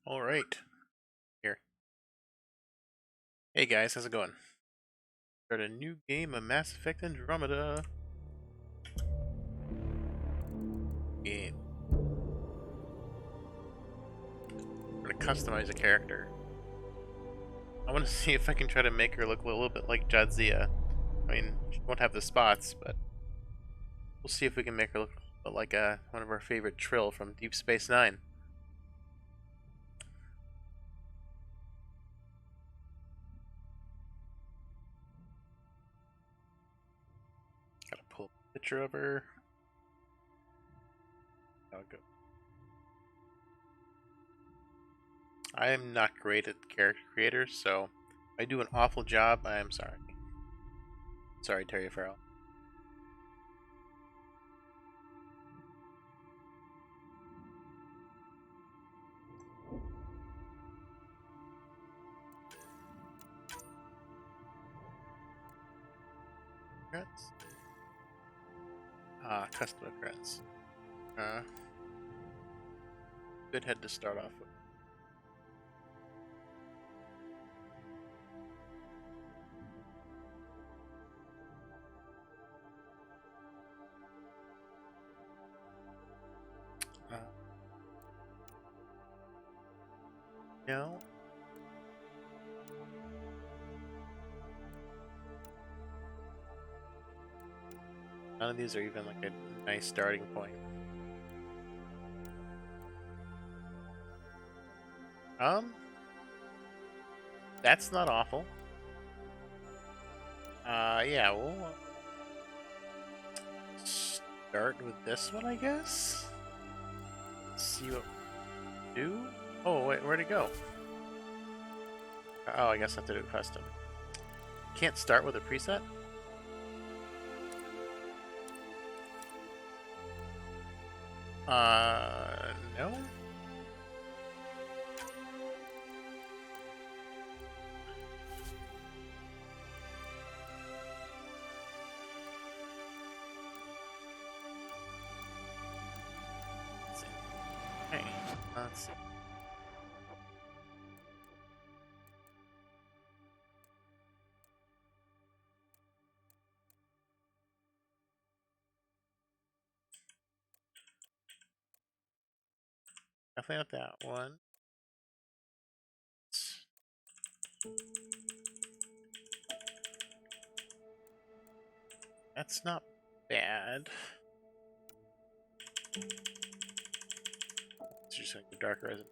All right, here. Hey guys, how's it going? Start a new game of Mass Effect Andromeda. Game. I'm gonna customize a character. I want to see if I can try to make her look a little bit like Jadzia. I mean, she won't have the spots, but we'll see if we can make her look a little like one of our favorite Trill from Deep Space Nine. Gotta pull a picture of her. How it go? I am not great at character creators, so if I do an awful job, I am sorry. Sorry, Terry Farrell. Congrats. Custom occurrence. Uh, Good head to start off with. Uh, no. None of these are even like a nice starting point. Um, that's not awful. Yeah, we'll start with this one, I guess. See what we do. Oh, wait, where'd it go? Oh, I guess I have to do custom. Can't start with a preset? No? Let's see. Hey, let's see. Definitely not that one. That's not bad. It's just like the dark resin.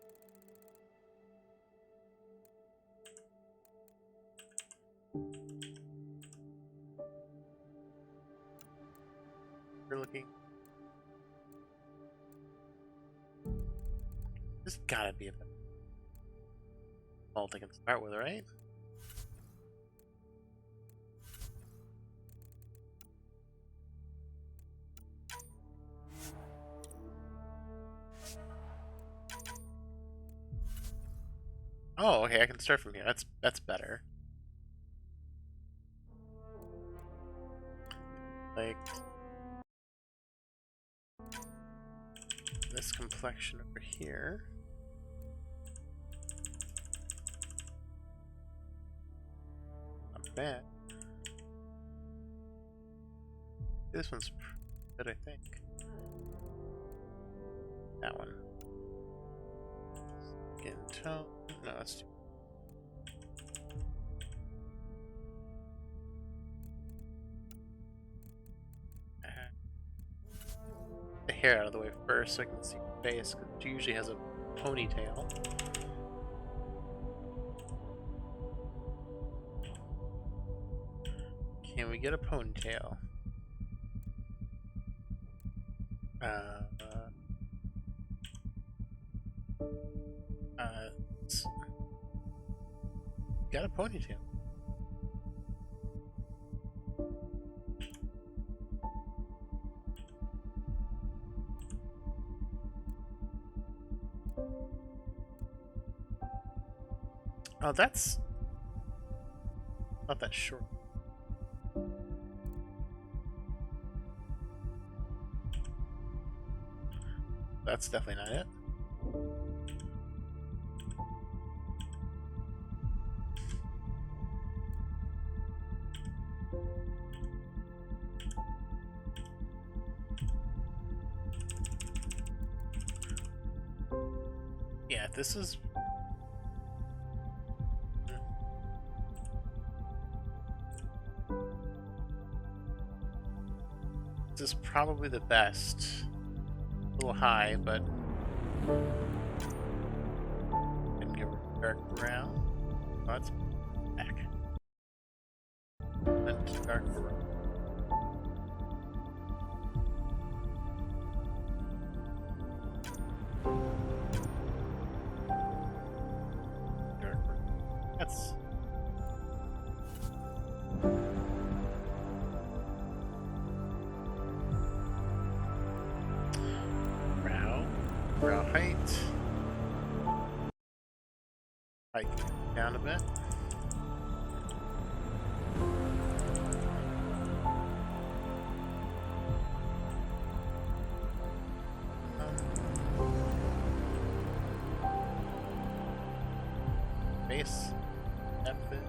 You're looking. This gotta be a vault I can start with, right? Oh, okay, I can start from here. That's better. Like this complexion over here. Not bad. This one's good, I think. That one. Skin tone. No, that's too. The hair out of the way first so I can see the face, because she usually has a ponytail. Can we get a ponytail? Uh, got a ponytail. Oh, that's not that short. That's definitely not it. Yeah, this is... This is probably the best. A little high, but... Can give her dark brown. Oh, that's back. And dark brown. Dark brown. That's... Brow height. Height down a bit. Base. Depth it.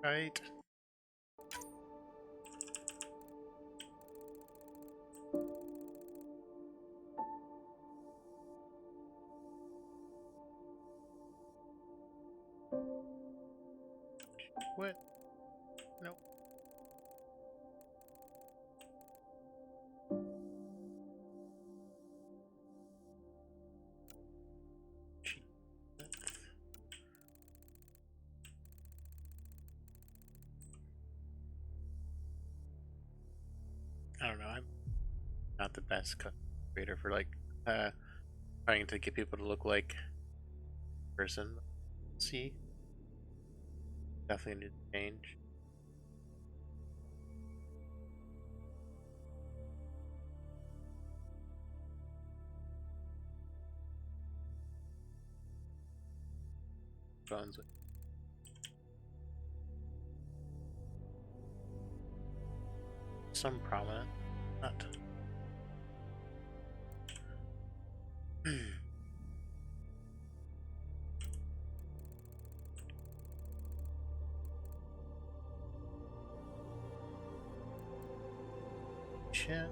Right. What? Nope. I don't know. I'm not the best creator for like trying to get people to look like a person. See, definitely need to change. Bones. Some prominent, not. Chin.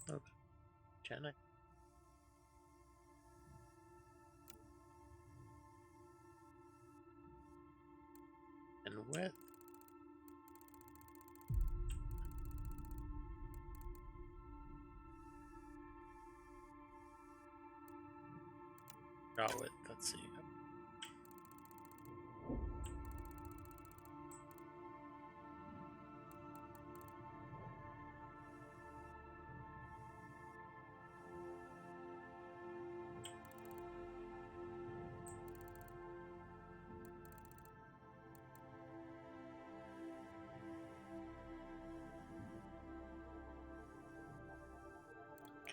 Okay. Jenna. And width. Draw width, let's see.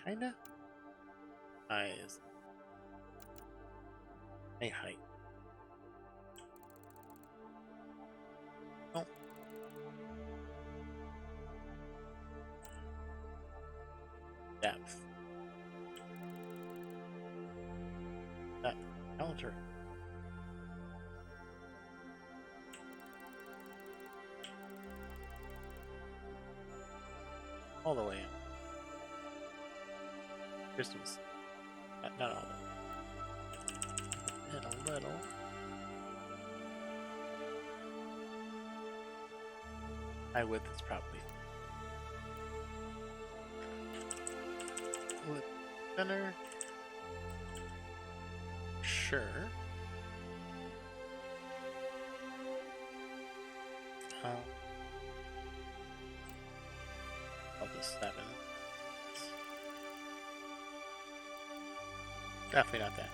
Kinda. Eyes. A height. Oh. Depth. That counter. All the way in. Distance. Not all of it. And a little. High width is probably with center. Sure. I'll do 7. Definitely not that.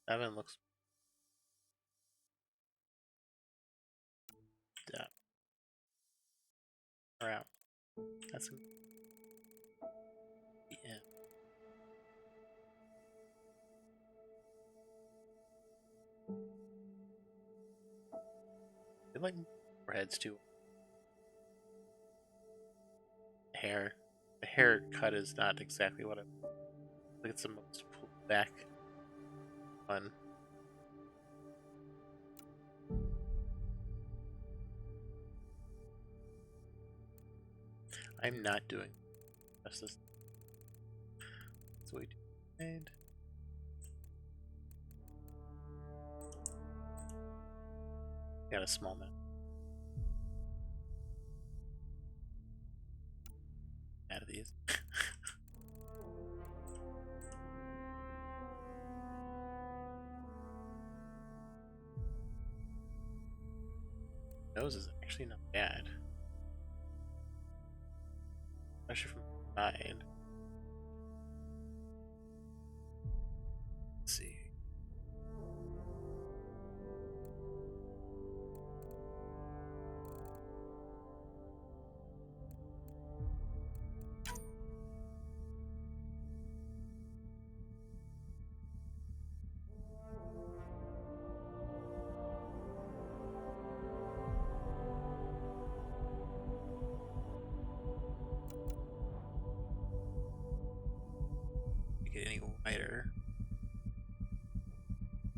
7 looks down. Around. That's the end. I like heads too. Hair. The haircut is not exactly what I think it's the most pulled back one. I'm not doing justice. That's what we do. And got a small map. Out of these. Nose is actually not bad. Especially from the side. Let's see. Get any wider.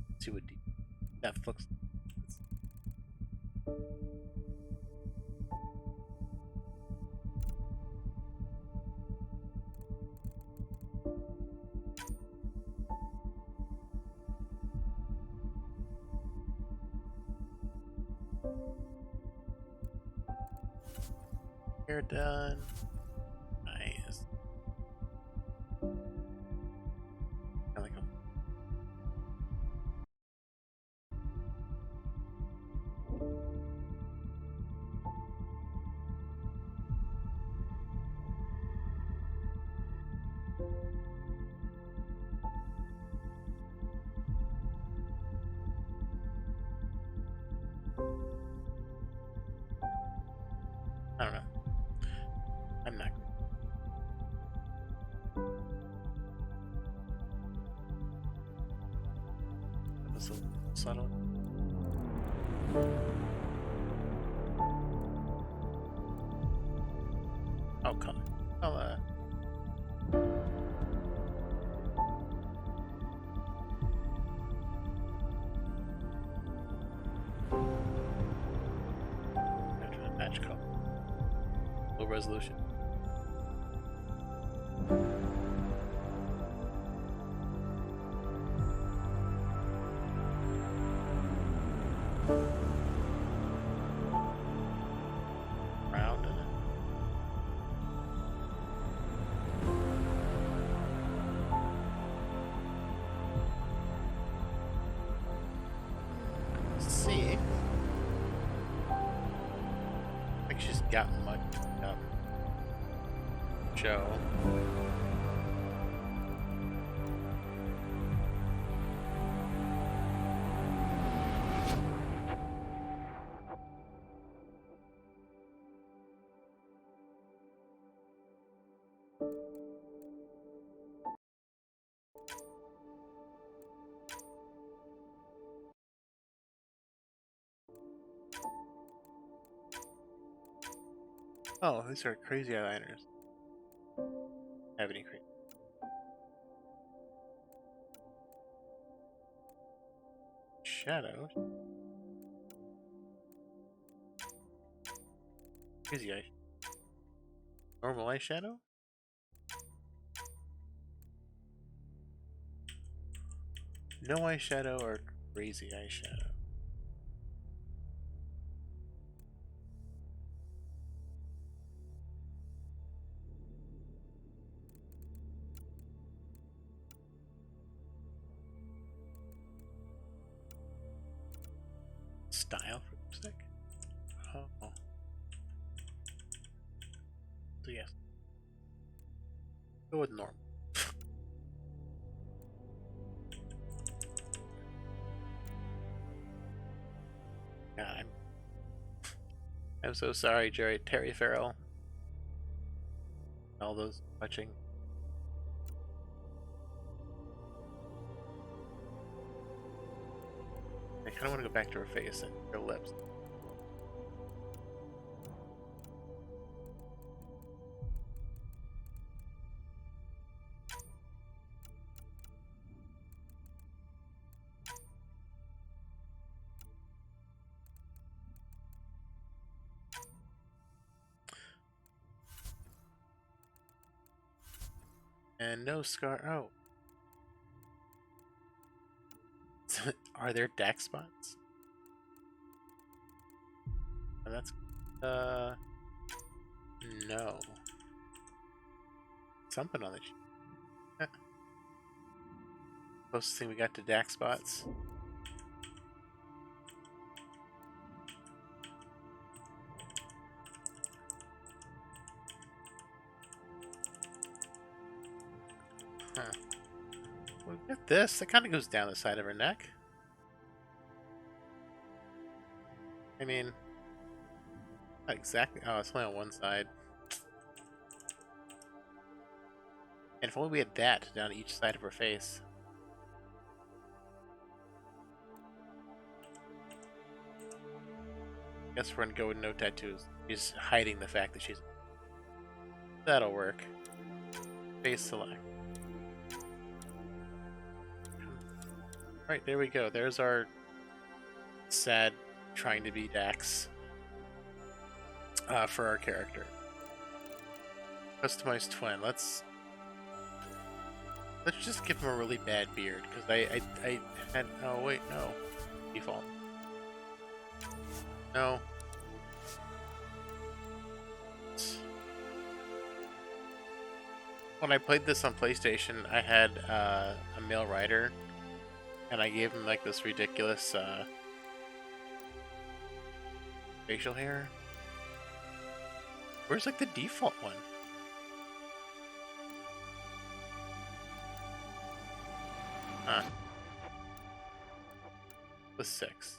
Let's see what depth looks like. Hair done. Nice. I like them. I don't know. I'm not. That was a little subtle. Oh, color. I'll match color. Low resolution. Round in it. Let's see. I think she's gotten much up. Joe. Oh, these are crazy eyeliners. Have any crazy? Shadow. Crazy eye. Normal eyeshadow? No eyeshadow or crazy eyeshadow? Style for lipstick? Oh. So yes. Go with normal. I'm so sorry, Terry Farrell. All those watching. I kind of want to go back to her face and her lips. And no scar. Oh. Are there deck spots? Oh, that's. No. Something on the sheet. Closest thing we got to DAC spots. Huh. Well, look at this. That kind of goes down the side of her neck. I mean, not exactly. Oh, it's only on one side. And if only we had that down each side of her face. Guess we're gonna go with no tattoos. She's hiding the fact that she's. That'll work. Face select. Alright, there we go. There's our sad trying to be Dax for our character. Customized twin. Let's just give him a really bad beard, because I had. Oh wait, no. Default. No. When I played this on PlayStation, I had a male writer, and I gave him like this ridiculous facial hair. Where's like the default one? Huh. The 6.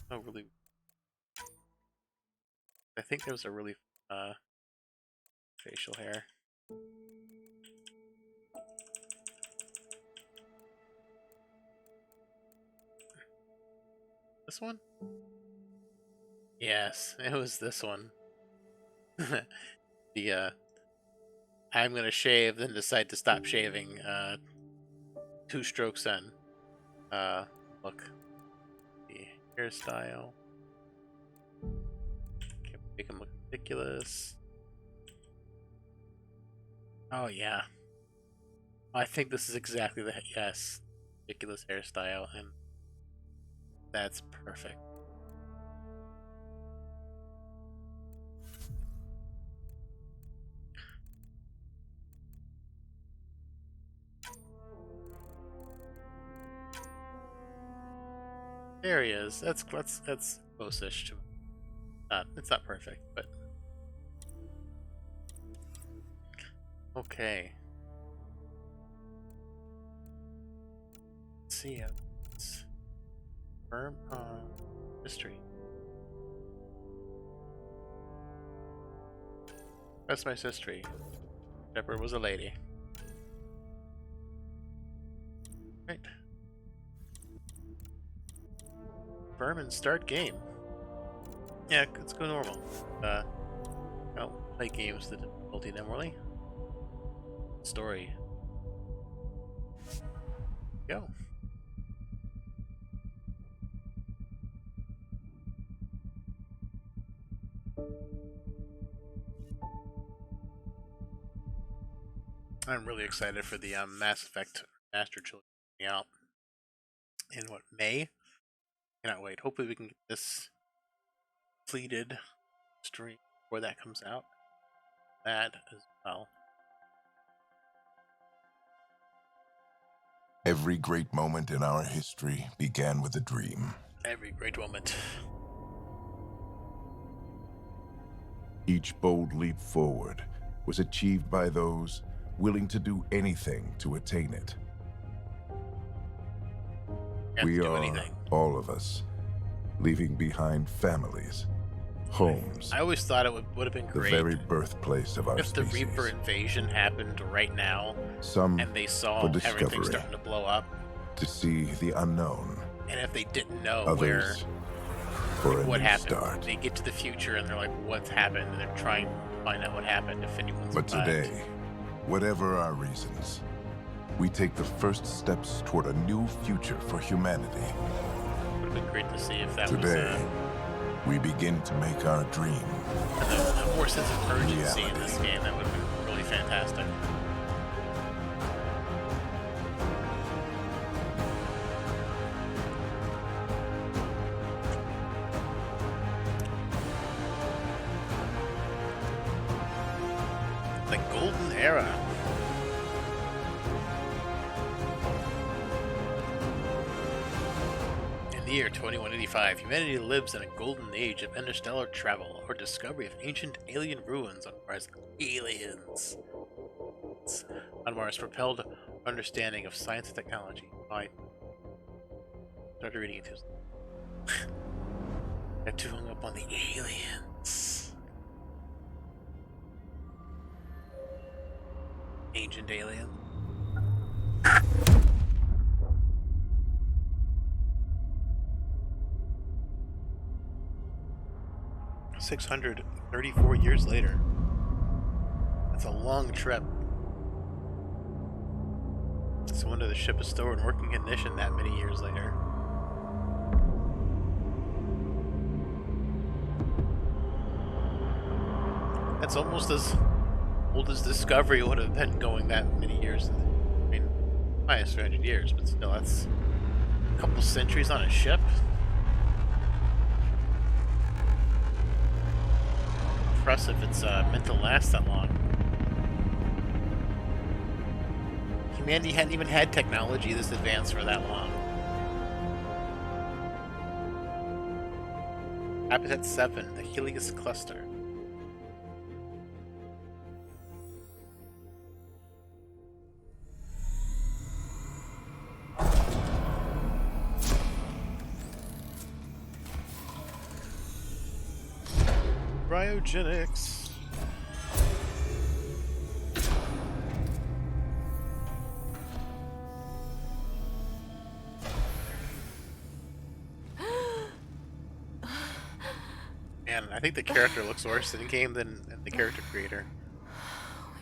Oh, really? I think there was a really facial hair. This one? Yes, it was this one. The I'm gonna shave, then decide to stop shaving 2 strokes in. Look. The hairstyle. Can't make him look ridiculous. Oh yeah. I think this is exactly the yes. Ridiculous hairstyle, and that's perfect. There he is. That's close-ish to. It's not perfect, but okay. Let's see. It's firm history. That's my history. Pepper was a lady. Right. Berman start game. Yeah, let's go normal. I don't play games with the difficulty normally. Story. Go. I'm really excited for the Mass Effect Master Trilogy coming out in what, May? Cannot wait. Hopefully we can get this completed stream before that comes out. That as well. Every great moment in our history began with a dream. Every great moment. Each bold leap forward was achieved by those willing to do anything to attain it. Can't We do are, anything. all of us, leaving behind families, homes, I always thought it would have been the great very birthplace of our if the species. Reaper invasion happened right now, Some and they for saw everything discovery, starting to blow up, to see the unknown. and if they didn't know Others for a what new happened, start. they get to the future and they're like, "What's happened?" And they're trying to find out what happened if anyone's But survived. today, whatever our reasons, we take the first steps toward a new future for humanity. Would have been great to see if that Today, was we begin to make our dream a more sense of urgency in this reality. game. That would have been really fantastic. The golden era. In the year 2185, humanity lives in a golden age of interstellar travel or discovery of ancient alien ruins on Mars. Aliens. On Mars, propelled understanding of science and technology. I started reading it too. Got too hung up on the aliens. Ancient alien. 634 years later. That's a long trip. It's a wonder the ship is still in working condition that many years later. That's almost as old as Discovery would have been going that many years. I mean, minus 300 years, but still, that's a couple centuries on a ship. Impressive it's meant to last that long. Humanity hadn't even had technology this advanced for that long. Habitat 7, the Helios Cluster. Cryogenics. Man, I think the character looks worse in game than the character creator.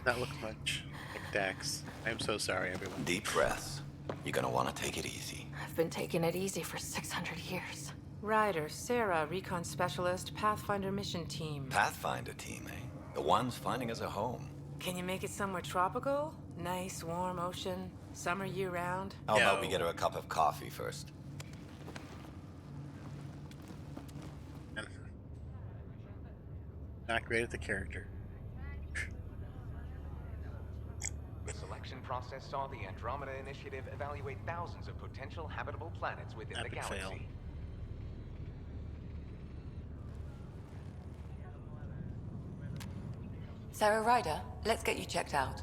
Not look much like Dax. I'm so sorry, everyone. Deep breaths. You're gonna want to take it easy. I've been taking it easy for 600 years. Ryder, Sarah, Recon Specialist, Pathfinder Mission Team. Pathfinder team, eh? The ones finding us a home. Can you make it somewhere tropical? Nice, warm ocean, summer year-round? How about we No. get her a cup of coffee first? Not great at the character. The selection process saw the Andromeda Initiative evaluate thousands of potential habitable planets within the Epic galaxy. fail. Sarah Ryder, let's get you checked out.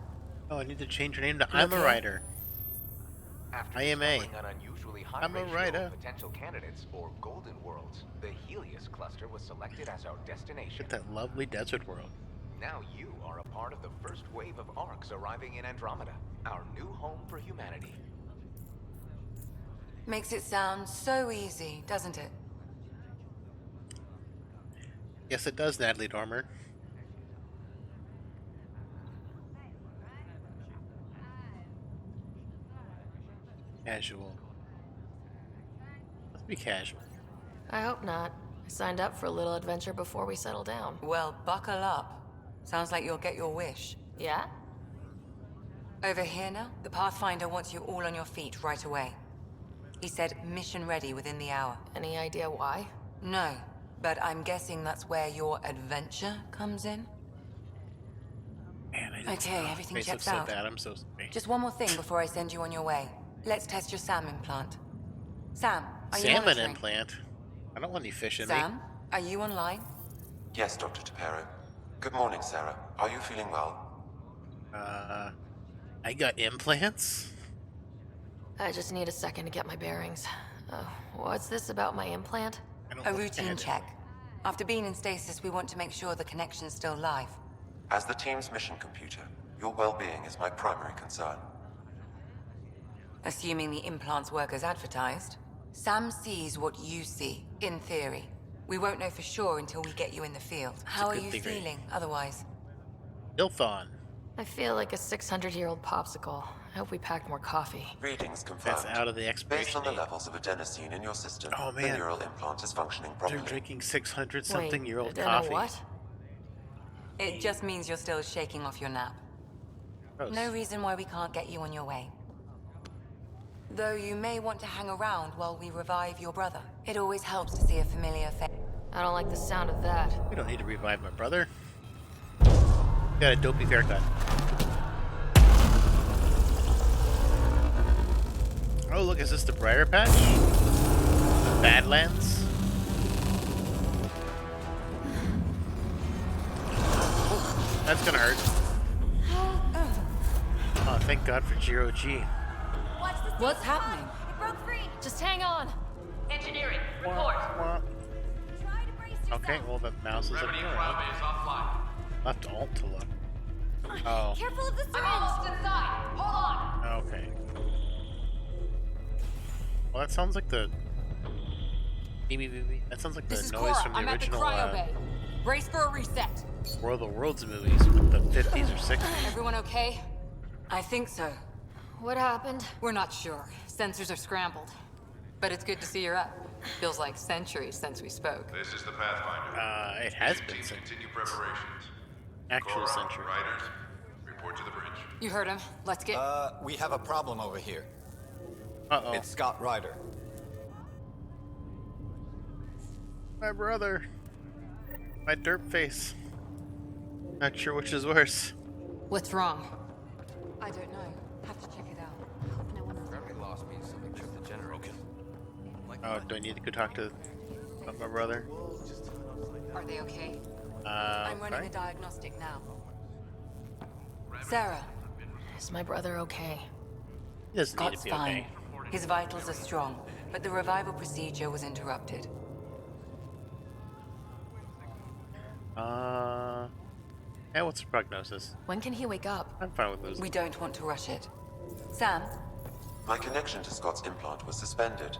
Oh, I need to change her name to I'm a Writer. After I am a. discovering an unusually high I'm a ratio writer. of potential candidates or golden worlds, the Helios cluster was selected as our destination. Get that lovely desert world. Now you are a part of the first wave of arcs arriving in Andromeda, our new home for humanity. Makes it sound so easy, doesn't it? Yes, it does, Natalie Dormer. Casual. Let's be casual. I hope not. I signed up for a little adventure before we settle down. Well, buckle up. Sounds like you'll get your wish. Yeah? Over here now, the Pathfinder wants you all on your feet right away. He said mission ready within the hour. Any idea why? No, but I'm guessing that's where your adventure comes in. Man, I Okay, everything face checks so out. bad. I'm so sorry. Just one more thing before I send you on your way. Let's test your SAM implant. Sam, are you Salmon monitoring? implant. I don't want any fish in me. Sam, are you online? Yes, Dr. Tapero. Good morning, Sarah. Are you feeling well? I got implants? I just need a second to get my bearings. What's this about my implant? I don't A look routine bad. check. After being in stasis, we want to make sure the connection's still live. As the team's mission computer, your well-being is my primary concern. Assuming the implants work as advertised, Sam sees what you see, in theory. We won't know for sure until we get you in the field. How are good you theory. feeling otherwise? Ilthon. I feel like a 600-year-old popsicle. I hope we packed more coffee. Readings confirmed. That's out of the Based expiration on the date. levels of adenosine in your system, Oh, the man. neural implant is functioning They're properly. drinking 600-something-year-old Wait, coffee. what? It just means you're still shaking off your nap. Gross. No reason why we can't get you on your way. Though you may want to hang around while we revive your brother. It always helps to see a familiar face. I don't like the sound of that. We don't need to revive my brother. Got a dopey haircut. Oh, look, is this the Briar Patch? The Badlands? Oh, that's gonna hurt. Oh, thank God for Zero G. What's happening? Just hang on. Engineering, report. Okay, well, the mouse is Remedy ignoring. Bravo is offline. Left alt to look. Oh, Careful of the syringe. I'm almost inside. Hold on. okay. Well, that sounds like the... That sounds like the This is noise Cora. from the I'm at the original cryo bay. Brace for a reset. World of Worlds movies with the 50s or 60s. Everyone okay? I think so. What happened? We're not sure. Sensors are scrambled. But it's good to see you're up. Feels like centuries since we spoke. This is the Pathfinder. It has Team been since continue preparations. actual Cora, century. Riders, report to the bridge. You heard him. Let's get... We have a problem over here. Uh-oh. It's Scott Ryder. My brother. My derp face. Not sure which is worse. What's wrong? I don't know. Have to check it out. Gravity lost means something tripped the generator. Oh, do I need to go talk to my brother? Are they okay? I'm running Okay. a diagnostic now. Sarah, Is my brother okay? He doesn't need Scott's to be fine. okay. His vitals are strong, but the revival procedure was interrupted. Yeah, what's the prognosis? When can he wake up? I'm fine with losing. We don't want to rush it. Sam, My connection to Scott's implant was suspended.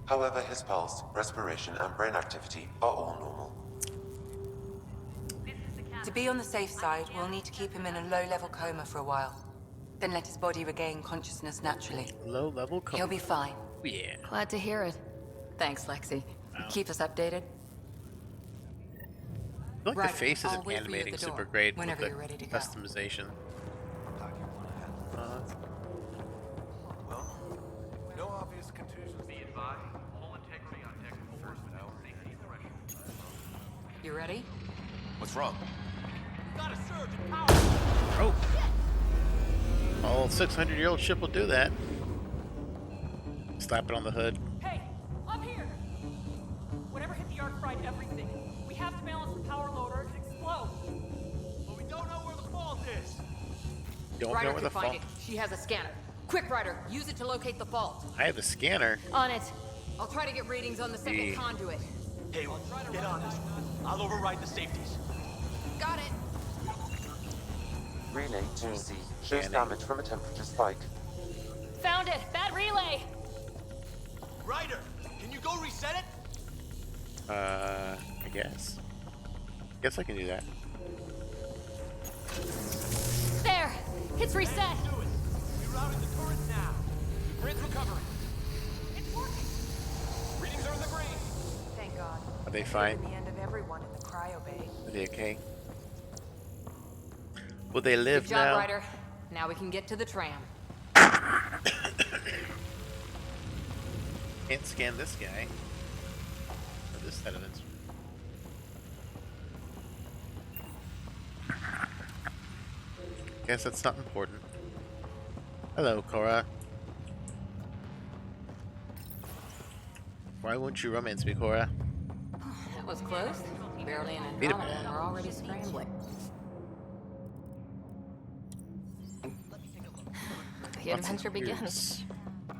However, his pulse, respiration, and brain activity are all normal. to be on the safe side, we'll need to keep him in a low-level coma for a while. Then let his body regain consciousness naturally. Low level coma. He'll be fine. Yeah. Glad to hear it. Thanks, Lexi. Wow. Keep us updated. I feel like Right, the face I'll isn't wait for you at animating the super door, great whenever with you're the ready to go. customization. No obvious contusions. Be advised, full integrity on deck first without safety threshold. You ready? What's wrong? Oh. All 600-year-old ship will do that. Slap it on the hood. Hey, I'm here! Whatever hit the arc fried everything. We have to balance the power load or it could explode. But we don't know where the fault is. Don't know Ryder where can the find fault. it. She has a scanner. Quick, Ryder, use it to locate the fault. I have a scanner. On it. I'll try to get readings on the second Yeah. conduit. Hey, get on this. I'll override the safeties. Got it. Relay 2C shows Scanning. damage from a temperature spike. Found it. Bad relay. Ryder, can you go reset it? I guess. Guess I can do that. There. It's reset. Do it. Rerouting the turret now. Grid's recovering. It's working. Readings are in the green. Thank God. Are they fine? The end of everyone in the cryo bay. Are they okay? Will they live Good job, now? Ryder. Now we can get to the tram. Can't scan this guy. Or this set of instruments. Guess that's not important. Hello, Cora. Why won't you romance me, Cora? That was close. Barely an Wait a Andromeda minute. and we're already scrambling. the Lots of adventure begins. news.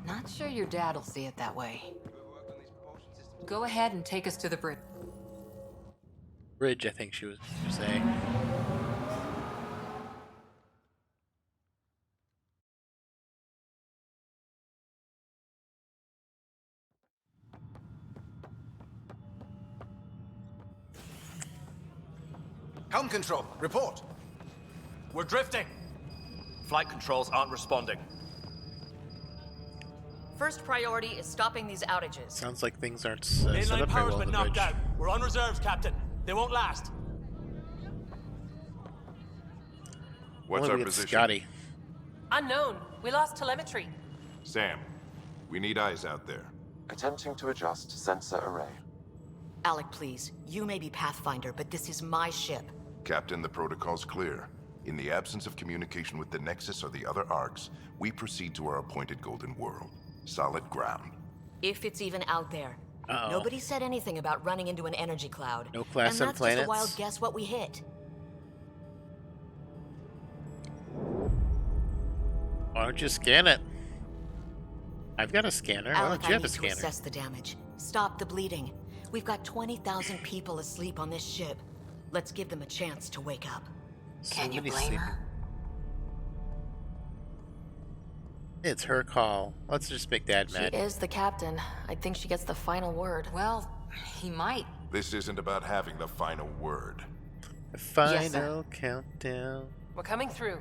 Not sure your dad'll see it that way. Go ahead and take us to the bridge. Bridge, I think she was saying. Helm control, report. We're drifting. Flight controls aren't responding. First priority is stopping these outages. Sounds like things aren't set Mainline up very power's well on been the knocked bridge. out. We're on reserves, Captain. They won't last. What's Only our we get position? Scotty. Unknown. We lost telemetry. Sam, we need eyes out there. Attempting to adjust sensor array. Alec, please. You may be Pathfinder, but this is my ship. Captain, the protocol's clear. In the absence of communication with the Nexus or the other arcs, we proceed to our appointed Golden World. Solid ground. If it's even out there. Uh-oh. Nobody said anything about running into an energy cloud. No class and on that's just a planets? wild guess what we hit. Why don't you scan it? I've got a scanner. Why Alec, don't you I have a need to scanner? assess the damage. Stop the bleeding. We've got 20,000 people asleep on this ship. Let's give them a chance to wake up. Can you Somebody blame sleeping. her? It's her call. Let's just make Dad She mad. is the captain. I think she gets the final word. Well, he might. This isn't about having the final word. The final Yes, sir. countdown. We're coming through.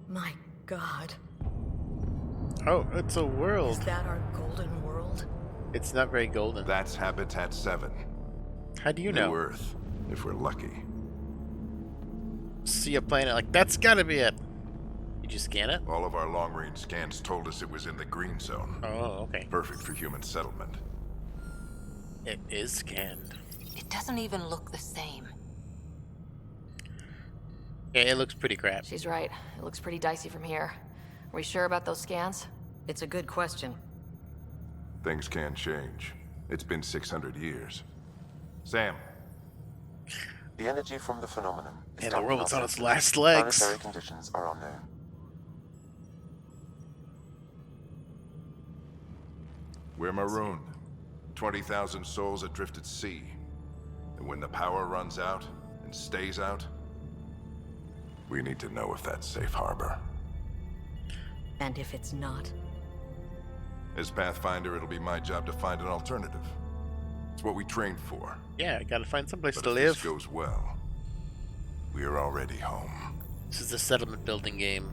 My God. Oh, it's a world. Is that our golden world? It's not very golden. That's Habitat 7. How do you New know? Earth, if we're lucky. See a planet like that's gotta be it. Did you scan it? All of our long-range scans told us it was in the green zone. Oh, okay. Perfect for human settlement. It is scanned. It doesn't even look the same. Yeah, it looks pretty crap. She's right. It looks pretty dicey from here. Are we sure about those scans? It's a good question. Things can change. It's been 600 years. Sam, The energy from the phenomenon is And the dumping world's our on its system. last legs. Planetary conditions are unknown. we're marooned. 20,000 souls adrift at sea. And when the power runs out and stays out, we need to know if that's safe harbor. And if it's not? As Pathfinder, it'll be my job to find an alternative. It's what we trained for. Yeah, I gotta find someplace But to if live. this goes well, we are already home. This is the settlement building game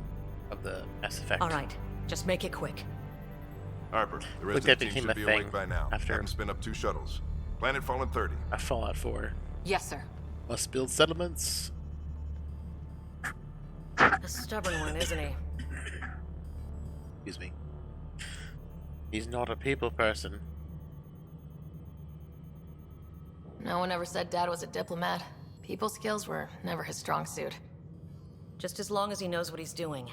of the Mass Effect. All right, just make it quick. Harper, the Look, that resident team became should a be thing awake by now. after- Have them spin up 2 shuttles. Planet Fallen 30. A Fallout 4. Yes, sir. Must build settlements. A stubborn one, isn't he? Excuse me. He's not a people person. No one ever said Dad was a diplomat. People skills were never his strong suit. Just as long as he knows what he's doing.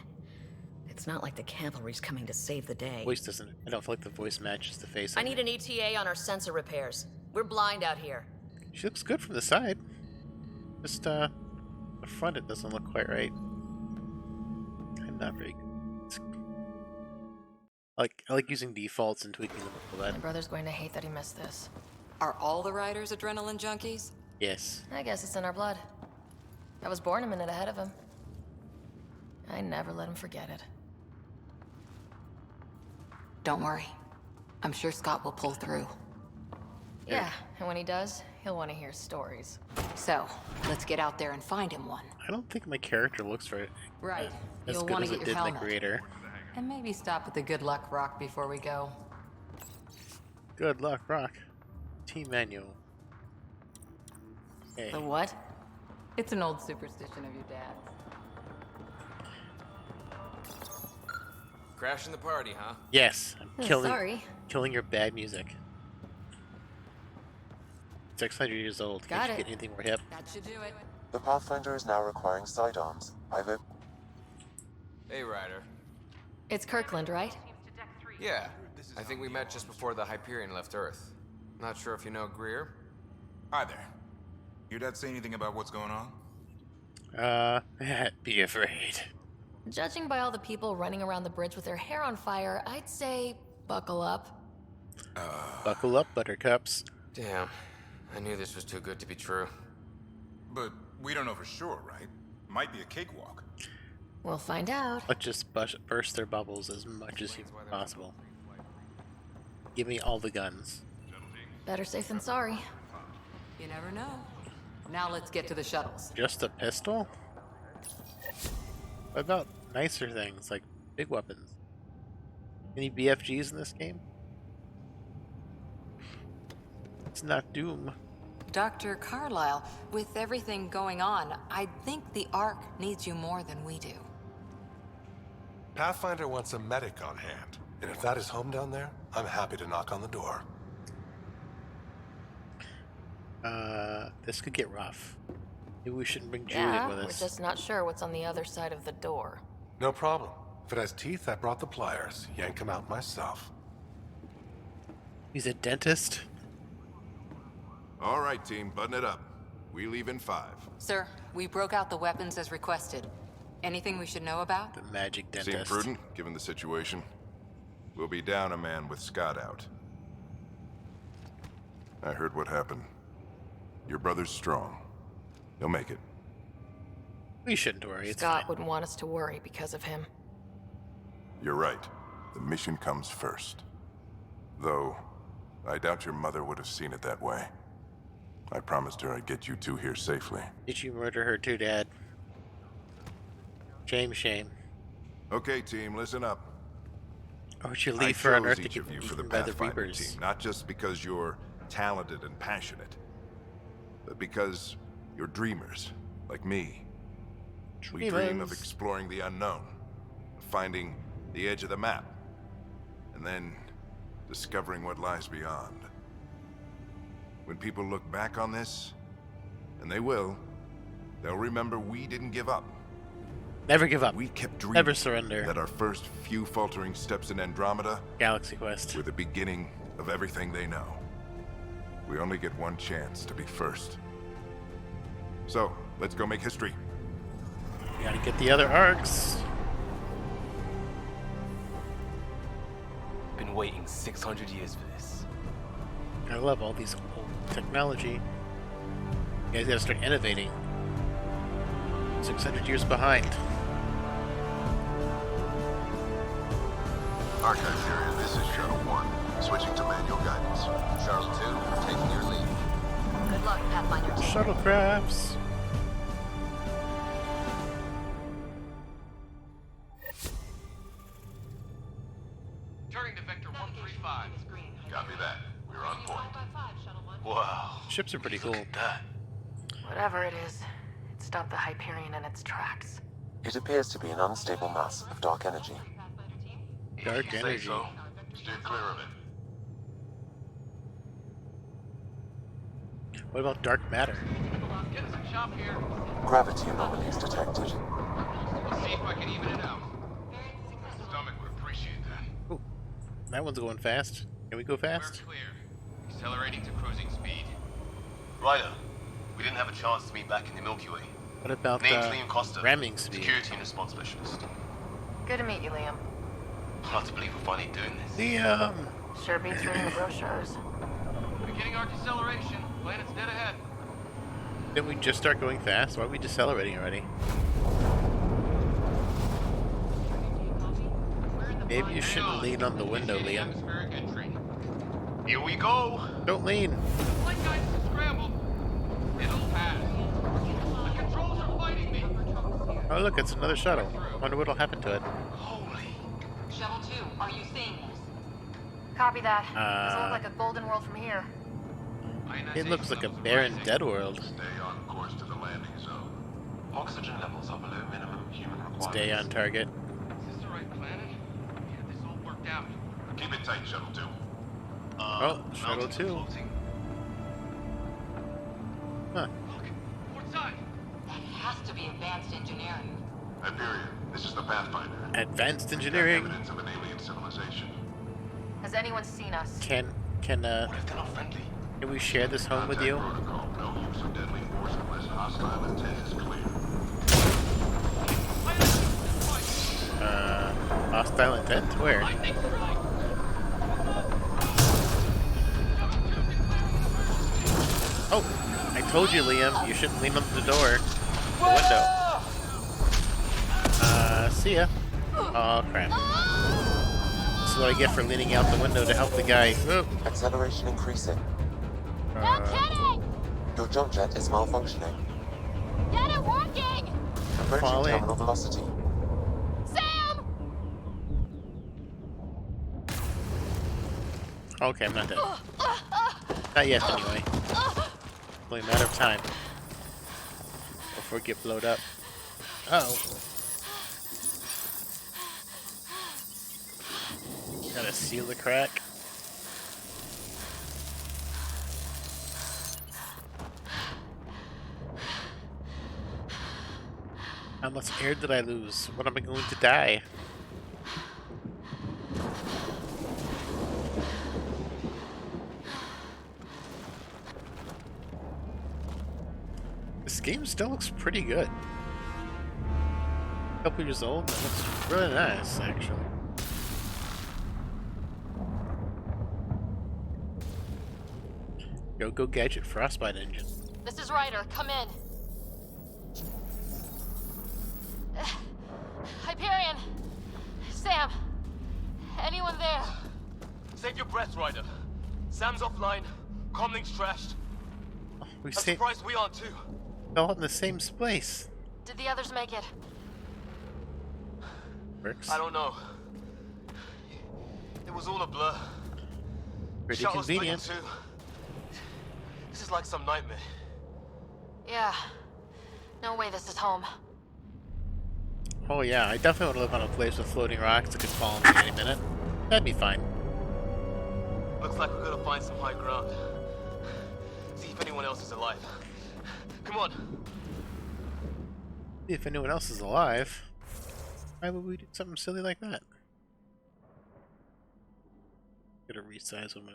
It's not like the cavalry's coming to save the day. Voice doesn't. I don't feel like the voice matches the face. I need an ETA on our sensor repairs. We're blind out here. She looks good from the side. Just the front it doesn't look quite right. I'm not very good. I like using defaults and tweaking them a little My bit. brother's going to hate that he missed this. Are all the riders adrenaline junkies? Yes. I guess it's in our blood. I was born a minute ahead of him. I never let him forget it. Don't worry. I'm sure Scott will pull through. Yeah, and when he does, he'll want to hear stories. So, let's get out there and find him one. I don't think my character looks very Right. as You'll good want as to it get did your in the helmet. creator. And maybe stop at the Good Luck Rock before we go. Good luck, Rock. Team manual. Hey. The what? It's an old superstition of your dad's. Crashing the party, huh? Yes, I'm Sorry. killing your bad music. 600 years old. Got Can't you it. get anything more hip? That should do it. The Pathfinder is now requiring sidearms. Either Hey, Ryder. It's Kirkland, right? Yeah, I think we met just before the Hyperion left Earth. Not sure if you know Greer? Hi there. Your dad say anything about what's going on? Be afraid. Judging by all the people running around the bridge with their hair on fire, I'd say buckle up. Buckle up, buttercups. Damn. I knew this was too good to be true. But we don't know for sure, right? Might be a cakewalk. We'll find out. Let's just burst their bubbles as much as possible. Give me all the guns. Better safe than sorry. You never know. Now let's get to the shuttles. Just a pistol? What about nicer things, like big weapons? Any BFGs in this game? It's not Doom. Dr. Carlyle, with everything going on, I think the Ark needs you more than we do. Pathfinder wants a medic on hand, and if that is home down there, I'm happy to knock on the door. This could get rough. Maybe we shouldn't bring Julian Yeah, with we're us. just not sure what's on the other side of the door. No problem. If it has teeth, I brought the pliers. Yank them out myself. He's a dentist? All right, team, button it up. We leave in 5. Sir, we broke out the weapons as requested. Anything we should know about? The magic dentist. Seem prudent, given the situation. We'll be down a man with Scott out. I heard what happened. Your brother's strong. He'll make it. We shouldn't worry, it's Scott fine. wouldn't want us to worry because of him. You're right. The mission comes first. Though, I doubt your mother would have seen it that way. I promised her I'd get you two here safely. Did you murder her too, Dad? Shame, shame. Okay, team, listen up. Or would you I leave for on chose Earth to each get of you for the eaten by the Pathfinder Reapers? team, not just because you're talented and passionate, but because you're dreamers, like me. We dream of Dreamers. exploring the unknown, of finding the edge of the map, and then discovering what lies beyond. When people look back on this, and they will, they'll remember we didn't give up. Never give up. We kept dreaming. Never surrender. That our first few faltering steps in Andromeda Galaxy Quest. were the beginning of everything they know. We only get one chance to be first. So, let's go make history. We gotta get the other arcs. Been waiting 600 years for this. I love all these old technology. You guys gotta start innovating. 600 years behind. Archive Carrier, this is Shuttle 1. Switching to manual guidance. Shuttle 2, taking your lead. Good luck, Pathfinder team. Shuttlecrafts. Turning to Vector 135. Copy that. We're on point. Wow. Ships are pretty cool. That. Whatever it is, it stopped the Hyperion in its tracks. It appears to be an unstable mass of dark energy. Dark energy. Steer clear of it. What about dark matter? Getting some chop here. Gravity anomalies detected. Let's see if I can even it out. Stomach would appreciate that. Ooh, that one's going fast. Can we go We're fast? clear. Accelerating to cruising speed. Ryder, we didn't have a chance to meet back in the Milky Way. What about Name's Liam Costa, ramming speed? Security and Response Specialist. Good to meet you, Liam. Hard to believe we're finally doing this. Liam! Sure beats reading the brochures. Beginning our deceleration. Planet's dead ahead. Didn't we just start going fast? Why are we decelerating already? Maybe you shouldn't lean on the window, Liam. Atmospheric entry. Here we go! Don't lean! Flight guidance is scrambled. It'll pass. The controls are fighting me. Oh look, it's another shuttle. Wonder what'll happen to it. Holy. Shuttle 2, are you seeing this? Copy that. Doesn't look like a golden world from here. It looks like a barren dead world. Stay on course to the landing zone. Oxygen levels are below minimum human requirements. Stay on target. Is this the right planet? Yeah, this all worked out. Keep it tight, Shuttle 2. Oh, Shuttle 2. Floating. Huh. Look, port side. That has to be advanced engineering. Hyperion, this is the Pathfinder. Advanced We've got engineering. evidence of an alien civilization. Has anyone seen us? Can What if they're not friendly? we share this home with you? Protocol. No use of deadly force unless hostile intent is clear. Silent tent? Where? Oh, I told you, Liam, you shouldn't lean on the door. The window. See ya. Oh crap. This is what I get for leaning out the window to help the guy. Whoa. Acceleration increasing. Your jump jet is malfunctioning. Get it working! Approaching Falling. terminal velocity. Sam! Okay, I'm not dead. Not yet, anyway. Only a matter of time before we get blowed up. Uh-oh. Gotta seal the crack. How much air did I lose? When am I going to die? This game still looks pretty good. A couple years old, but it looks really nice, actually. Go Gadget Frostbite engine. This is Ryder. Come in. Hyperion! Sam! Anyone there? Save your breath, Ryder. Sam's offline. Comlink's trashed. We I'm say surprised we aren't too. all in the same place. Did the others make it? Works. I don't know. It was all a blur. Pretty Shuttle split in convenient. two. This is like some nightmare. Yeah. No way this is home. Oh yeah, I definitely want to live on a place with floating rocks that could fall on me any minute. That'd be fine. Looks like we're gonna find some high ground. See if anyone else is alive. Come on. See if anyone else is alive. Why would we do something silly like that? Gotta resize on my.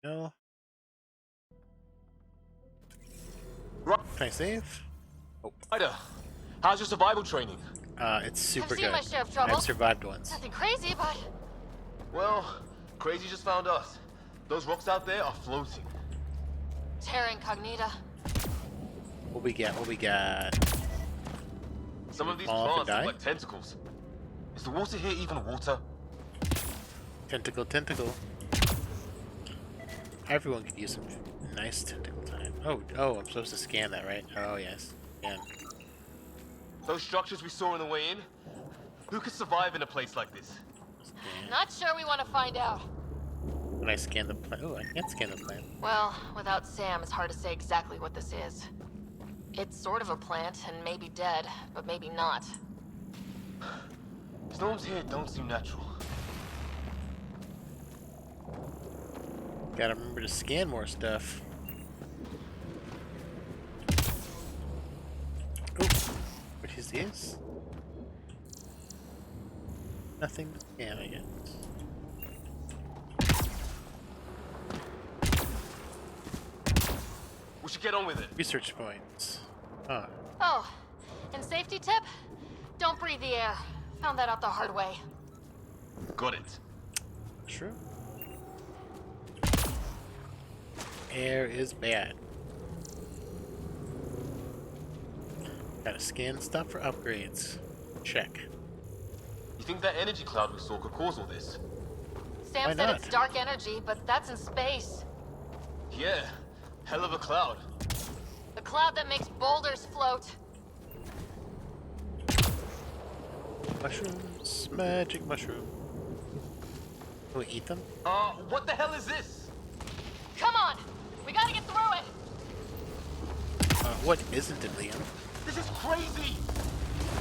No. Can I save? Oh. Ryder, how's your survival training? It's super I've seen good. my share of trouble. I've survived once. Nothing crazy, but Well, crazy just found us. Those rocks out there are floating. terra incognita. What we got? What we got? Some of these Fall off and plants look die? like tentacles. Is the water here even water? Tentacle, tentacle. Everyone could use some nice tentacle time. Oh, I'm supposed to scan that, right? Oh, yes. Scan. Those structures we saw on the way in? Who could survive in a place like this? Scan. Not sure we want to find out. When I scan the plan. Oh, I can't scan the plan. Well, without Sam, it's hard to say exactly what this is. It's sort of a plant, and maybe dead, but maybe not. Storms here don't seem natural. Gotta remember to scan more stuff. Oh, what is this? Nothing to scan, I guess. We should get on with it. Research points. Huh. Oh, and safety tip? Don't breathe the air. Found that out the hard way. Got it. True. Air is bad. Gotta scan stuff for upgrades. Check. You think that energy cloud we saw could cause all this? Sam Why said not? it's dark energy, but that's in space. Yeah, hell of a cloud. A cloud that makes boulders float. Mushrooms. Magic mushroom. Can we eat them? What the hell is this? Come on! We gotta get through it! What isn't it, Liam? This is crazy!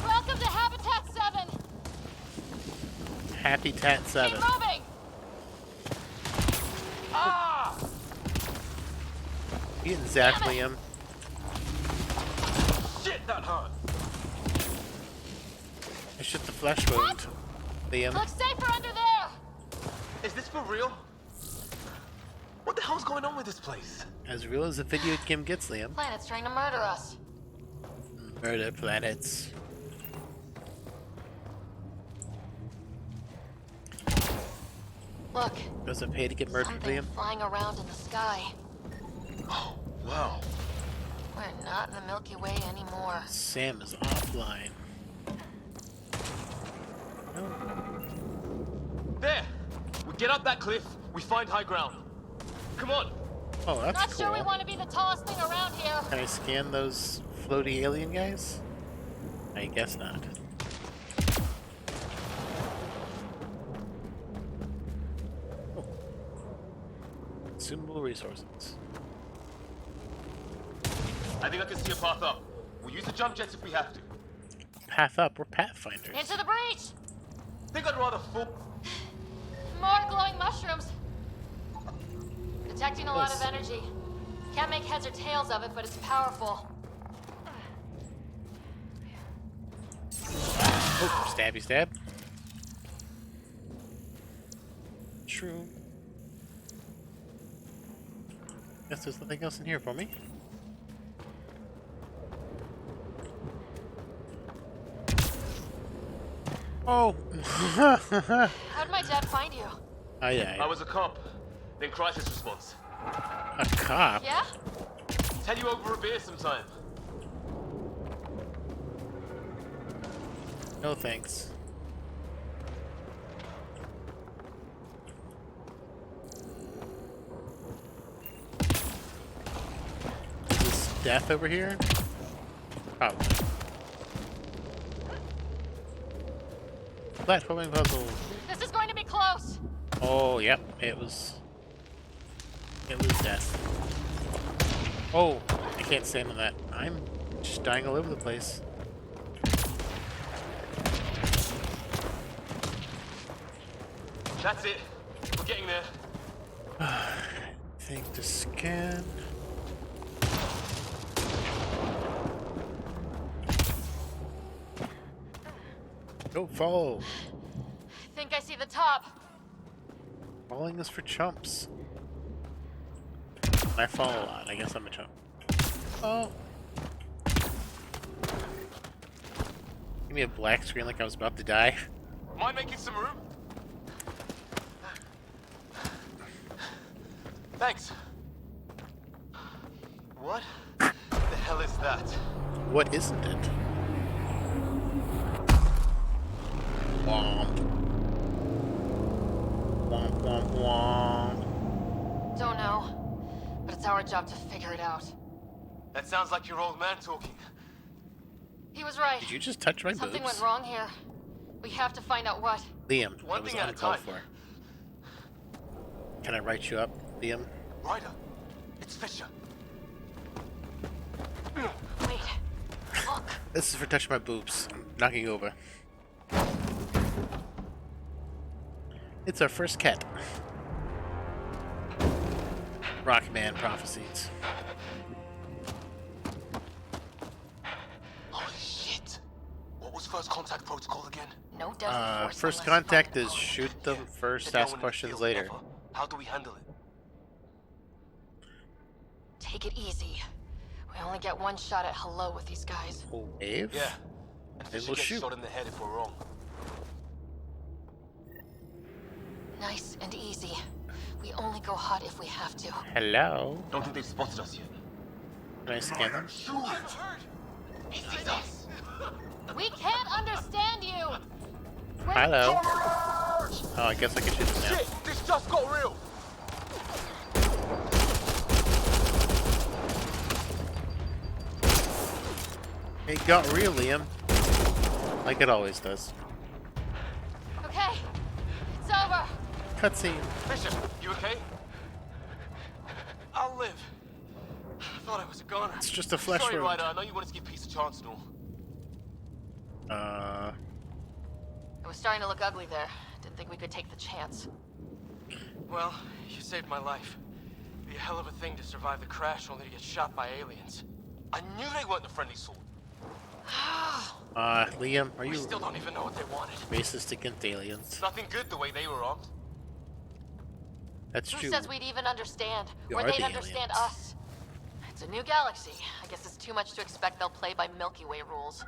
Welcome to Habitat 7! Happy Tat 7. Keep moving! Ah! You getting zapped, Liam? Shit, that hurt! It's just a flesh wound. Liam. Looks safer under there! Is this for real? What the hell's going on with this place? As real as a video game gets, Liam. Planet's trying to murder us. Murder planets. Look. Does it pay to get murdered, Something Liam? flying around in the sky. Oh, wow. We're not in the Milky Way anymore. Sam is offline. There! We get up that cliff, we find high ground. Come on! Oh, that's Not cool. sure we want to be the tallest thing around here. Can I scan those floaty alien guys? I guess not. Oh. Consumable resources. I think I can see a path up. We'll use the jump jets if we have to. Path up, we're pathfinders. Into the breach! Think I'd rather fall. More glowing mushrooms. Detecting a lot of energy. Can't make heads or tails of it, but it's powerful. Oh, stabby stab. True. Guess there's nothing else in here for me. Oh! How'd my dad find you? Oh yeah. I was a cop. Then crisis response. A cop? Yeah? Tell you over a beer sometime. No thanks. Is this death over here? Probably. Platforming puzzle. This is going to be close. Oh, yep, it was death. Oh, I can't stand on that. I'm just dying all over the place. That's it. We're getting there. Thing to scan. Don't fall. Think I see the top. Falling is for chumps. I fall a lot. I guess I'm a chump. Oh. Give me a black screen like I was about to die. Mind making some room? Thanks. What the hell is that? What isn't it? Womp. Womp, womp, womp. Don't know, but it's our job to figure it out. That sounds like your old man talking. He was right. Did you just touch my Something boobs? went wrong here. We have to find out what. Liam, One that was thing at a uncalled time. for. Can I write you up, Liam? Ryder, it's Fisher. Wait. Look. This is for touching my boobs. I'm knocking you over. It's our first cat. Rockman prophecies. Holy shit. What was first contact protocol again? No death force First unless contact find is the shoot them first, There's no ask one in the questions field later. ever. How do we handle it? Take it easy. We only get one shot at hello with these guys. Oh, Dave? Yeah. And Then Fisher we'll gets shoot. shot in the head if we're wrong. Nice and easy. We only go hot if we have to. Hello? Don't think they've spotted us yet. Can I scan them? He sees us. We can't understand you! We're Hello? Oh, I guess I can shoot them now. Shit, this just got real. It got real, Liam. Like it always does. Okay. It's over. Cutscene. Fisher, you okay? I'll live. I thought I was a goner. It's just a flesh Sorry, wound. Ryder, I know you wanted to give peace a chance and all. It was starting to look ugly there. Didn't think we could take the chance. Well, you saved my life. Be a hell of a thing to survive the crash only to get shot by aliens. I knew they weren't the friendly sort. Liam, are We you still don't even know what they wanted. racist against aliens? It's nothing good the way they were armed. That's Who true. says we'd even understand? You Or are they'd the understand aliens. us? It's It's a new galaxy. I guess it's too much to expect they'll play by Milky Way rules.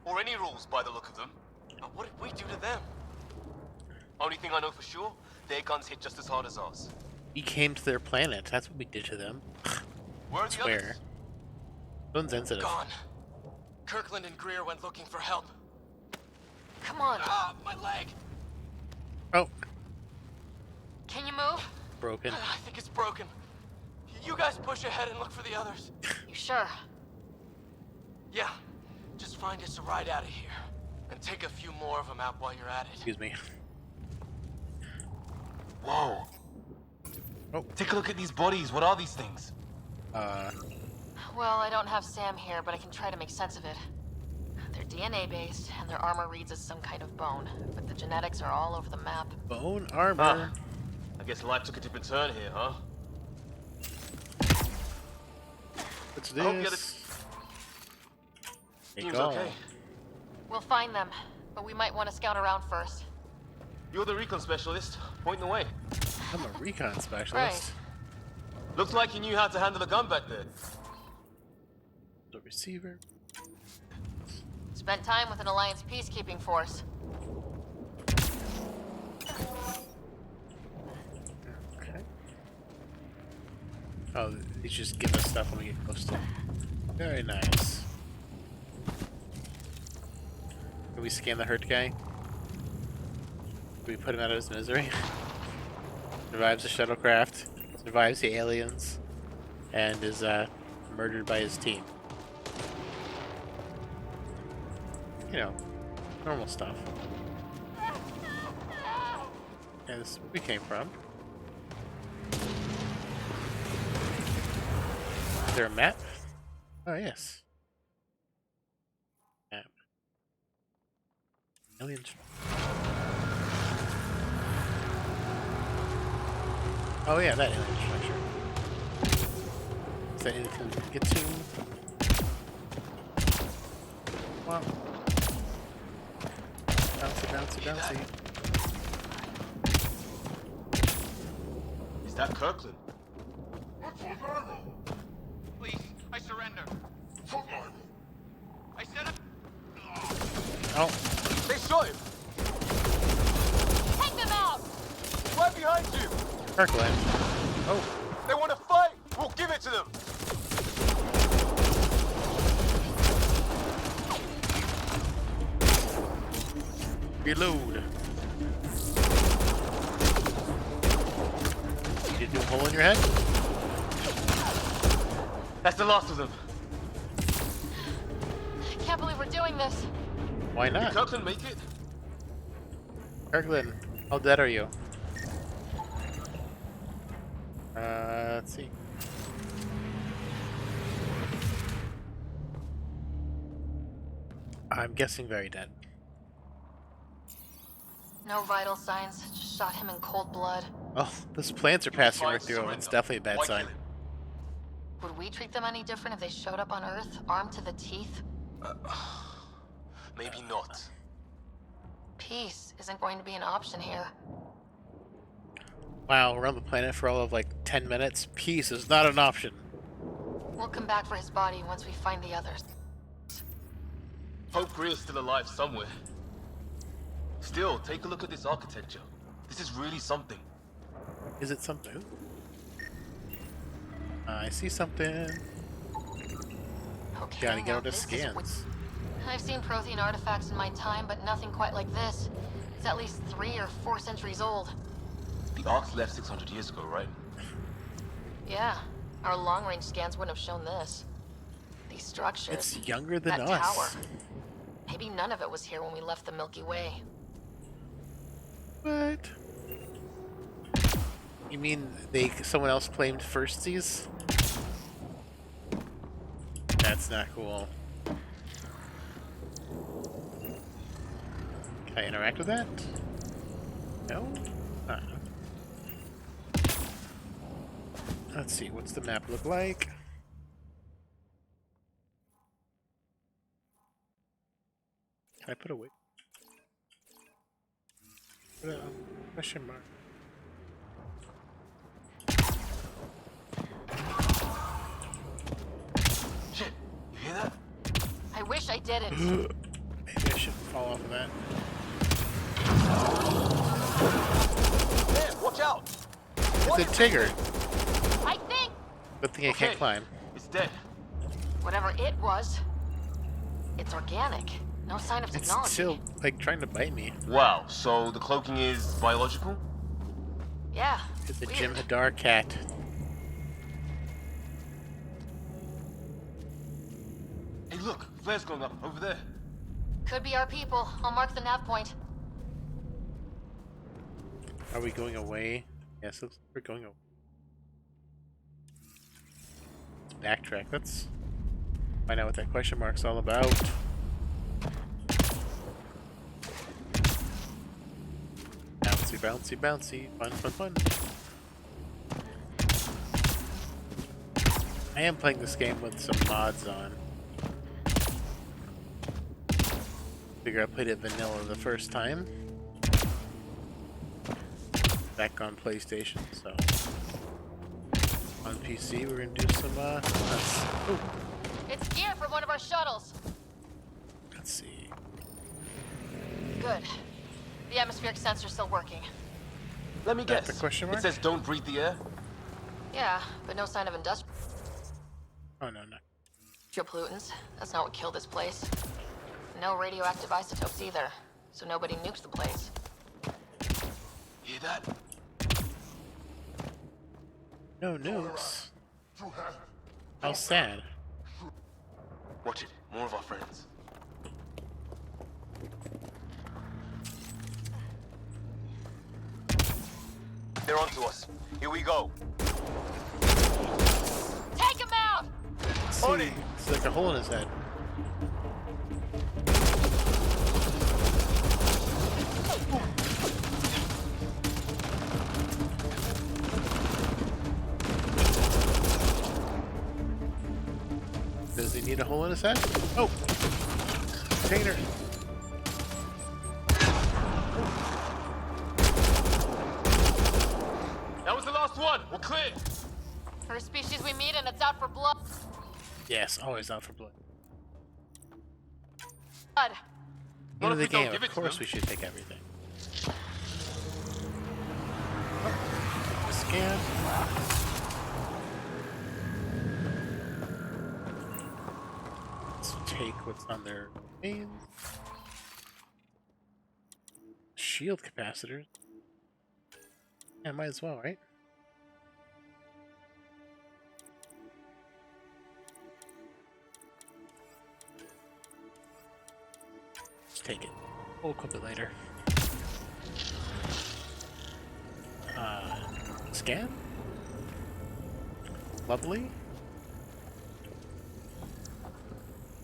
Or any rules by the look of them. But what did we do to them? Only thing I know for sure, their guns hit just as hard as ours. We came to their planet. That's what we did to them. Where are the Swear. others? Insensitive. Gone. Kirkland and Greer went looking for help. Come on. Ah, my leg! Oh, Can you move? broken. I think it's broken. You guys push ahead and look for the others. You sure? Yeah. Just find us a ride out of here. And take a few more of them out while you're at it. Excuse me. Whoa. Oh. Take a look at these bodies. What are these things? Well, I don't have Sam here, but I can try to make sense of it. They're DNA-based, and their armor reads as some kind of bone, but the genetics are all over the map. Bone armor. I guess life took a different turn here, huh? What's I hope the this? Take Seems all. okay. We'll find them, but we might want to scout around first. You're the recon specialist. Point the way. I'm a recon specialist. Right. Looks like you knew how to handle a gun back there. The receiver. Spent time with an Alliance peacekeeping force. Okay. Oh, they just give us stuff when we get close to them. Very nice. Can we scan the hurt guy? Can we put him out of his misery? Survives the shuttlecraft, survives the aliens, and is murdered by his team. You know, normal stuff. Yeah, this is where we came from. Is there a map? Oh, yes. Map. Aliens. Oh yeah, that alien structure. Is that anything we can get to? Wow. Bouncy, bouncy, bouncy. Is that Kirkland? Please, I surrender. I said it. Oh, They shot him! Take them out! Right behind you! Kirkland. Oh, They want to fight! We'll give it to them! reload. Did you do a hole in your head? That's the last of them. Can't believe we're doing this. Why Did not? Kirkland make it? Kirkland, how dead are you? Let's see. I'm guessing very dead. No vital signs. Just shot him in cold blood. Oh, those plants are passing right Fine, through him. It's surrender. definitely a bad Why sign. kill him? Would we treat them any different if they showed up on Earth, armed to the teeth? Maybe not. Peace isn't going to be an option here. Wow, we're on the planet for all of like 10 minutes. Peace is not an option. We'll come back for his body once we find the others. Hope Greer's still alive somewhere. Still, take a look at this architecture. This is really something. Is it something? I see something. Okay, Gotta now go to this is scans. I've seen Prothean artifacts in my time, but nothing quite like this. It's at least 3 or 4 centuries old. The Ark's left 600 years ago, right? Yeah, our long-range scans wouldn't have shown this. These structures. It's younger than that us. tower. Maybe none of it was here when we left the Milky Way. What? You mean someone else claimed firsties? That's not cool. Can I interact with that? No? Let's see, what's the map look like? Can I put a wait? Put a question mark. I didn't. Maybe I shouldn't fall off of that. Man, watch out! It's a Tigger. I think Good thing I can't climb. It's dead. whatever it was, it's organic. No sign of It's technology. still, like, trying to bite me. Wow, so the cloaking is biological? Yeah. It's the weird. Jim Hadar cat. Hey, look, flare's going up over there. Could be our people. I'll mark the nav point. Are we going away? Yes, looks like we're going away. Let's backtrack. Let's find out what that question mark's all about. Bouncy, bouncy, bouncy. Fun, fun, fun. I am playing this game with some mods on. Figure I played it vanilla the first time. Back on PlayStation, so on PC we're gonna do some It's gear from one of our shuttles. let's see. Good. The atmospheric sensor's still working. Let me That's guess. the question mark? It says don't breathe the air? Yeah, but no sign of industrial Oh no, no. pollutants. That's not what killed this place. No radioactive isotopes either, so nobody nukes the place. Hear that? No nukes. How sad. Watch it. More of our friends. They're onto us. Here we go. Take him out! See, it's like a hole in his head. Does he need a hole in his head? Oh! Container! That was the last one. We're clear. First species we meet and it's out for blood. Yes, always out for blood. Blood. End of the if we don't game, give of it to course them? we should take everything. Oh, scan. Let's take what's on their main. Shield capacitors. Yeah, might as well, right? Let's take it. We'll equip it later. Scan? Lovely.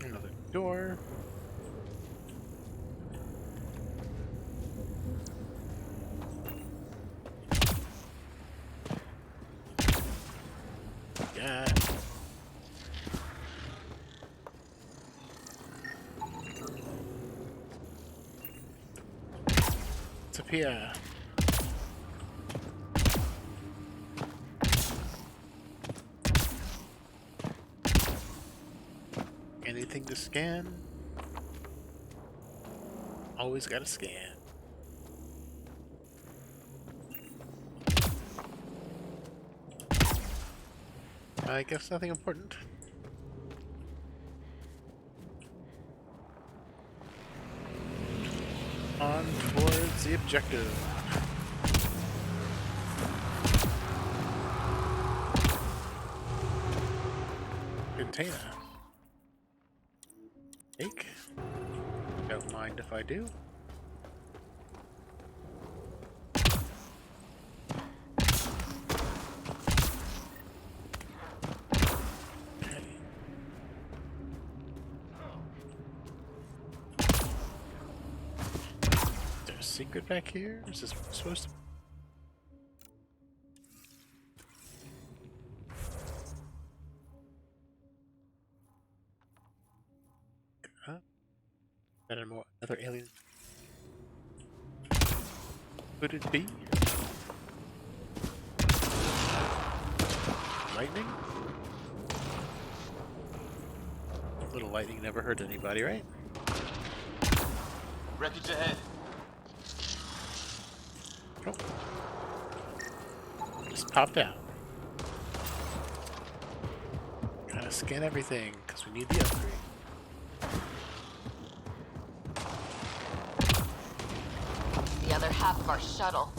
Another door. Yeah. It's up here. Anything to scan? Always gotta scan. I guess nothing important. On towards the objective. Container. Take. Don't mind if I do. Okay. Is there a secret back here? Is this supposed to? That another alien? Could it be? Lightning? Little lightning never hurt anybody, right? Wreckage ahead. Oh. Just popped out. Gotta scan everything, because we need the upgrade. The other half of our shuttle.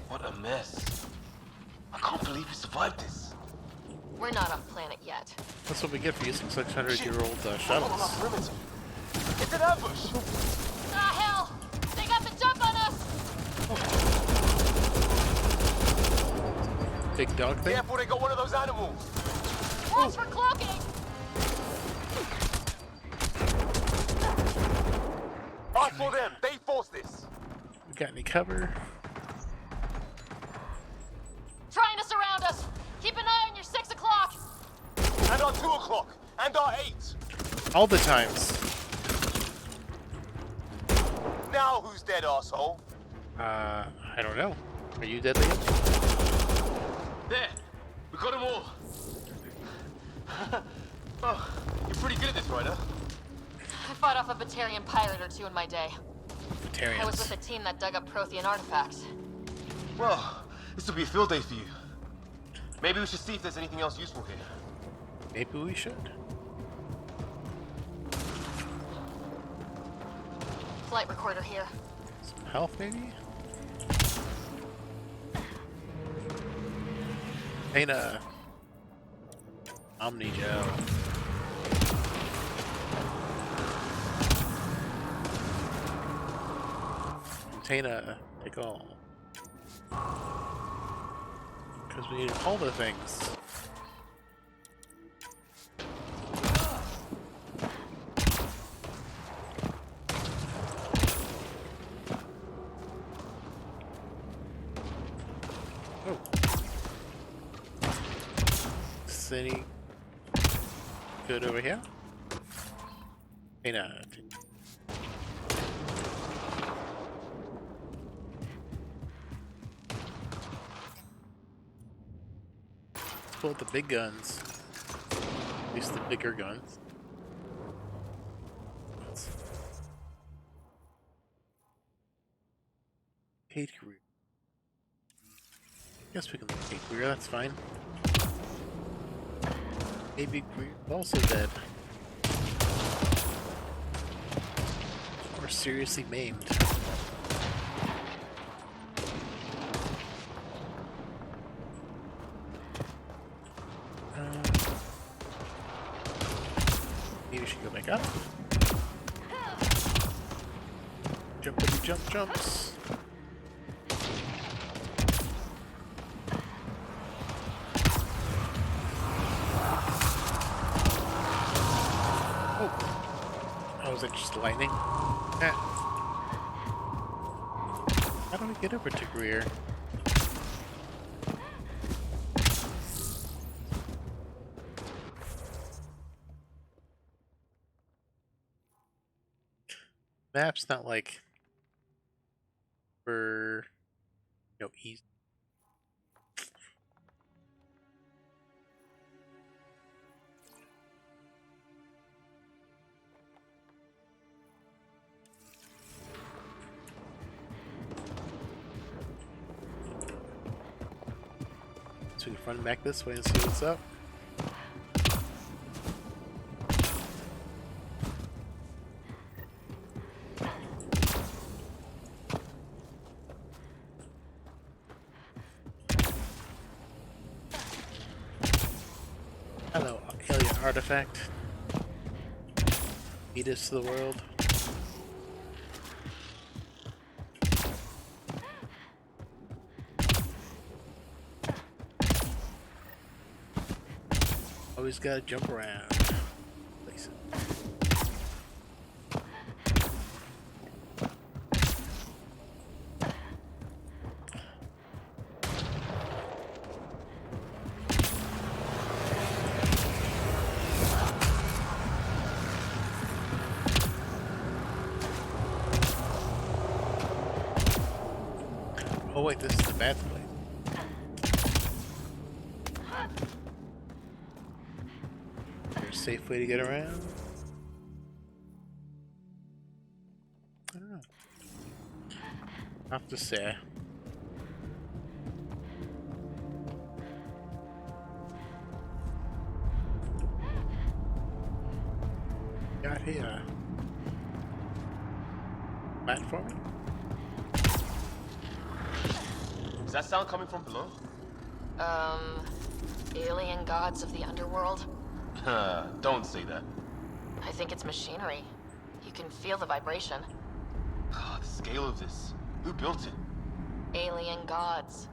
What a mess. I can't believe we survived this. We're not on planet yet. That's what we get for using 600-year-old shuttles. It's an ambush! Ah, hell! They got the jump on us! Big dog thing? Careful, they got one of those animals! Watch for cloaking! I for them! They forced this! We got any cover? Trying to surround us! Keep an eye on your 6 o'clock! And our 2 o'clock! And our 8! All the times. Now who's dead, asshole? I don't know. Are you deadly? There! We got them all! Oh, you're pretty good at this, right, huh? I fought off a Batarian pirate or two in my day. Batarians. I was with a team that dug up Prothean artifacts. Well, this will be a field day for you. Maybe we should see if there's anything else useful here. Maybe we should. Flight recorder here. Some health, maybe? Ain't a Omni Gel. Container, take all. Because we need all the things. Oh. Is any good over here? Hey, no. Pull out the big guns. At least the bigger guns. Kate Greer. Guess we can look Kate Greer, that's fine. Maybe Greer also dead. Or seriously maimed. Maybe we should go back up. Jumpity jump jumps. Oh, is that just lightning? Ah. How do we get over to Greer? Map's not like for easy. So we can run back this way and see what's up. Hello, alien artifact. Beat us to the world. Always gotta jump around. Place it. Oh wait, this is the bad place. Is there a safe way to get around? I don't know. Tough to say. Got here. Platforming? Is that sound coming from below? Alien gods of the underworld? Don't say that. I think it's machinery. You can feel the vibration. The scale of this. Who built it? Alien gods.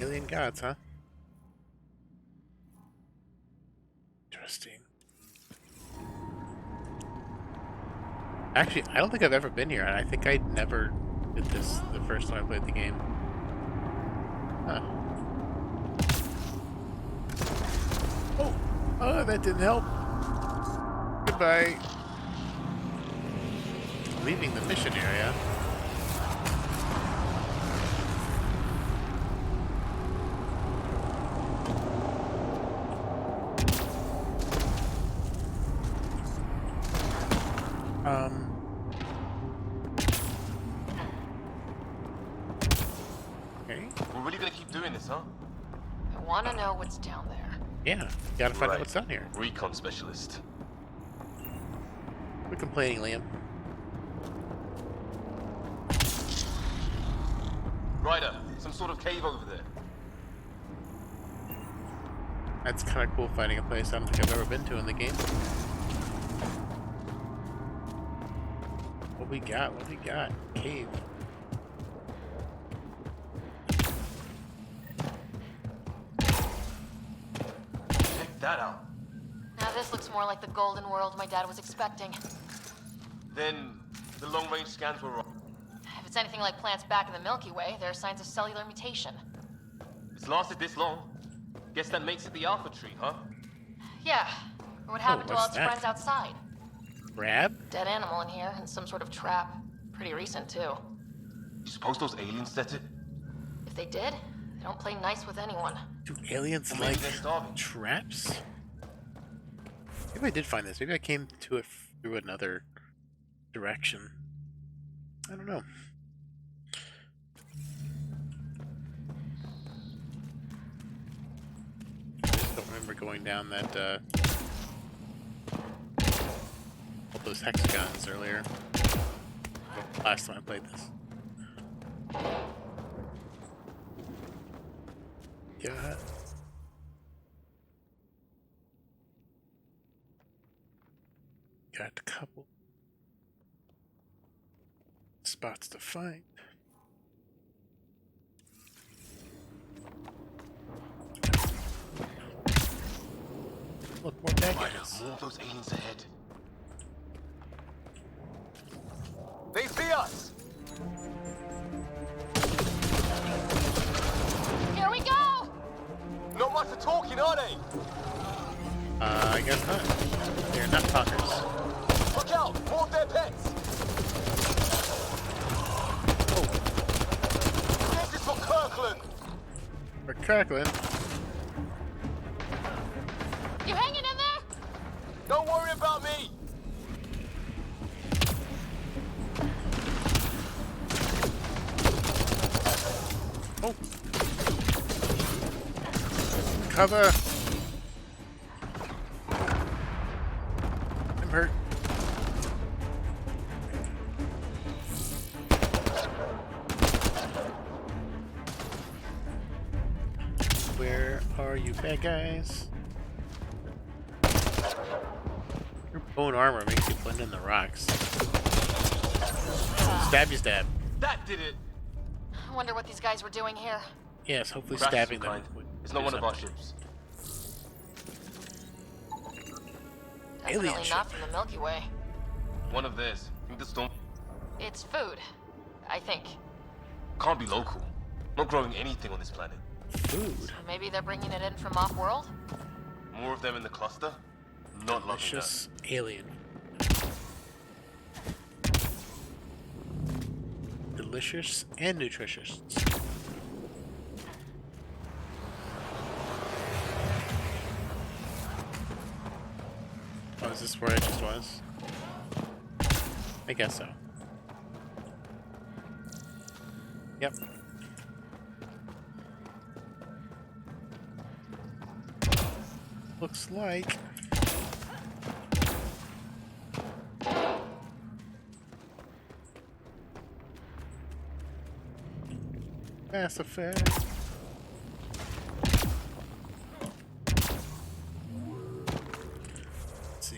Alien gods, huh? Interesting. Actually, I don't think I've ever been here, and I think I never did this the first time I played the game. Huh. Oh, that didn't help. Goodbye. Leaving the mission area. Okay. We're really gonna keep doing this, huh? I want to know what's down there. Yeah, gotta find out what's down here. Recon specialist. Quit complaining, Liam. Ryder, some sort of cave over there. That's kind of cool finding a place I don't think I've ever been to in the game. What we got? What we got? Cave. Check that out. Now this looks more like the golden world my dad was expecting. Then the long-range scans were wrong. If it's anything like plants back in the Milky Way, there are signs of cellular mutation. It's lasted this long. Guess that makes it the Alpha Tree, huh? Yeah. Or what happened to all what's its that? friends outside? Crab? Dead animal in here, and some sort of trap. Pretty recent, too. You suppose those aliens set it? If they did, they don't play nice with anyone. Do aliens Well, maybe like they're starving. traps? Maybe I did find this. Maybe I came to it through another direction. I don't know. I just don't remember going down that, all those hexagons earlier. Last time I played this. Yeah. Got a couple spots to find. Look, more bad Ryder, guys. more of those aliens ahead. They see us! Here we go! Not much of talking, are they? I guess not. They're not talkers. Look out! More of their pets! This is for Kirkland! For Kirkland. You hanging in there? Don't worry about me! Oh. Cover. I'm hurt. Where are you, bad guys? Your bone armor makes you blend in the rocks. Stabby stab. That did it! I wonder what these guys were doing here. Yes, hopefully Crash stabbing some them. kind. would It's not do one of our something. ships. Definitely Alien not ship. from the Milky Way. One of theirs. Think the storm It's food, I think. can't be local. Not growing anything on this planet. Food. Maybe they're bringing it in from off-world? More of them in the cluster? Not loving that. Delicious alien. Delicious and nutritious. Oh, is this where I just was? I guess so. Yep. Looks like. Mass Effect. Let's see.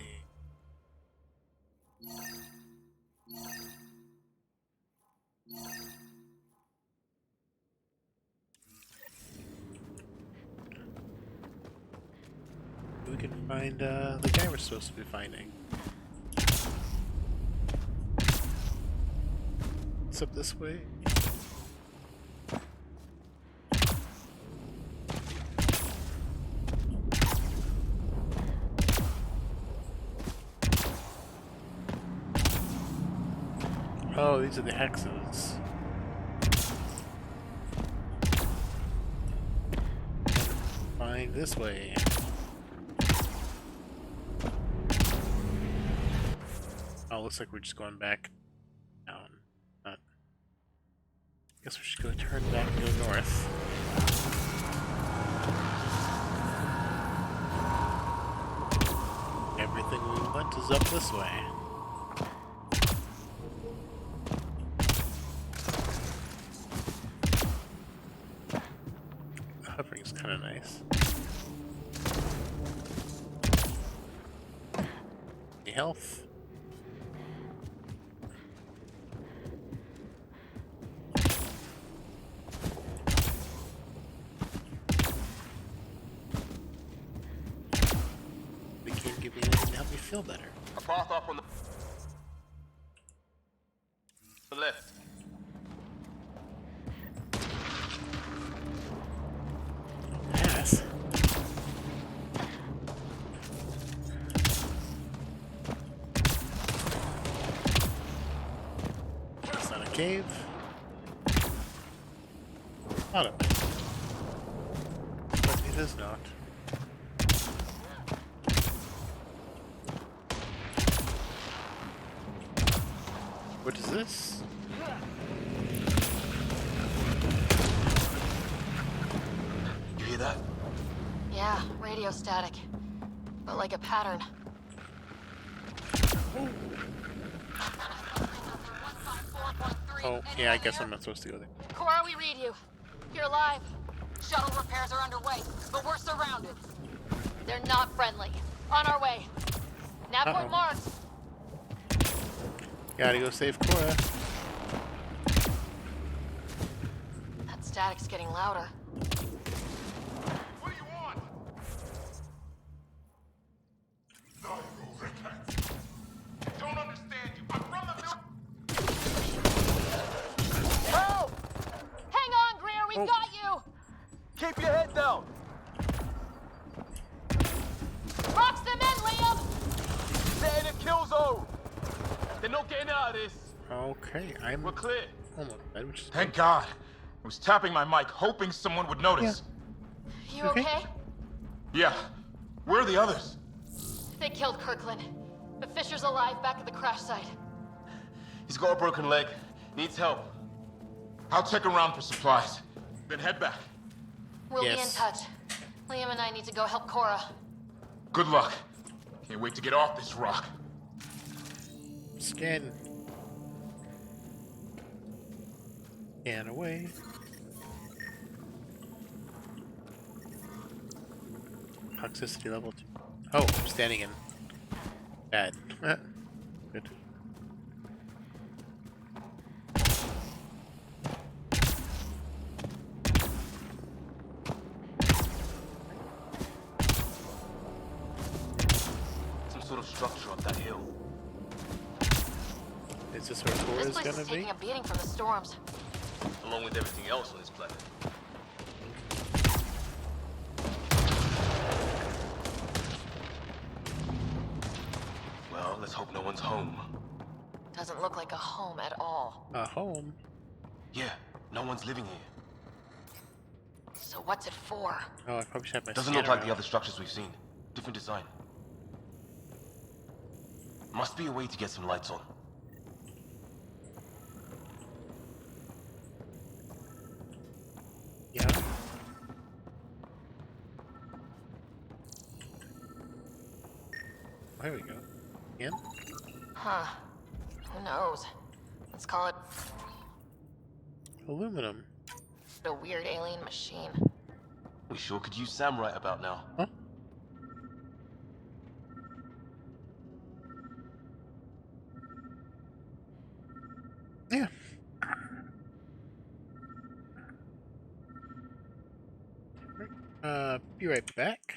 We can find the guy we're supposed to be finding. It's up this way. Oh, these are the hexes. Find this way. Oh, looks like we're just going back down. Guess we should go turn back and go north. Everything we want is up this way. The hovering's kind of nice. The health. Give me anything to help me feel better. A path up on the left. Pass. It's not a cave. Thought it was. But it is not. What is this? You hear that? Yeah, radio static. But like a pattern. Oh, yeah, I guess I'm not supposed to go there. Cora, we read you. You're alive. Shuttle repairs are underway, but we're surrounded. They're not friendly. On our way. Navport marked. Gotta go save Cora. That static's getting louder. What do you want? Don't understand you. I'm from the mill. Help! Hang on, Greer, we've got you! Keep your head down. Box them in, Liam! Set in a kill zone. They're not getting out of this. Okay, We're clear. almost dead, which is Thank God. I was tapping my mic, hoping someone would notice. You okay? Yeah. Where are the others? They killed Kirkland. But Fisher's alive back at the crash site. He's got a broken leg. Needs help. I'll check around for supplies. Then head back. We'll be in touch. Liam and I need to go help Cora. Good luck. Can't wait to get off this rock. Scan. Scan away. Toxicity level 2. Oh, I'm standing in. Bad. Good. Some sort of structure up that hill. Is this where Cora's This place gonna is be? taking a beating from the storms. Along with everything else on this planet. Well, let's hope no one's home. Doesn't look like a home at all. A home? Yeah, no one's living here. So what's it for? Oh, I probably should have my Doesn't scanner look like out. the other structures we've seen. Different design. Must be a way to get some lights on. Again? Huh. Who knows? Let's call it Aluminum. a weird alien machine. We sure could use Sam right about now. Huh? Yeah. Be right back.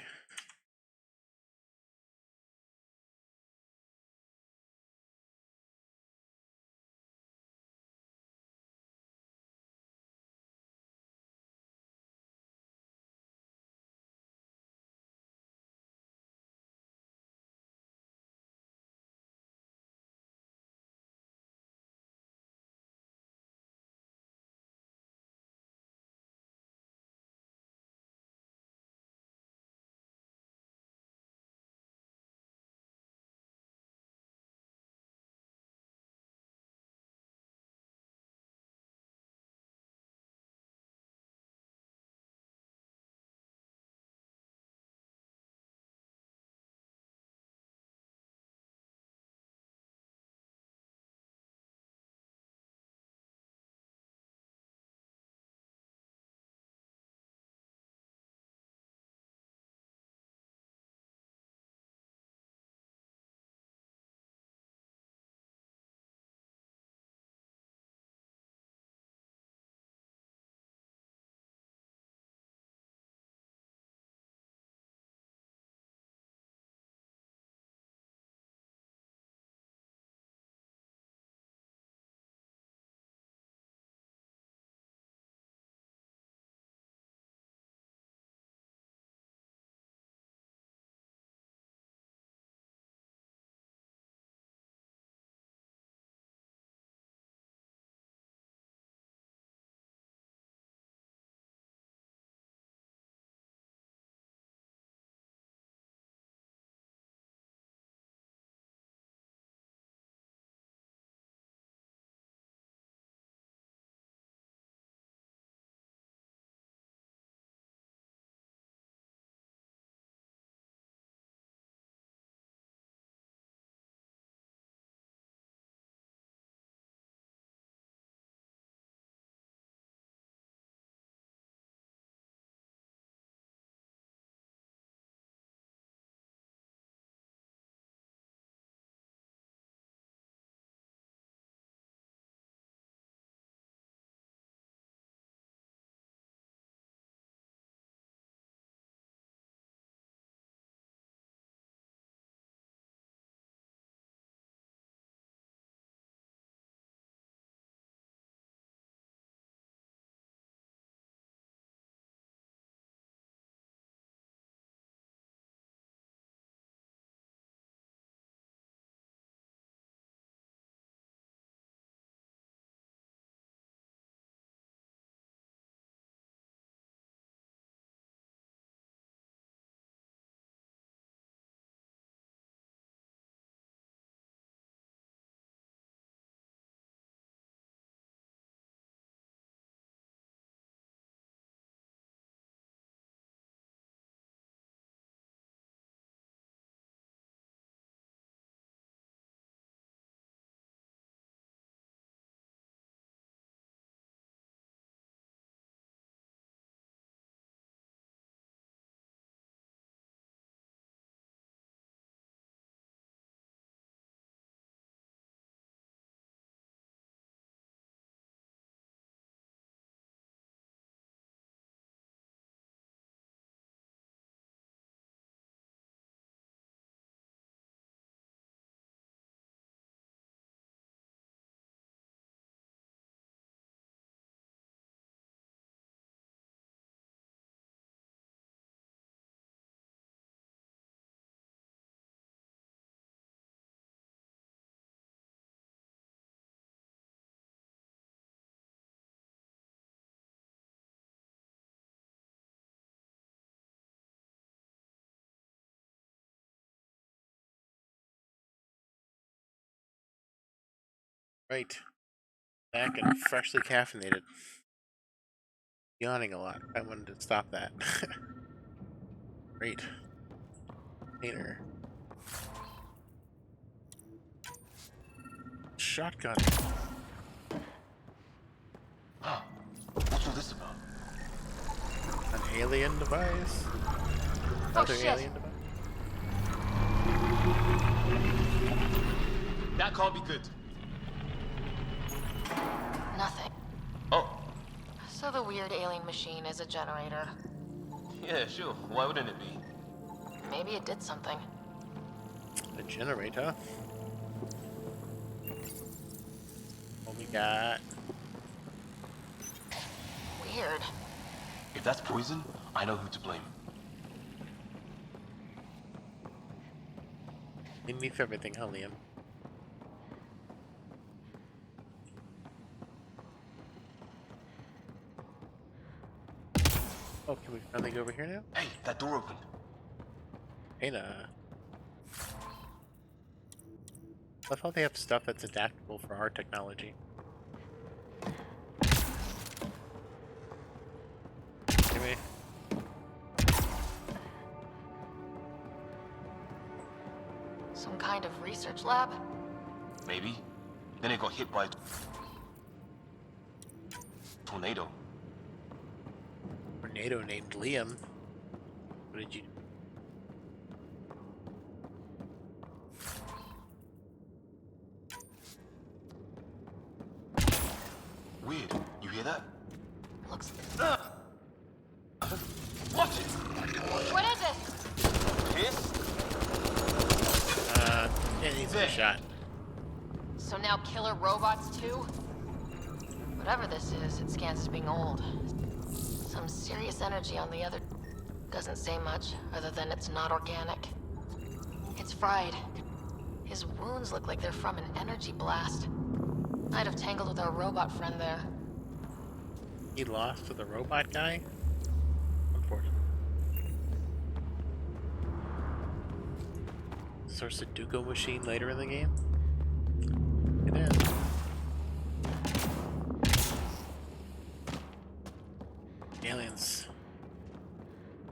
Right. Back and freshly caffeinated. Yawning a lot. I wanted to stop that. Great. Container. shotgun. What's all this about? An alien device? Another alien device? That can't be good. Nothing. Oh. So the weird alien machine is a generator. Yeah, sure. Why wouldn't it be? Maybe it did something. A generator? What we got? Weird. If that's poison, I know who to blame. Leave me for everything, huh, Liam? Oh, can we finally go over here now? Hey, that door opened. Hey, nah. I thought they have stuff that's adaptable for our technology. Anyway. Some kind of research lab? Maybe. Then it got hit by a tornado. Tornado named Liam. What did you do? Weird. You hear that? Looks... Watch it! What is it? Hiss? It needs to be shot. So now killer robots too? Whatever this is, it scans as being old. Some serious energy on the other... Doesn't say much, other than it's not organic. It's fried. His wounds look like they're from an energy blast. Might have tangled with our robot friend there. He lost to the robot guy? Unfortunate. Is there a Sudoku machine later in the game? It is. Aliens.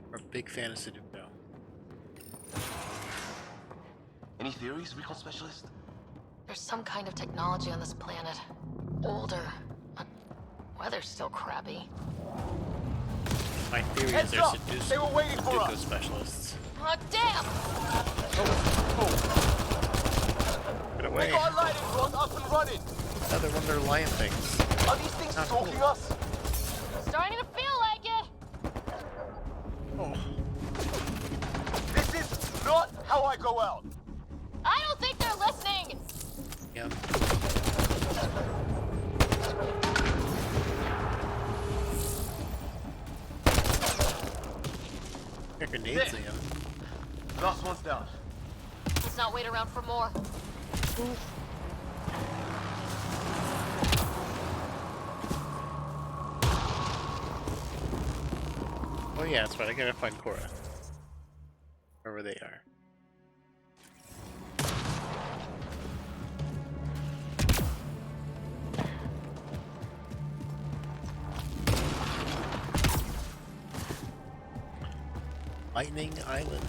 We're a big fan of Sudoku. Any theories, recon specialist? There's some kind of technology on this planet. Older. Weather's still crappy. My theory is they're Sudoku specialists. Oh, damn! Get away. We got a lighting rod up and running. Another one of their lion things. Are these things stalking us? Starting to feel like it! Oh. This is not how I go out. I don't think they're listening! Yeah. Your grenades, Liam. Last one's down. Let's not wait around for more. Oh yeah, that's right, I gotta find Cora. Wherever they are. Lightning Island.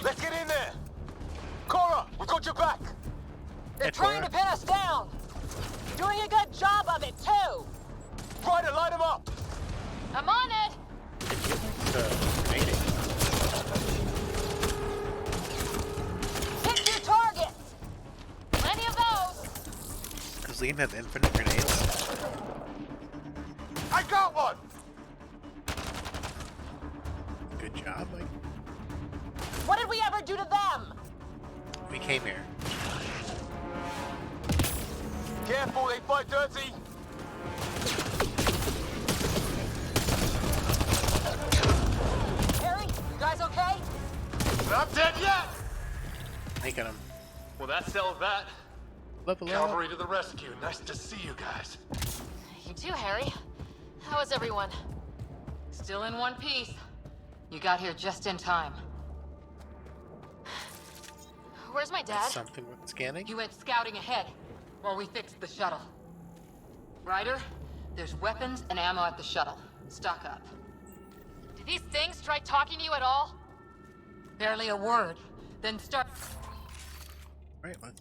Let's get in there! Cora, we got your back! They're trying to pin us down! Doing a good job of it, too! Ryder, light them up! I'm on it! Hit your targets! Plenty of those! Does Liam have infinite grenades? I got one! Good job, Mike. What did we ever do to them? We came here. Careful, they fight dirty! Harry, you guys okay? Not dead yet! Making them. Well, that settles that. Level up. Cavalry to the rescue. Nice to see you guys. You too, Harry. How is everyone? Still in one piece. You got here just in time. Where's my dad? Something with scanning? You went scouting ahead while we fixed the shuttle. Ryder, there's weapons and ammo at the shuttle. Stock up. Did these things try talking to you at all? Barely a word. Then start. Right, let's.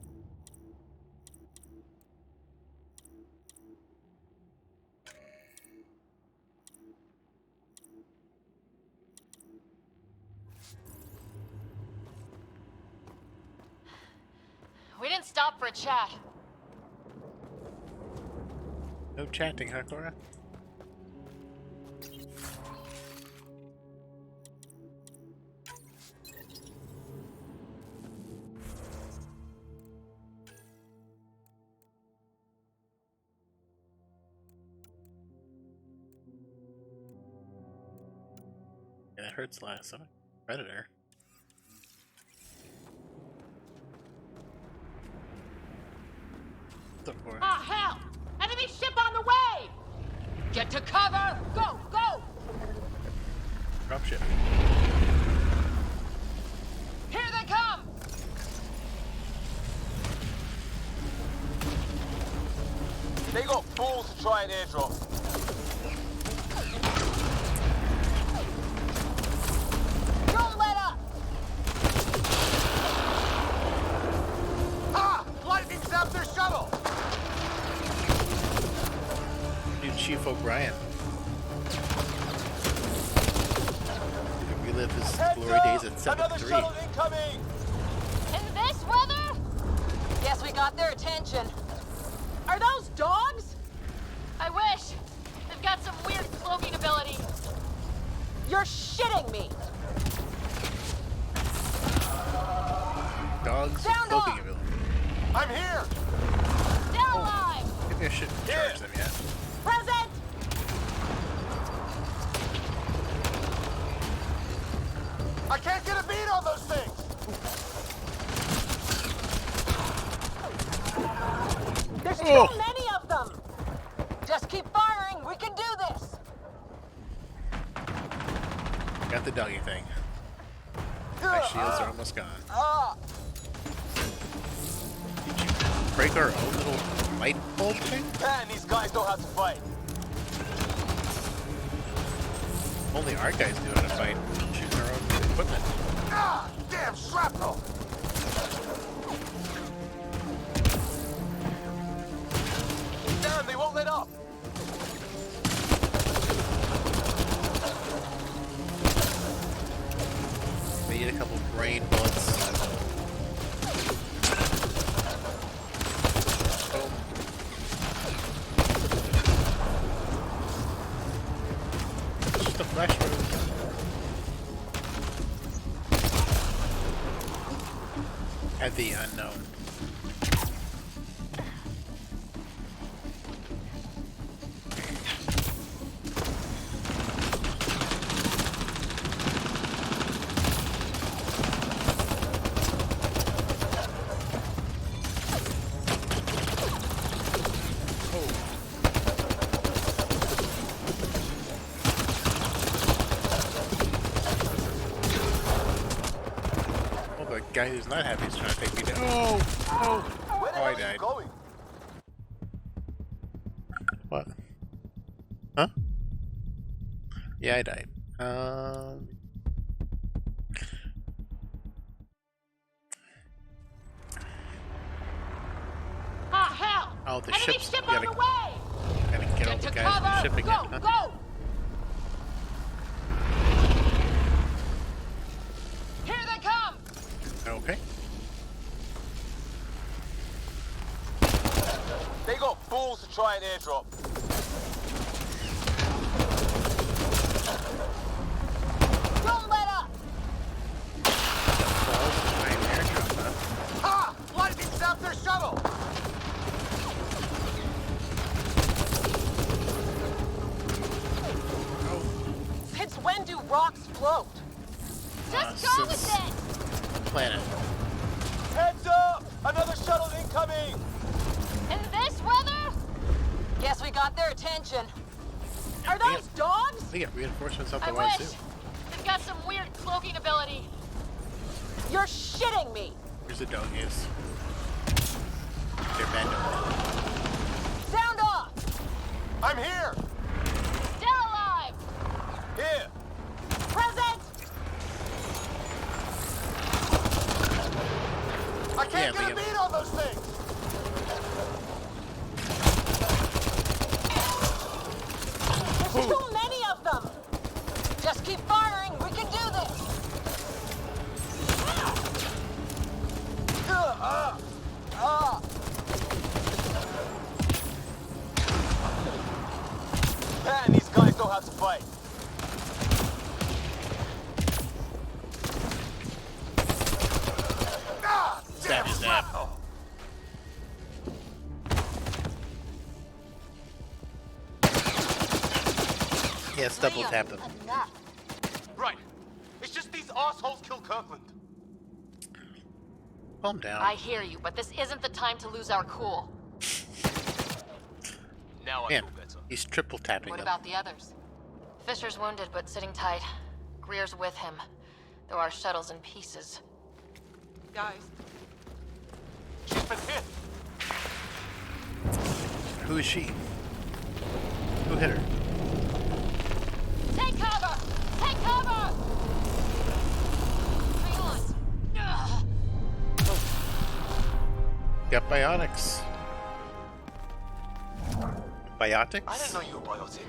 We didn't stop for a chat. No chatting, huh, Cora? Yeah, that hurts last. I'm a predator. Ah, hell! Enemy ship on the way! Get to cover! Go, go! Dropship. Here they come! They got balls to try an airdrop. Don't let up! Ah! Lightning zapped their shuttle! New Chief O'Brien. Relive his glory days at 7-3. Another shuttle incoming! In this weather? Guess we got their attention. Are those dogs? I wish. They've got some weird cloaking ability. You're shitting me. Dogs Sound cloaking off. ability. I'm here! Still alive! Maybe I shouldn't charge them yet. Present! I can't get a beat on those things! There's too many of them! Just keep firing, we can do this! Got the doggy thing. My shields are almost gone. Did you break our own little light bulb thing? Man, these guys know how to fight. Only our guys knew how to fight. Shooting our own equipment. Ah! Damn shrapnel! Damn, they won't let up! They need a couple brain bullets. Boom. It's just a flash room. At the unknown. Guy who's not happy is trying to take me down. Oh, I died. Going? What? Huh? Yeah, I died. Ah, hell! Oh, the Enemy ship's ship on the way! gotta get all Get the to guys in the cover! ship again, Go, huh? go! Here they come! Okay. They got balls to try an airdrop. Don't let up! Ha! Lightning zapped their shuttle! Since when do rocks float? Just go with it! Planet. Heads up! Another shuttle incoming! In this weather? Guess we got their attention. Are those dogs? They get reinforcements up I the way wish. too. They've got some weird cloaking ability. You're shitting me. Where's the doggies? They're bad dog. Sound off! I'm here! Still alive! too many of them! Just keep firing, we can do this! Man, these guys know how to fight. Stab his zap. Yeah, it's double tap them. Right. It's just these assholes kill Kirkland. Calm down. I hear you, but this isn't the time to lose our cool. Now I Man, feel better. he's triple tapping What them. about the others? Fisher's wounded, but sitting tight. Greer's with him, though our shuttle's in pieces. Guys, She's been hit. Who is she? Who hit her? Take cover! Take cover! Hang on. Ugh. Got biotics. Biotics? I didn't know you were biotic.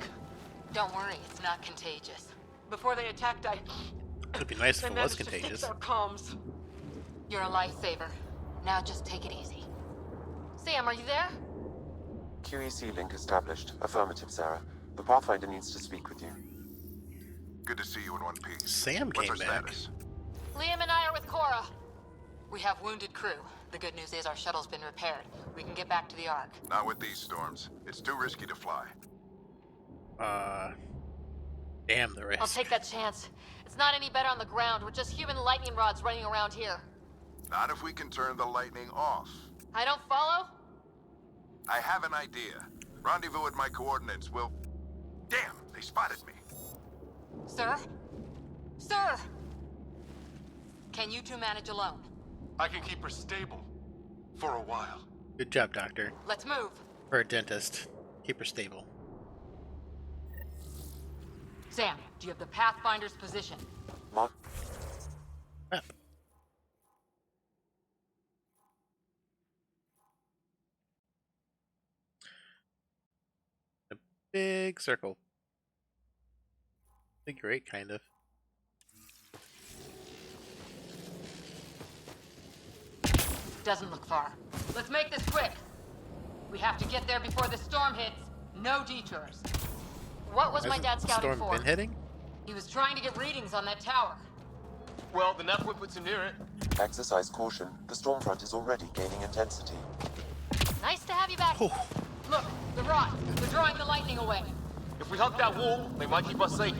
Don't worry, it's not contagious. before they attacked, It'd be nice if I it was managed to contagious. fix our comms. You're a lifesaver. Now just take it easy. Sam, are you there? QEC link established. Affirmative, Sarah. The Pathfinder needs to speak with you. Good to see you in one piece. Sam What's came our back. status? Liam and I are with Cora. We have wounded crew. The good news is our shuttle's been repaired. We can get back to the Ark. Not with these storms. It's too risky to fly. Damn the risk. I'll take that chance. It's not any better on the ground. We're just human lightning rods running around here. Not if we can turn the lightning off. I don't follow? I have an idea. Rendezvous at my coordinates will... Damn, they spotted me. Sir? Sir! Can you two manage alone? I can keep her stable. For a while. Good job, Doctor. Let's move. For a dentist. Keep her stable. Sam, do you have the Pathfinder's position? Mark. Map. A big circle. Figure eight, kind of. Doesn't look far. Let's make this quick. We have to get there before the storm hits. No detours. What was my Hasn't dad the scouting storm for? been hitting? He was trying to get readings on that tower. Well, the nav puts him near it. Exercise caution. The storm front is already gaining intensity. Nice to have you back. Look, the rods. They're drawing the lightning away. If we hug that wall, they might keep us safe.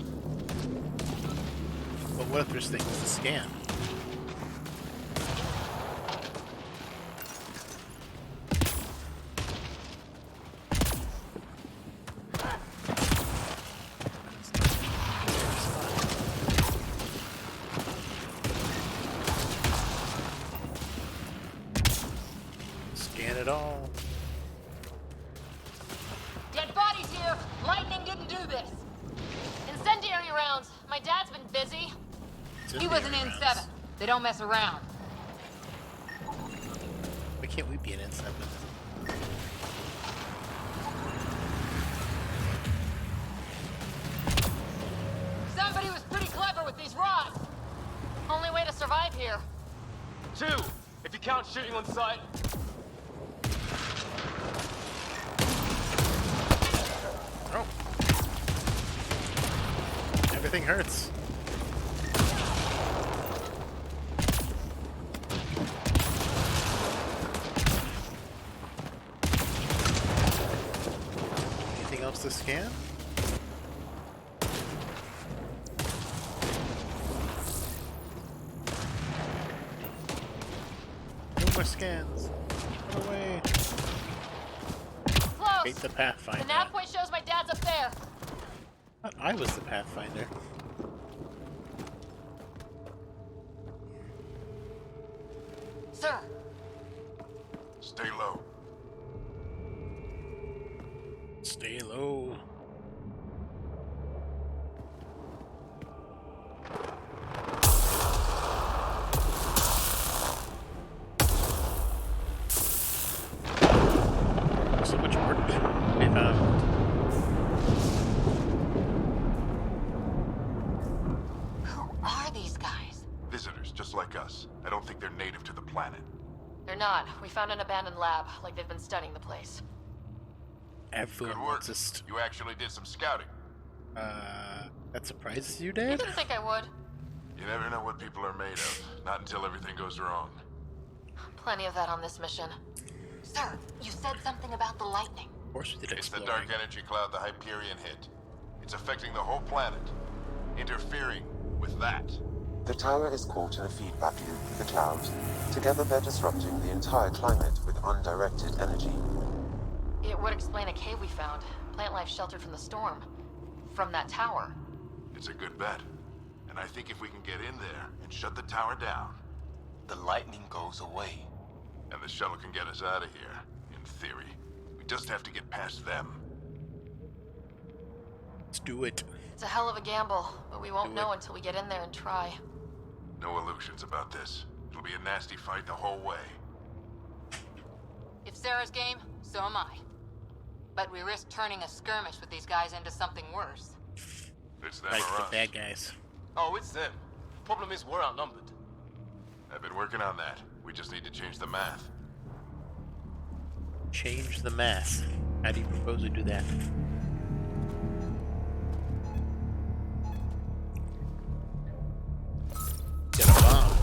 But what if there's things to scan? Scan it all. Dead bodies here. Lightning didn't do this. Incendiary rounds. My dad's been busy. He was an N7. They don't mess around. Why can't we be an N7? Somebody was pretty clever with these rods. Only way to survive here. 2, if you count shooting on sight. Oh. Everything hurts. Anything else to scan? No more scans. Run away. Close. Hate the Pathfinder. The nav point shows my dad's up there. Thought I was the Pathfinder. Sir. Stay low. Stay low. So much work they found. planet. They're not. We found an abandoned lab, like they've been studying the place. Everyone Good work. wants us. You actually did some scouting. That surprises you, You Dad? didn't think I would? You never know what people are made of. Not until everything goes wrong. Plenty of that on this mission. Sir, you said something about the lightning. Of course we did It's the exploring. dark energy cloud the Hyperion hit. It's affecting the whole planet. Interfering with that. The tower is caught in a feedback loop with the cloud. Together they're disrupting the entire climate with undirected energy. It would explain a cave we found. Plant life sheltered from the storm. From that tower. It's a good bet. And I think if we can get in there and shut the tower down, The lightning goes away. and the shuttle can get us out of here, in theory. We just have to get past them. Let's do it. It's a hell of a gamble, but we won't know until we get in there and try. No illusions about this. It'll be a nasty fight the whole way. If Sarah's game, so am I. But we risk turning a skirmish with these guys into something worse. It's them Like or the us. bad guys. Oh, it's them. Problem is, we're outnumbered. I've been working on that. We just need to change the math. Change the math. How do you propose we do that? Get a bomb.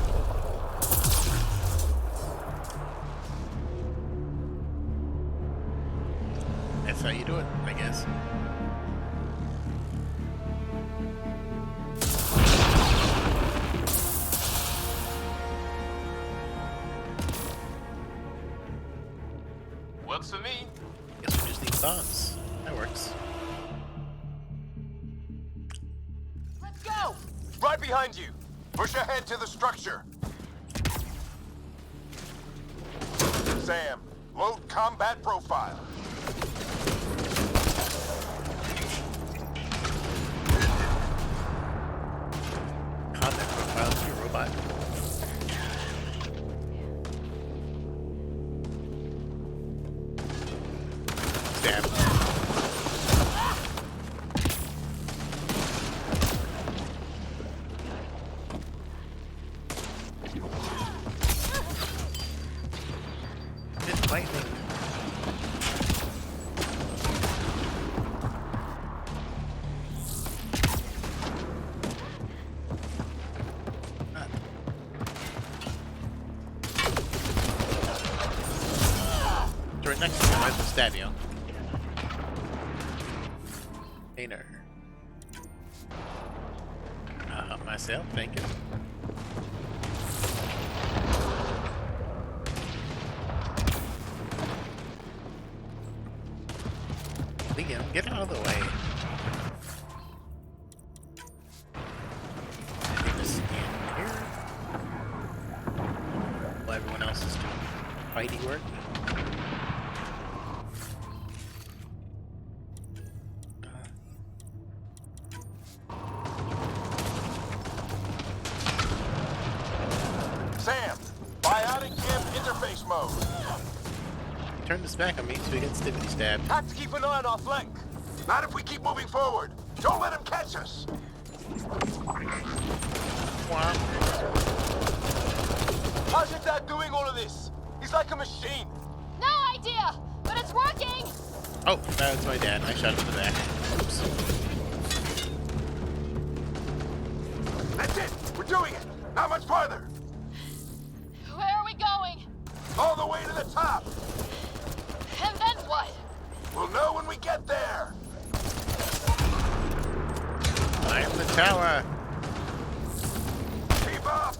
That's how you do it, I guess. Works for me. Guess we just need bombs. That works. Let's go! Right behind you. Push ahead to the structure. Sam, load combat profile. Combat profile to your robot. Stab. It's lightning. It's right next to him, right the stadio. Painter. Myself, thank you. Liam, get out of the way. Anything to scan here? While everyone else is doing fighty work. Sam, biotic cam interface mode. Turn this back on me so he gets stiffity stabbed. Have to keep an eye on our flank. Not if we keep moving forward. Don't let him catch us. How's your dad doing all of this? He's like a machine. No idea, but it's working! Oh, that's my dad. I shot him in the back. Oops. That's it. We're doing it. Not much farther. Where are we going? All the way to the top. And then what? We'll know when we get there. Climb the tower. Keep up.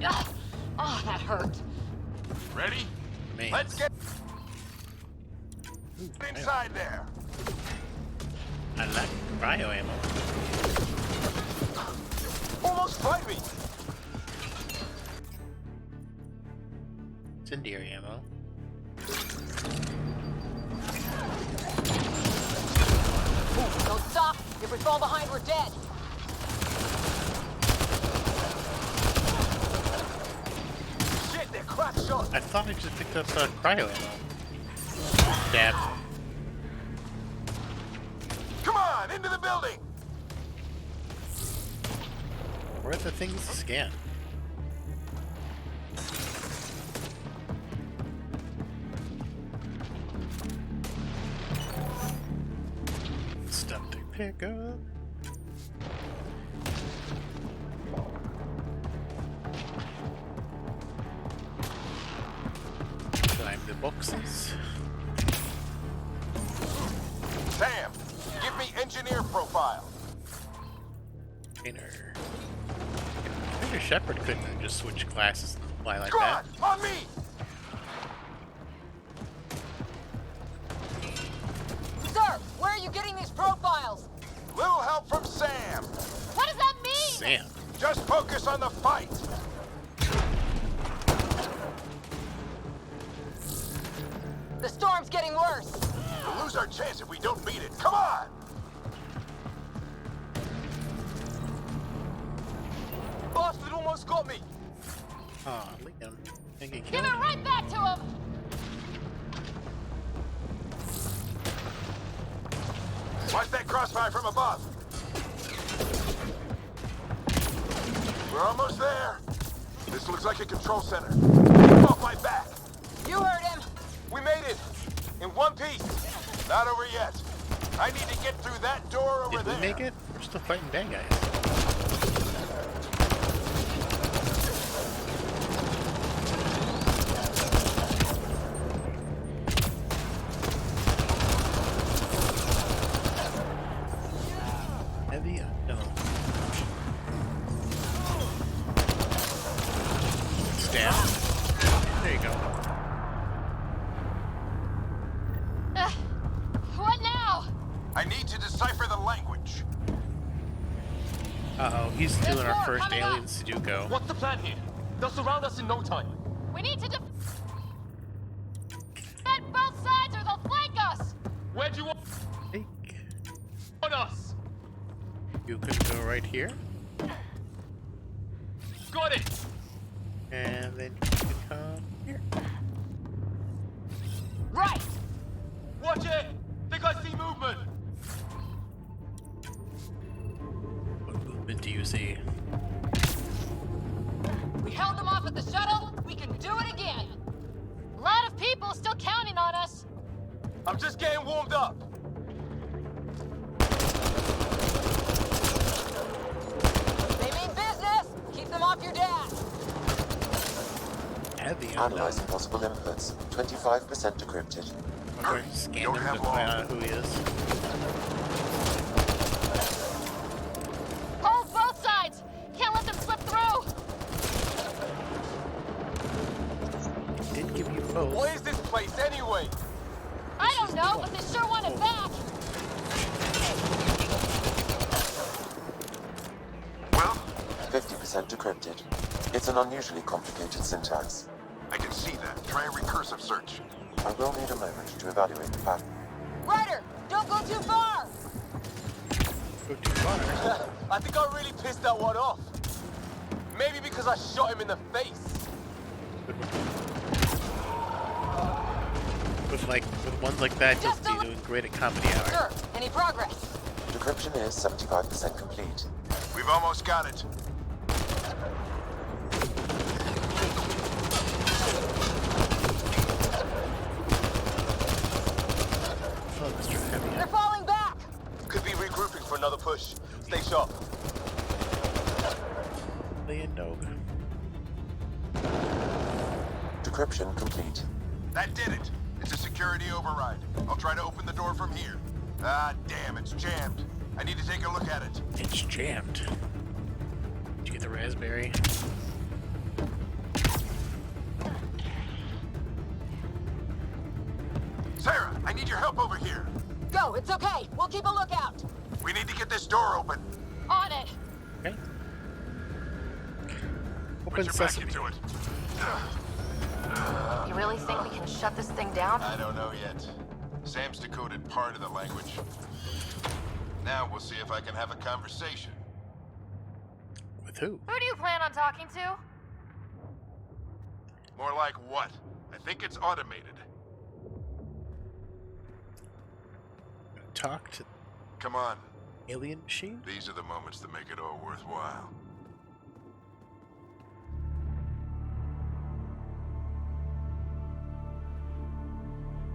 Ugh. Oh, that hurt. Ready? Man. Let's get inside there. I like cryo ammo. Almost fight me. Incendiary ammo. Don't stop! If we fall behind, we're dead! Shit, they're crack shot. I thought I just picked up cryo ammo. Stab. Come on, into the building. Where are the things to scan? Stuff to pick up. Climb the boxes. Sam, give me engineer profile. Trainer. Commander Shepard couldn't just switch classes and fly like God, that. on me! Sir, where are you getting these profiles? Little help from Sam. What does that mean? Sam. Just focus on the fight. The storm's getting worse. We'll lose our chance if we don't beat it. Come on! Bastard almost got me! Aw, Liam. Did get Give killed? it right back to him! Watch that crossfire from above. We're almost there. This looks like a control center. Get off my back. You heard him. We made it. In one piece. Not over yet. I need to get through that door over Did there. we make it? We're still fighting bad guys. Heavy artillery. Stab. There you go. What now? I need to decipher the language. Uh-oh, he's There's doing our more first coming alien up. Sudoku. What's the plan here? They'll surround us in no time. We need to defend both sides or they'll flank us! Where do you want us? You could go right here, Got it! and then you can come here. Right! Watch it! Think I see movement! What movement do you see? We held them off at the shuttle. We can do it again. A lot of people still counting on us. I'm just getting warmed up. They mean business. Keep them off your dad. Heavy Analyzing possible inputs. 25% decrypted. Okay, scan him to find out who he is. Hold both sides. Can't let them slip through. Did give you both. What is this place anyway? I don't know, but they sure want it back. Well, 50% decrypted. It's an unusually complicated syntax. I can see that. Try a recursive search. I will need a moment to evaluate the pattern. Ryder, don't go too far. Go too far. I think I really pissed that one off. Maybe because I shot him in the face. With ones like that, you'll be doing great at comedy hour. Sure. Any progress? Decryption is 75% complete. We've almost got it. Oh, Mr. Heavy. They're falling back. Could be regrouping for another push. Stay sharp. Alien dog. Decryption complete. That did it. It's a security override. I'll try to open the door from here. Ah, damn, it's jammed. I need to take a look at it. It's jammed. Did you get the raspberry? Sarah, I need your help over here. Go. It's okay. We'll keep a lookout. We need to get this door open. On it. Okay. Put Open your back sesame. into it. You really think we can shut this thing down? I don't know yet. Sam's decoded part of the language. Now we'll see if I can have a conversation. With who? Who do you plan on talking to? More like what? I think it's automated. Talk to Come on. alien machine? These are the moments that make it all worthwhile.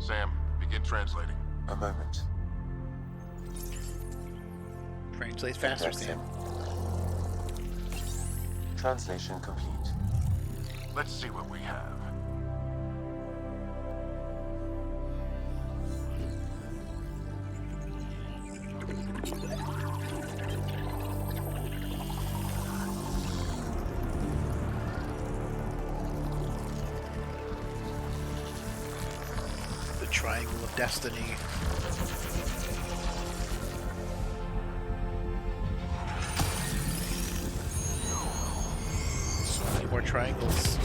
Sam, begin translating. A moment. Translates faster, Sam. Translation complete. Let's see what we have. The Triangle of Destiny. So many more triangles.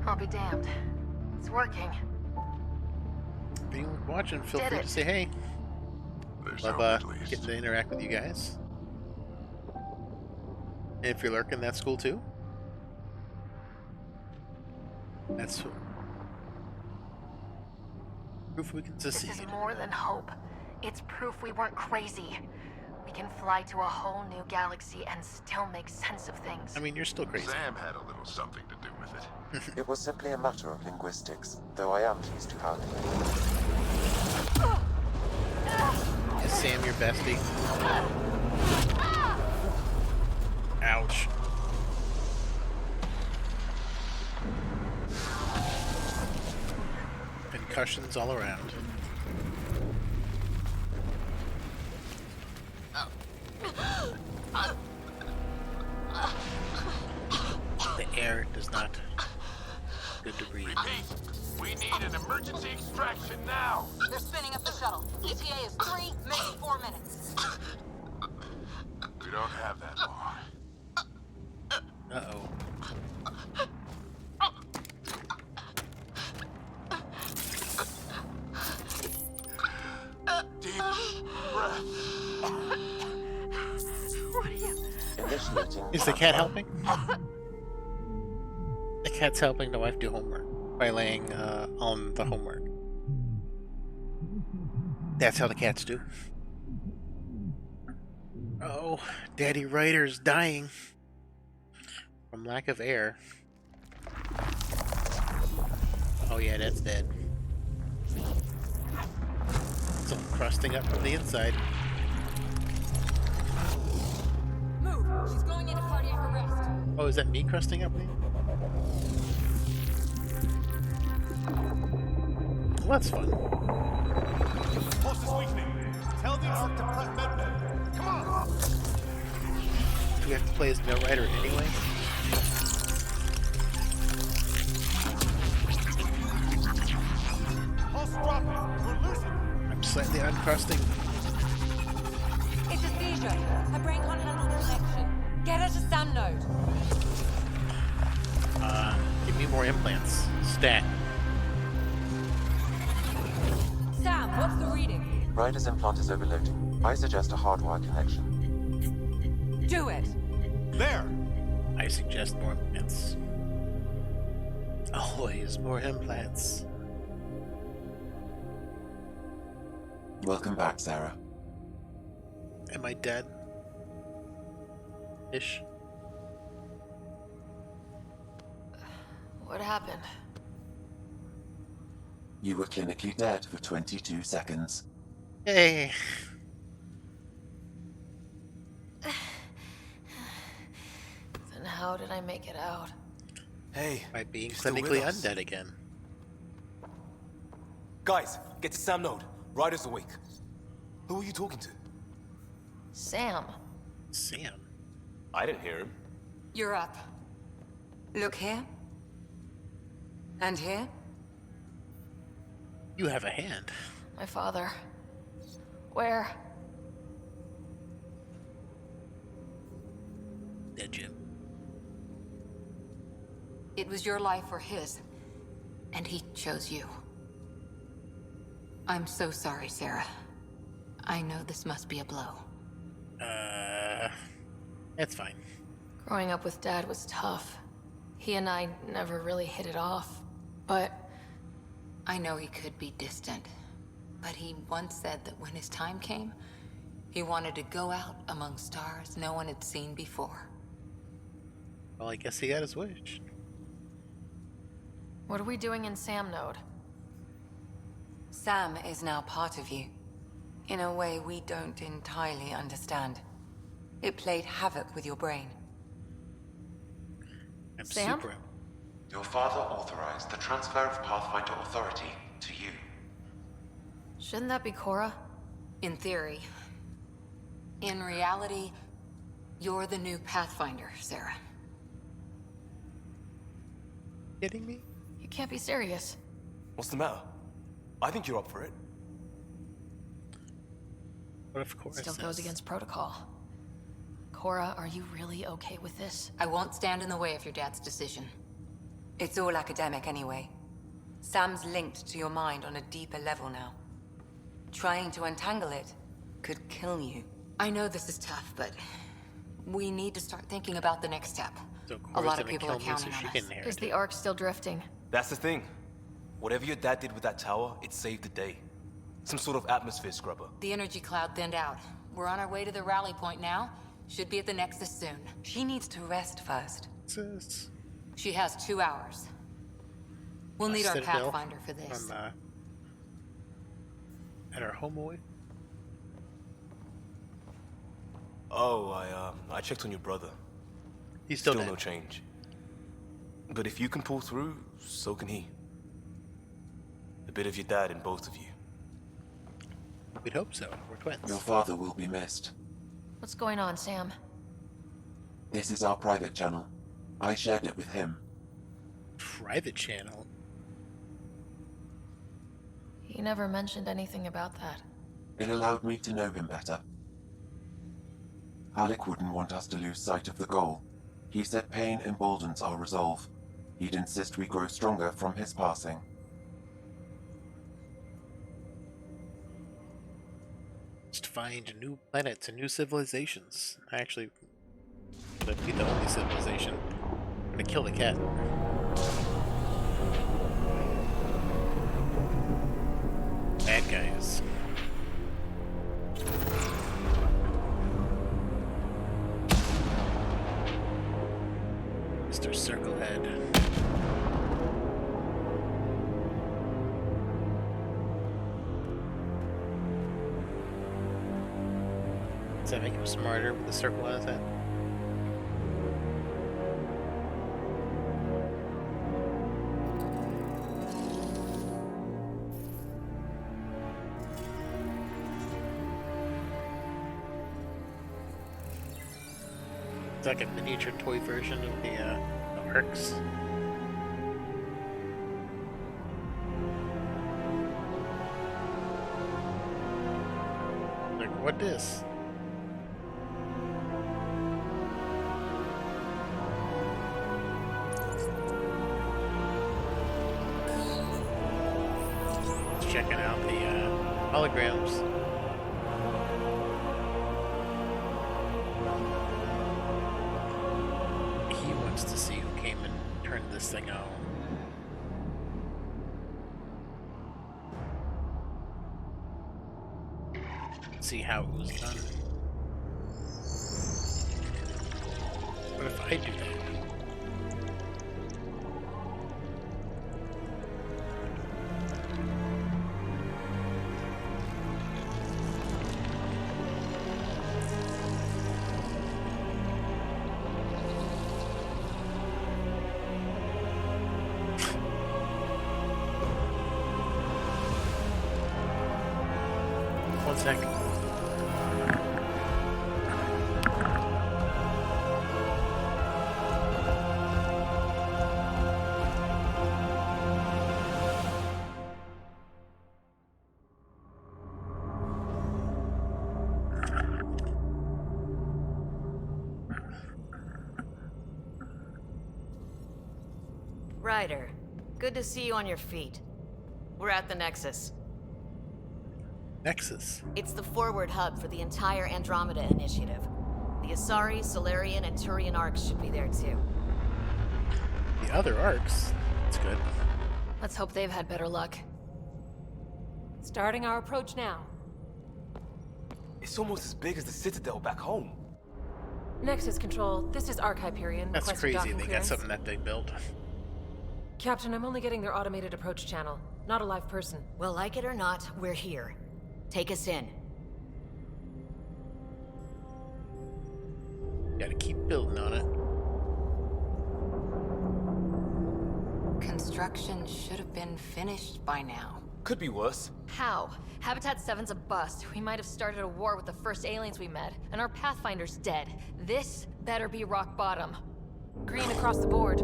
I'll be damned. It's working. If anyone's watching, feel Did free it. to say hey. There's Love hope, at least. getting to interact with you guys. And if you're lurking, that's cool too. That's proof we can This succeed. is more than hope. It's proof we weren't crazy. We can fly to a whole new galaxy and still make sense of things. I mean, you're still crazy. Sam had a little something to do with it. It was simply a matter of linguistics, though I am pleased to calculate. Is Sam your bestie? Ouch. Concussions all around. The air does not good to breathe. We need an emergency extraction now. They're spinning up the shuttle. ETA is 3, maybe 4 minutes. We don't have that long. Uh-oh. Deep breath. What are you? Initiating. Is the cat helping? The cat's helping the wife do homework by laying on the homework. That's how the cats do. Oh, Daddy Ryder's dying from lack of air. Oh yeah, that's dead. It's all crusting up from the inside. Move! She's going into cardiac arrest. Oh, is that me crusting up? Well, that's fun. Pulse is weakening. Tell the Ark to prep medbay. Come on! Do we have to play as No Rider anyway? Pulse dropping. We're losing. I'm slightly uncrusting. It's a seizure. Her brain can't handle the connection. Get her to Sam node. Give me more implants. Stat. Sam, what's the reading? Ryder's implant is overloading. I suggest a hardwire connection. Do it. There. I suggest more implants. Always more implants. Welcome back, Sarah. Am I dead? Ish. What happened? You were clinically dead for 22 seconds. Hey. Then how did I make it out? Hey. By being you're still with clinically us. undead again. Guys, get to Sam node. Ryder's awake. Who are you talking to? Sam. Sam. I didn't hear him. You're up. Look here. And here. You have a hand. My father. Where? Dead Jim. It was your life or his, and he chose you. I'm so sorry, Sarah. I know this must be a blow. That's fine. Growing up with Dad was tough. He and I never really hit it off, but... I know he could be distant, but he once said that when his time came, he wanted to go out among stars no one had seen before. Well, I guess he got his wish. What are we doing in Sam Node? Sam is now part of you, in a way we don't entirely understand. It played havoc with your brain. I'm Sam? super. Your father authorized the transfer of Pathfinder authority to you. Shouldn't that be Cora? In theory. In reality, you're the new Pathfinder, Sarah. Kidding me? You can't be serious. What's the matter? I think you're up for it. What of course? Still goes against protocol. Cora, are you really okay with this? I won't stand in the way of your dad's decision. It's all academic anyway. Sam's linked to your mind on a deeper level now. Trying to untangle it could kill you. I know this is tough, but we need to start thinking about the next step. So A lot of people are counting on us. Is the Ark still drifting? That's the thing. Whatever your dad did with that tower, it saved the day. Some sort of atmosphere scrubber. The energy cloud thinned out. We're on our way to the rally point now. Should be at the Nexus soon. She needs to rest first. She has 2 hours. We'll need our Pathfinder for this. At our home away? Oh, I checked on your brother. He's still no dead. change. But if you can pull through, so can he. A bit of your dad in both of you. We'd hope so. We're twins. Your father will be missed. What's going on, Sam? This is our private channel. I shared it with him. Private channel? He never mentioned anything about that. It allowed me to know him better. Alec wouldn't want us to lose sight of the goal. He said pain emboldens our resolve. He'd insist we grow stronger from his passing. Just find new planets and new civilizations. Actually, that'd be the only civilization. I'm gonna kill the cat. Bad guys. Mr. Circlehead. Does that make him smarter with the circle on his head? It's like a miniature toy version of the Arcs. Like, what is? Checking out the holograms. He wants to see who came and turned this thing on. See how it was done. What if I do that? One second. Ryder, good to see you on your feet. We're at the Nexus. Nexus. It's the forward hub for the entire Andromeda initiative. The Asari, Solarian, and Turian arcs should be there too. The other arcs. That's good. Let's hope they've had better luck. Starting our approach now. It's almost as big as the Citadel back home. Nexus Control, this is Arc Hyperion. That's requesting crazy. docking They got clearance. something that big built. Captain, I'm only getting their automated approach channel, not a live person. Well, like it or not, we're here. Take us in. Gotta keep building on it. Construction should have been finished by now. Could be worse. How? Habitat 7's a bust. We might have started a war with the first aliens we met, and our Pathfinder's dead. This better be rock bottom. Green across the board.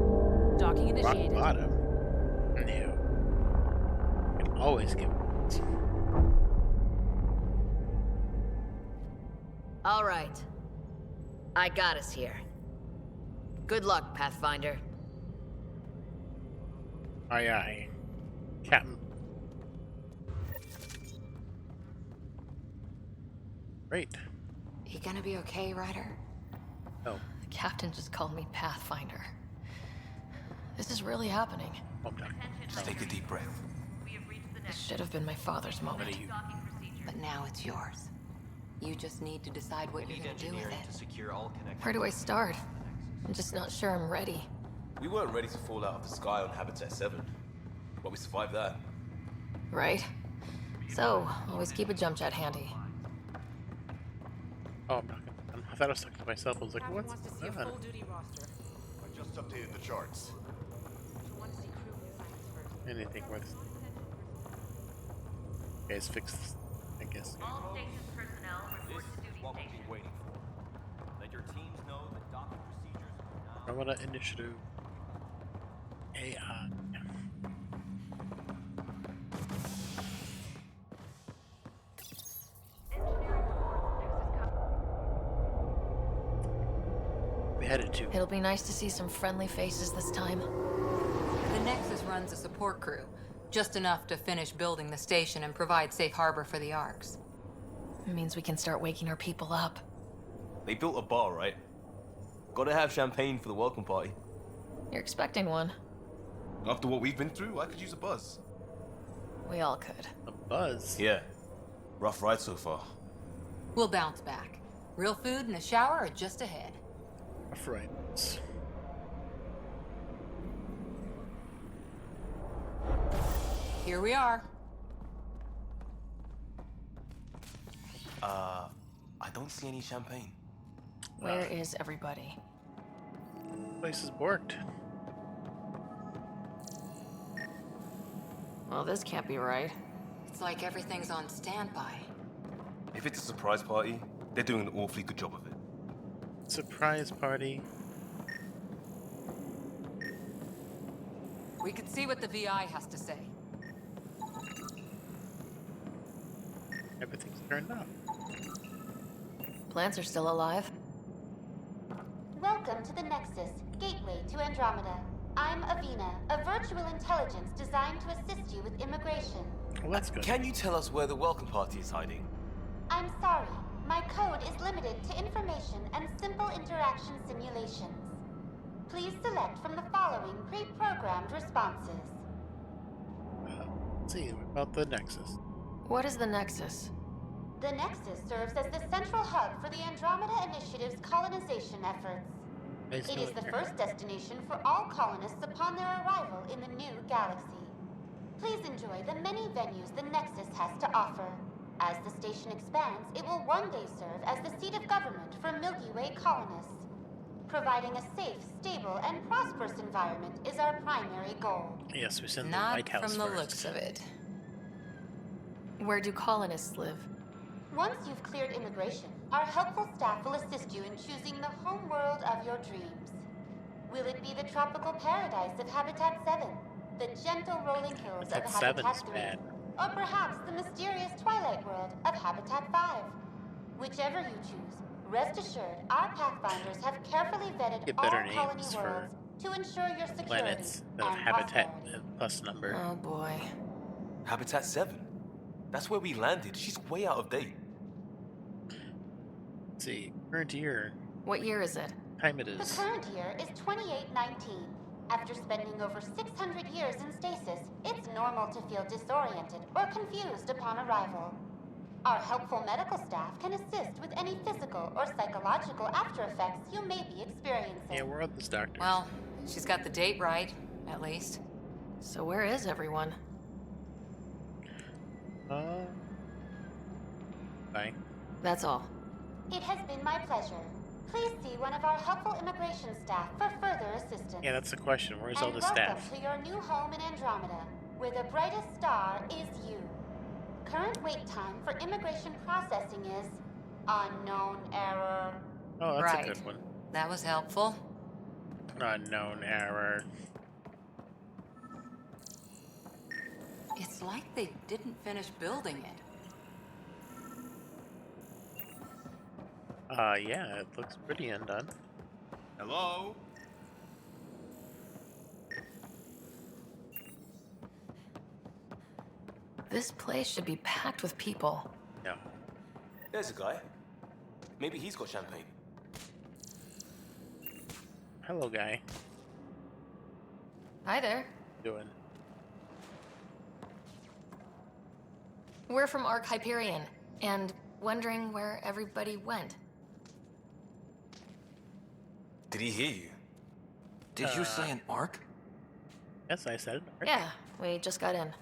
Docking initiated. Rock bottom? No. You can always get ones. All right. I got us here. Good luck, Pathfinder. Aye, aye. Captain. Great. You gonna be okay, Ryder? Oh. The captain just called me Pathfinder. This is really happening. Just take a deep breath. This should have been my father's moment. But now it's yours. You just need to decide what you're gonna do with it. To secure all connections. Where do I start? I'm just not sure I'm ready. We weren't ready to fall out of the sky on Habitat 7, but we survived that. Right? So, always keep a jump jet handy. Oh, I'm not gonna, I thought I was talking to myself. I was like, Captain what's wants to see a going on? full duty roster. I just updated the charts. Want to see crew assignments first. Anything worth. Guys, fix this, I guess. All station personnel report to duty station. Waiting for. Let your teams know that docking procedures are now. Andromeda Initiative. AI. We headed to. It'll be nice to see some friendly faces this time. The Nexus runs a support crew, just enough to finish building the station and provide safe harbor for the Arks. It means we can start waking our people up. They built a bar, right? Gotta have champagne for the welcome party. You're expecting one. After what we've been through, I could use a buzz. We all could. A buzz? Yeah. Rough ride so far. We'll bounce back. Real food and a shower are just ahead. Rough rides. Here we are. I don't see any champagne. Where is everybody? Place is borked. Well, this can't be right. It's like everything's on standby. If it's a surprise party, they're doing an awfully good job of it. Surprise party. We could see what the VI has to say. Everything's turned up. Plants are still alive. Welcome to the Nexus, gateway to Andromeda. I'm Avina, a virtual intelligence designed to assist you with immigration. Well, that's good. Can you tell us where the welcome party is hiding? I'm sorry, my code is limited to information and simple interaction simulations. Please select from the following pre-programmed responses. Let's see about the Nexus. What is the Nexus? The Nexus serves as the central hub for the Andromeda Initiative's colonization efforts. It is the first destination for all colonists upon their arrival in the new galaxy. Please enjoy the many venues the Nexus has to offer. As the station expands, it will one day serve as the seat of government for Milky Way colonists. Providing a safe, stable, and prosperous environment is our primary goal. Yes, we send the Not White House from the first. looks of it. Where do colonists live? Once you've cleared immigration, our helpful staff will assist you in choosing the home world of your dreams. Will it be the tropical paradise of Habitat 7, the gentle rolling hills of Habitat 7 Habitat is 3, bad. or perhaps the mysterious twilight world of Habitat 5? Whichever you choose, rest assured our Pathfinders have carefully vetted Get all better colony names for worlds to ensure your security planets that have and habitat prosperity. plus number. Oh boy. Habitat 7. That's where we landed. She's way out of date. Let's see, current year. What year is it? Time it The is. current year is 2819. After spending over 600 years in stasis, it's normal to feel disoriented or confused upon arrival. Our helpful medical staff can assist with any physical or psychological after effects you may be experiencing. Yeah, we're all these doctors. Well, she's got the date right, at least. So where is everyone? Bye. That's all. It has been my pleasure. Please see one of our helpful immigration staff for further assistance. Yeah, that's the question. Where's all the welcome staff? to your new home in Andromeda, where the brightest star is you. Current wait time for immigration processing is unknown error. Oh, that's Right. a good one. That was helpful. Unknown error. It's like they didn't finish building it. Yeah, it looks pretty undone. Hello? This place should be packed with people. No. There's a guy. Maybe he's got champagne. Hello, guy. Hi there. Doing? We're from Ark Hyperion, and wondering where everybody went. Did he hear you? Did you say an arc? Yes, I said. Right? Yeah, we just got in.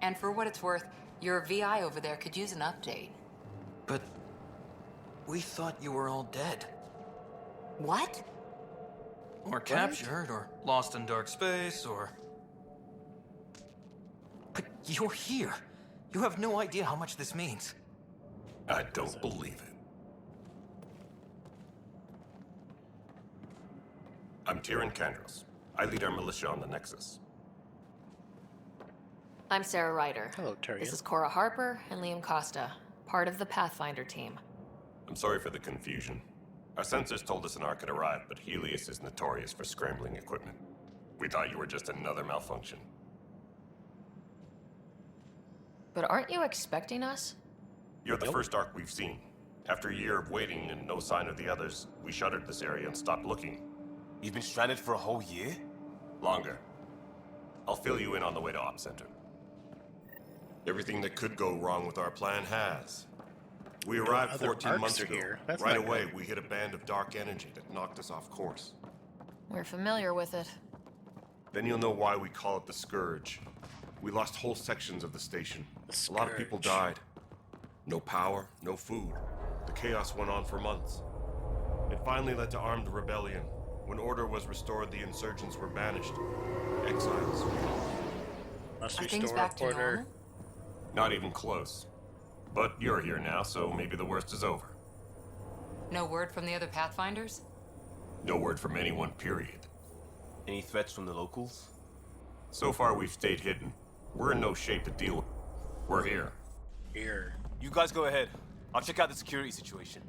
And for what it's worth, your VI over there could use an update. But we thought you were all dead. What? Or captured, or lost in dark space, or... But you're here. You have no idea how much this means. I don't believe it. I'm Tyrion Kandros. I lead our militia on the Nexus. I'm Sarah Ryder. Hello, Tyrion. This is Cora Harper and Liam Costa, part of the Pathfinder team. I'm sorry for the confusion. Our sensors told us an Ark had arrived, but Helios is notorious for scrambling equipment. We thought you were just another malfunction. But aren't you expecting us? You're the first Ark we've seen. After a year of waiting and no sign of the others, we shuttered this area and stopped looking. You've been stranded for a whole year? Longer. I'll fill you in on the way to Op Center. Everything that could go wrong with our plan has. We arrived other 14 Arks months are ago. here. That's Right not away, good. we hit a band of dark energy that knocked us off course. We're familiar with it. Then you'll know why we call it the Scourge. We lost whole sections of the station. A lot of people died. No power, no food. The chaos went on for months. It finally led to armed rebellion. When order was restored, the insurgents were banished. Exiles. Must Are restore things back to order. normal? Not even close. But you're here now, so maybe the worst is over. No word from the other Pathfinders? No word from anyone, period. Any threats from the locals? So far, we've stayed hidden. We're in no shape to deal with. We're here. Here. You guys go ahead. I'll check out the security situation.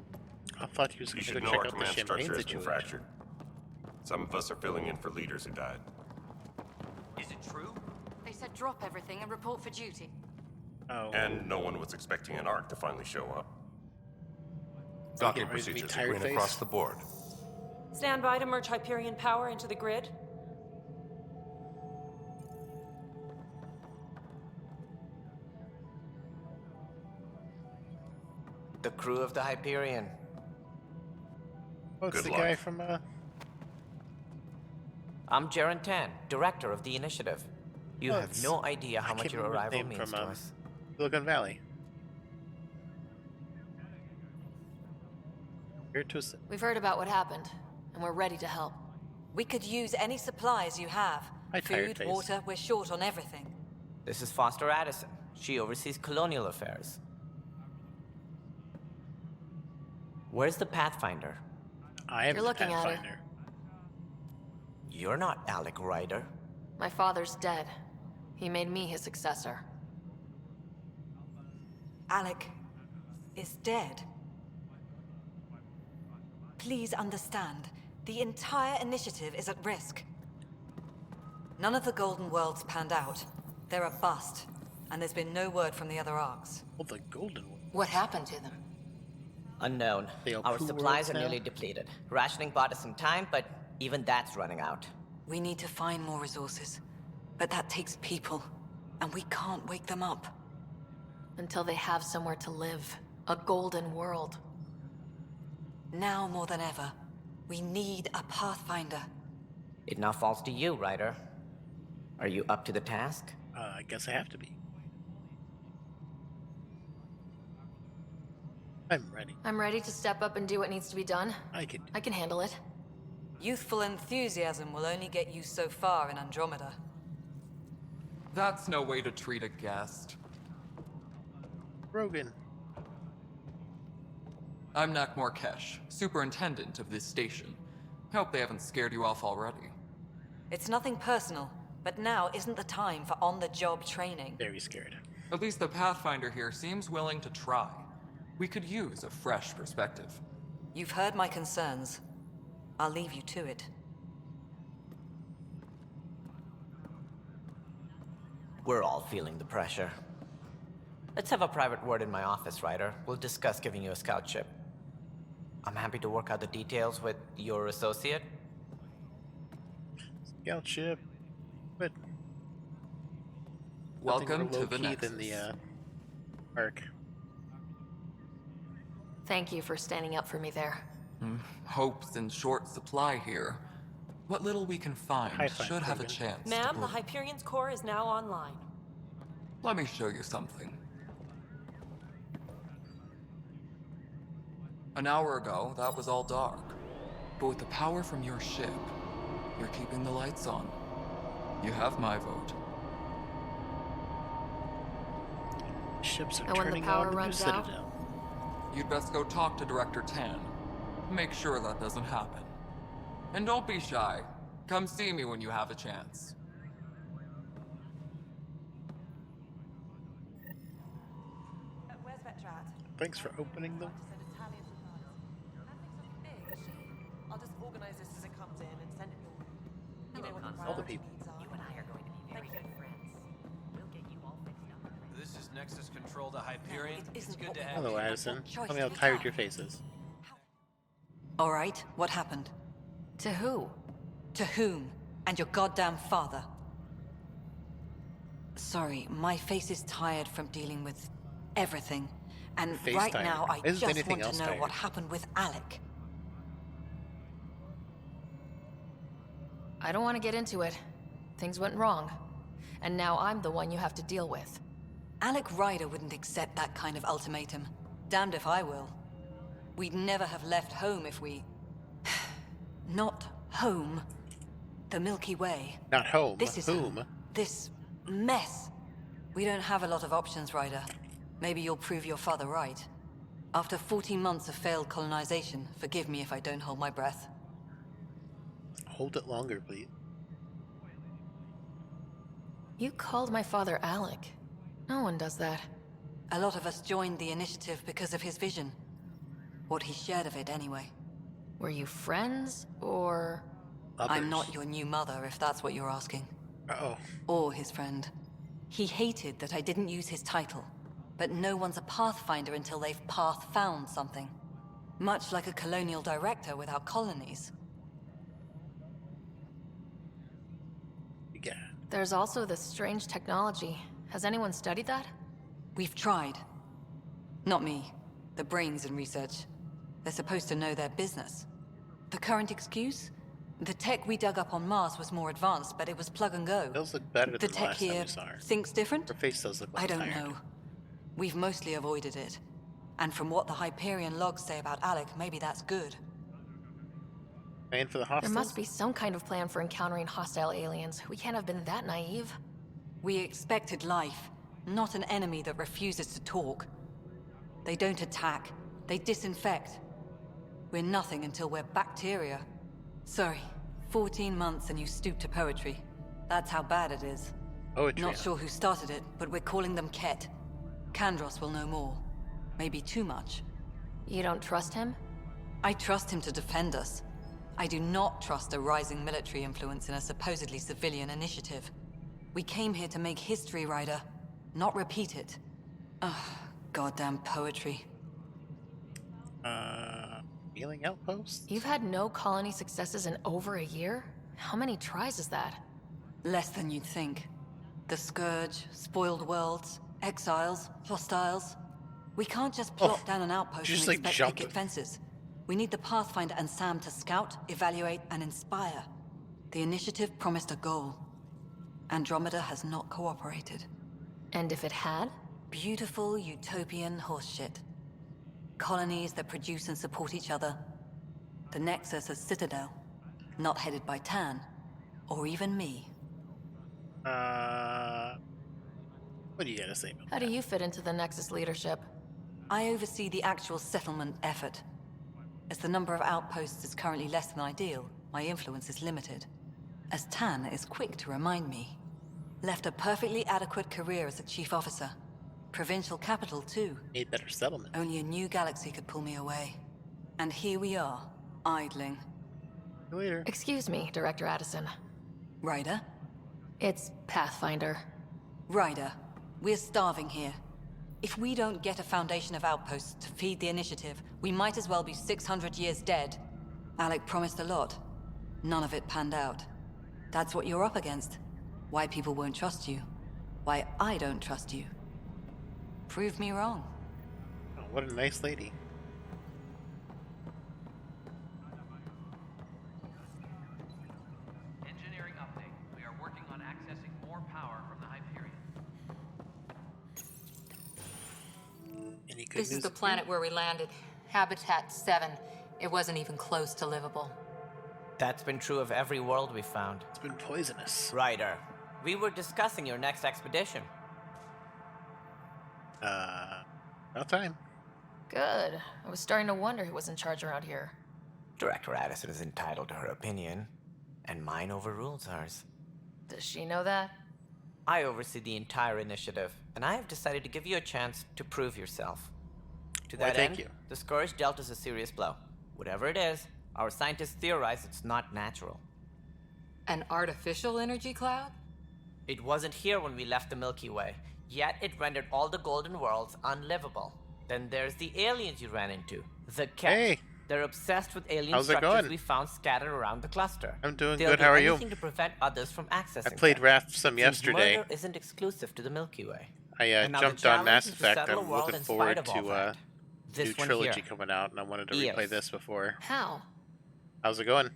I thought he was You going should to know check our out the command champagne structure has been situation. fractured. Some of us are filling in for leaders who died. Is it true? They said drop everything and report for duty. Oh. And no one was expecting an Ark to finally show up. Get Docking rid of me, procedures tired are green face. across the board. Stand by to merge Hyperion power into the grid. The crew of the Hyperion. Oh, it's Good the luck. guy from, I'm Jaren Tan, director of the initiative. You Oh, have it's- no idea how I much can't your remember his arrival name means from, to us. Silicon Valley. Here to us. We've heard about what happened, and we're ready to help. We could use any supplies you have. Hi, tired Food, face. water, we're short on everything. This is Foster Addison. She oversees colonial affairs. Where's the Pathfinder? I am You're the looking at her. Pathfinder. You're not Alec Ryder. My father's dead. He made me his successor. Alec is dead. Please understand, the entire initiative is at risk. None of the Golden Worlds panned out. They're a bust, and there's been no word from the other arcs. Oh, the golden one. What happened to them? Unknown. They all Our poo supplies worlds are now? nearly depleted. Rationing bought us some time, but even that's running out. We need to find more resources. But that takes people, and we can't wake them up. Until they have somewhere to live. A golden world. Now more than ever, we need a Pathfinder. It now falls to you, Ryder. Are you up to the task? I guess I have to be. I'm ready. I'm ready to step up and do what needs to be done. I can handle it. Youthful enthusiasm will only get you so far in Andromeda. That's no way to treat a guest. Rogan. I'm Nak Morkesh, superintendent of this station. Hope they haven't scared you off already. It's nothing personal, but now isn't the time for on-the-job training. Very scared. At least the Pathfinder here seems willing to try. We could use a fresh perspective. You've heard my concerns. I'll leave you to it. We're all feeling the pressure. Let's have a private word in my office, Ryder. We'll discuss giving you a scout ship. I'm happy to work out the details with your associate. Scout ship. But welcome to the Nexus. Than the arc. Thank you for standing up for me there. Hope's in short supply here. What little we can find should have a chance. Ma'am, the Hyperion's core is now online. Let me show you something. An hour ago, that was all dark. But with the power from your ship, you're keeping the lights on. You have my vote. Ships are and when the turning power on runs the out, Citadel. You'd best go talk to Director Tan. Make sure that doesn't happen. And don't be shy. Come see me when you have a chance. Where's Vetrat? Thanks for opening them. I'll just organize this as it comes in and send it your way. You know what the All the people. You and I are going to be very good friends. We'll get you all fixed up. This is Nexus Control to Hyperion. It's good to have Hello, you. Addison. Tell me how tired your face is. All right, what happened? To who? To whom? And your goddamn father. Sorry, my face is tired from dealing with everything. And Face right tired. now, I Isn't just anything want to else know tired? what happened with Alec. I don't want to get into it. Things went wrong. And now I'm the one you have to deal with. Alec Ryder wouldn't accept that kind of ultimatum. Damned if I will. We'd never have left home if we... Not home. The Milky Way. Not home. This is whom? This mess. We don't have a lot of options, Ryder. Maybe you'll prove your father right. After 14 months of failed colonization, forgive me if I don't hold my breath. Hold it longer, please. You called my father Alec. No one does that. A lot of us joined the initiative because of his vision. What he shared of it, anyway. Were you friends, or...? I'm not your new mother, if that's what you're asking. Uh-oh. Or his friend. He hated that I didn't use his title. But no one's a Pathfinder until they've path-found something. Much like a colonial director without colonies. Yeah. There's also this strange technology. Has anyone studied that? We've tried. Not me. The brains in research. They're supposed to know their business. The current excuse? The tech we dug up on Mars was more advanced, but it was plug and go. Those look better The than the tech last time here we saw her. thinks different? Her face does look like I don't tired. know. We've mostly avoided it. And from what the Hyperion logs say about Alec, maybe that's good. Paying for the There hostiles? must be some kind of plan for encountering hostile aliens. We can't have been that naive. We expected life, not an enemy that refuses to talk. They don't attack. They disinfect. We're nothing until we're bacteria. Sorry, 14 months and you stoop to poetry. That's how bad it is. Poetry. Not sure who started it, but we're calling them Ket. Kandros will know more. Maybe too much. You don't trust him? I trust him to defend us. I do not trust a rising military influence in a supposedly civilian initiative. We came here to make history, Ryder, not repeat it. Ugh, goddamn poetry. Healing outposts? You've had no colony successes in over a year? How many tries is that? Less than you'd think. The Scourge, spoiled worlds, exiles, hostiles. We can't just plop down an outpost and expect picket fences. We need the Pathfinder and Sam to scout, evaluate, and inspire. The initiative promised a goal. Andromeda has not cooperated. And if it had? Beautiful utopian horseshit. Colonies that produce and support each other. The Nexus as Citadel, not headed by Tan, or even me. What do you gotta say about How do you fit into the Nexus leadership? I oversee the actual settlement effort. As the number of outposts is currently less than ideal, my influence is limited. As Tan is quick to remind me. Left a perfectly adequate career as a chief officer. Provincial capital, too. Made better settlement. Only a new galaxy could pull me away. And here we are, idling. Later. Excuse me, Director Addison. Ryder? It's Pathfinder. Ryder, we're starving here. If we don't get a foundation of outposts to feed the initiative, we might as well be 600 years dead. Alec promised a lot. None of it panned out. That's what you're up against. Why people won't trust you. Why I don't trust you. Prove me wrong. Oh, what a nice lady. Engineering update. We are working on accessing more power from the Hyperion. Any good This is news the planet where we landed. Habitat 7. It wasn't even close to livable. That's been true of every world we found. It's been poisonous. Ryder, we were discussing your next expedition. About time. Good. I was starting to wonder who was in charge around here. Director Addison is entitled to her opinion, and mine overrules hers. Does she know that? I oversee the entire initiative, and I have decided to give you a chance to prove yourself. To that end, the Scourge dealt us a serious blow. Whatever it is, our scientists theorize it's not natural. An artificial energy cloud? It wasn't here when we left the Milky Way, yet it rendered all the golden worlds unlivable. Then there's the aliens you ran into, the Ket. Hey. They're obsessed with alien How's it structures going? we found scattered around the cluster. I'm doing They'll good. do How are you? anything to prevent others from accessing I played them. Wrath some Since yesterday. Murder isn't exclusive to the Milky Way. I And now the jumped on challenge Mass is to Effect. settle a I'm world looking in spite forward of all to that. new This one trilogy here. coming out, and I wanted to replay this before. How? How's it going?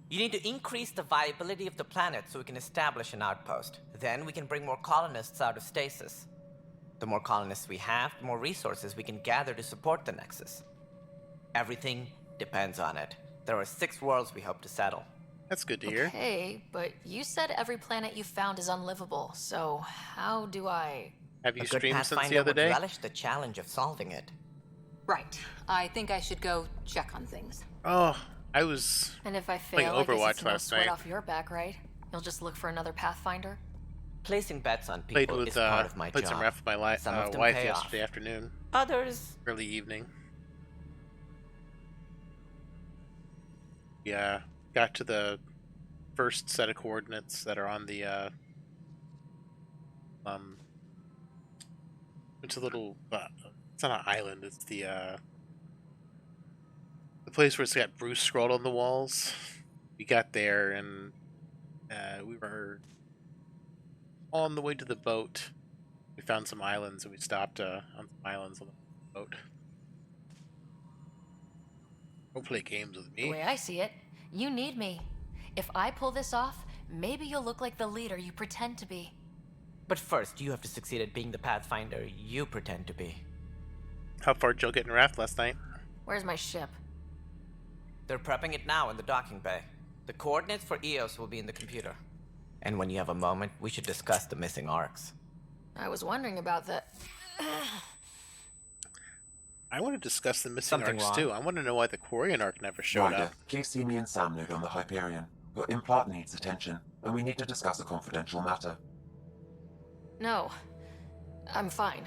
You need to increase the viability of the planet so we can establish an outpost. Then we can bring more colonists out of stasis. The more colonists we have, the more resources we can gather to support the Nexus. Everything depends on it. There are 6 worlds we hope to settle. That's good to hear. Okay, but you said every planet you found is unlivable, so how do I... Have you A good streamed since the Pathfinder other would day? relish the challenge of solving it. Right. I think I should go check on things. Oh, I was And if I playing fail, I guess Overwatch it's no last sweat night. off your back, right? You'll just look for another Pathfinder? Placing bets on Played people with is part of my played job. some Wrath with my Some of them wife pay off. yesterday afternoon. Others, Early evening. Yeah, got to the first set of coordinates that are on the it's a little it's not an island, it's the place where it's got Bruce scrawled on the walls. We got there and we were on the way to the boat. We found some islands and we stopped on some islands on the boat. Don't play games with The me. way I see it, you need me. If I pull this off, maybe you'll look like the leader you pretend to be. but first you have to succeed at being the Pathfinder you pretend to be. How far did Jill get in Wrath last night? Where's my ship? They're prepping it now in the docking bay. The coordinates for EOS will be in the computer. And when you have a moment, we should discuss the missing arcs. I was wondering about that. I want to discuss the missing Something arcs wrong? too. I want to know why the Quarian arc never showed Ryder, up. please see me and Sam Node on the Hyperion. Your implant needs attention, and we need to discuss a confidential matter. No, I'm fine.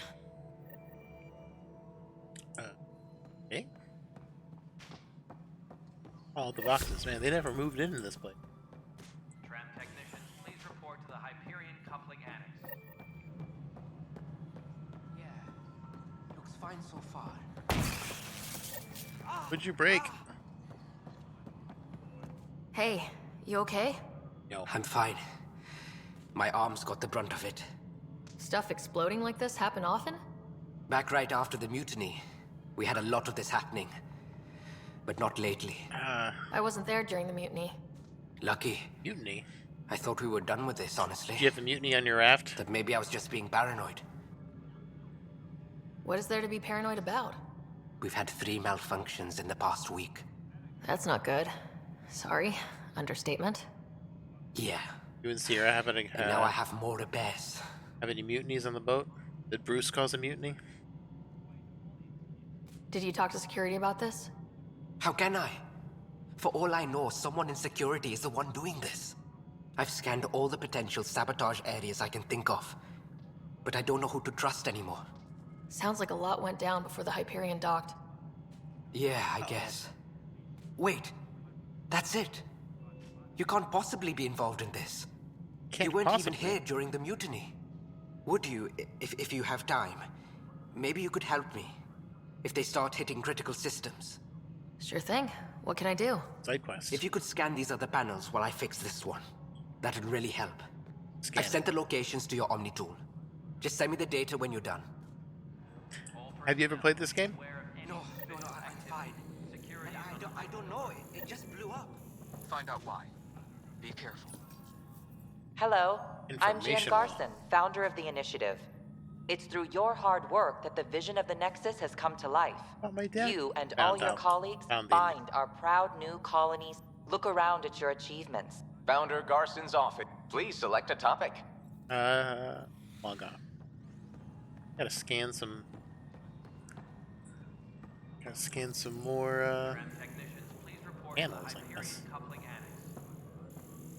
Okay. Oh, the boxes, man, they never moved into this place. Tram technician, please report to the Hyperion coupling annex. Yeah, looks fine so far. Would you break? Hey, you okay? I'm fine. My arms got the brunt of it. Stuff exploding like this happen often? Back right after the mutiny, we had a lot of this happening. But not lately. I wasn't there during the mutiny. Lucky. Mutiny? I thought we were done with this, honestly. Did you have a mutiny on your raft? That maybe I was just being paranoid. What is there to be paranoid about? We've had 3 malfunctions in the past week. That's not good. Sorry. Understatement. Yeah. You and Sierra have any, and now I have more repairs. Have any mutinies on the boat? Did Bruce cause a mutiny? Did you talk to security about this? How can I? For all I know, someone in security is the one doing this. I've scanned all the potential sabotage areas I can think of. But I don't know who to trust anymore. Sounds like a lot went down before the Hyperion docked. Yeah, I guess. Wait. That's it. You can't possibly be involved in this. You weren't even here during the mutiny. Would you, if you have time? Maybe you could help me. If they start hitting critical systems. Sure thing. What can I do? Side quest. If you could scan these other panels while I fix this one, that'd really help. I've sent the locations to your Omni tool. Just send me the data when you're done. Have you ever played this game? No, I'm fine. I don't know. It just blew up. Find out why. Be careful. Hello, I'm Jan Information Garson, founder of the initiative. It's through your hard work that the vision of the Nexus has come to life. You and all your colleagues find our proud new colonies. Look around at your achievements. Founder Garson's office. Please select a topic. Log on. Gotta scan some more, panels, I guess.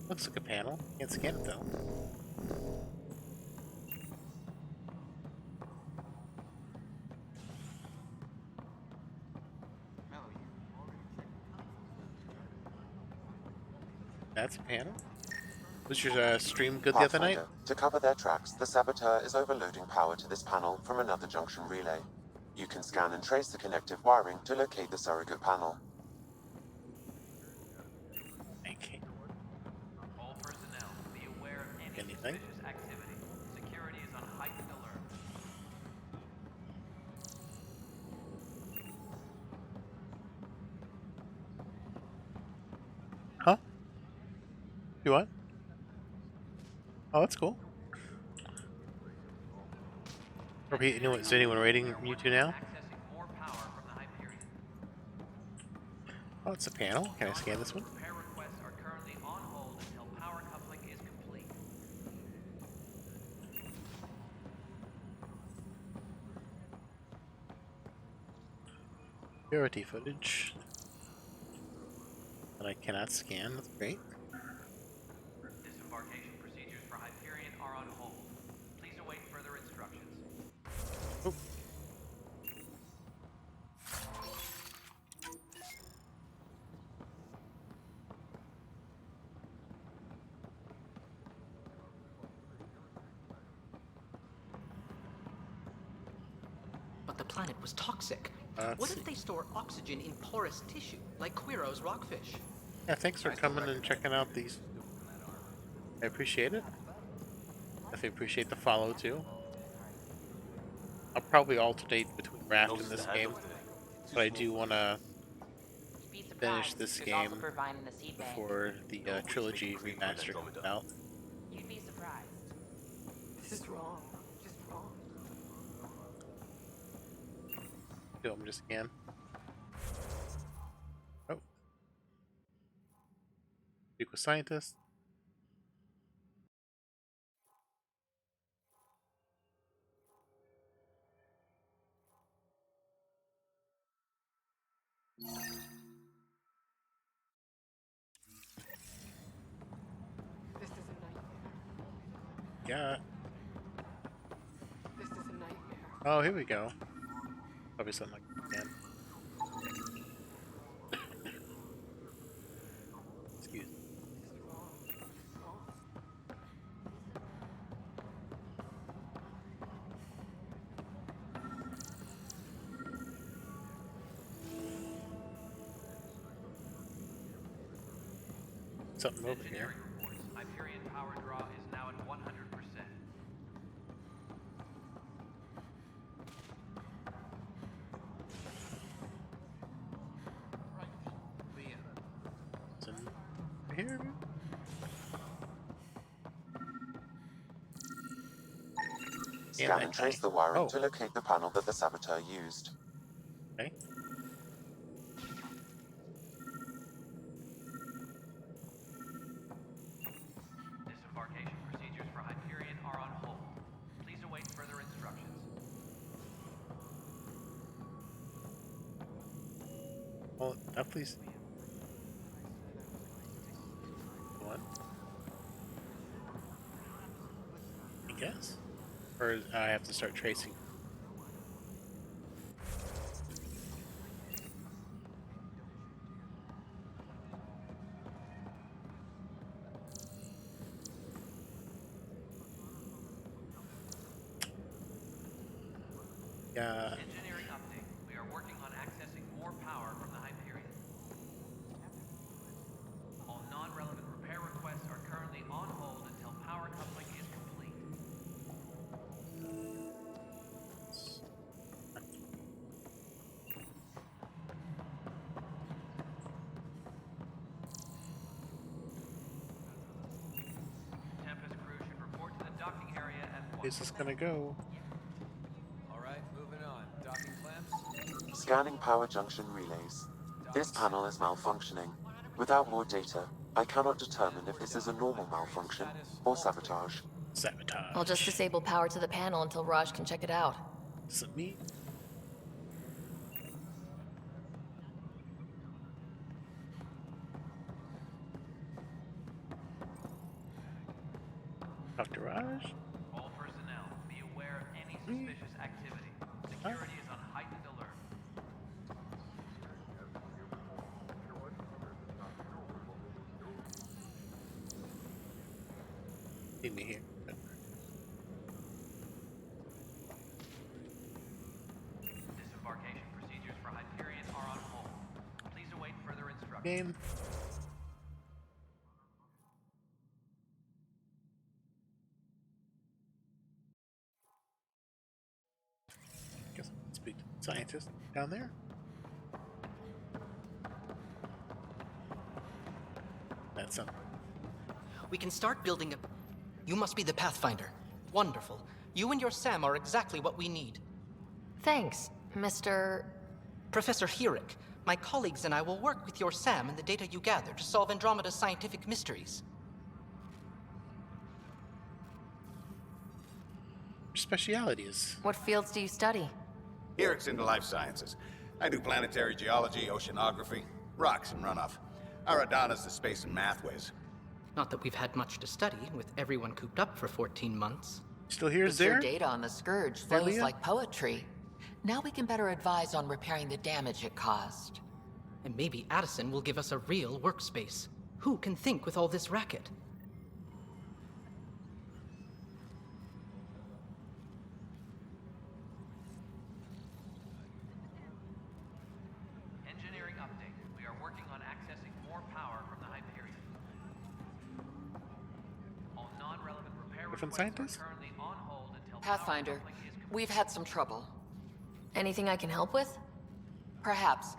Looks like a panel. Can't scan it, though. That's a panel. Was your stream good the other night? To cover their tracks, the saboteur is overloading power to this panel from another junction relay. You can scan and trace the connective wiring to locate the surrogate panel. Okay. All personnel, be aware of any suspicious activity. Security is on heightened alert. Huh? You what? Oh, that's cool. Okay, is anyone rating Mewtwo now? Oh, it's a panel. Can I scan this one? Repair requests are currently on hold until power coupling is complete. Security footage. That I cannot scan. That's great. Disembarkation procedures for Hyperion are on hold. Please await further instructions. Oh. But the planet was toxic. What if they store oxygen in porous tissue, like Quiro's rockfish? Yeah, thanks for coming and checking out these. I appreciate it. Definitely appreciate the follow too. I'll probably alternate between Raft and this game, but I do want to finish this game before the trilogy remaster comes out. You'd be surprised. This is wrong. Just wrong. Do them just again. Oh. Speak with scientists. This is a nightmare. Yeah. This is a nightmare. Oh, here we go. Probably something like that again. Excuse me. Something over here. Over here. Scan and trace the wiring to locate the panel that the saboteur used. Okay. Disembarkation procedures for Hyperion are on hold. Please await further instructions. Well, please. What? I guess? Or I have to start tracing. Yeah. Engineering update. We are working on accessing more power from the Hyperion. All non-relevant repair requests are currently on hold until power coupling is complete. Tempest crew should report to the docking area at once. Where's this gonna go? Alright, moving on. Docking clamps? Scanning power junction relays. This panel is malfunctioning. Without more data, I cannot determine if this is a normal malfunction or sabotage. Sabotage. I'll just disable power to the panel until Raj can check it out. Submit. Dr. Raj? All personnel, be aware of any suspicious activity. Security is on heightened alert. See me here. Disembarkation procedures for Hyperion are on hold. Please await further instructions. Game. Guess I'll speak to the scientist down there. That's something. We can start building a... You must be the Pathfinder. Wonderful. You and your Sam are exactly what we need. Thanks, Mr. Professor Herrick. My colleagues and I will work with your Sam and the data you gather to solve Andromeda's scientific mysteries. Your speciality is... What fields do you study? Herrick's into life sciences. I do planetary geology, oceanography, rocks and runoff. Aradana's the space and math whiz. Not that we've had much to study, with everyone cooped up for 14 months. Still here, But your data on the Scourge flows like poetry. Now we can better advise on repairing the damage it caused. And maybe Addison will give us a real workspace. Who can think with all this racket? Engineering update. We are working on accessing more power from the Hyperion. All non-relevant repair Different requests scientists? are currently on hold until Pathfinder, we've had some trouble. Anything I can help with? Perhaps.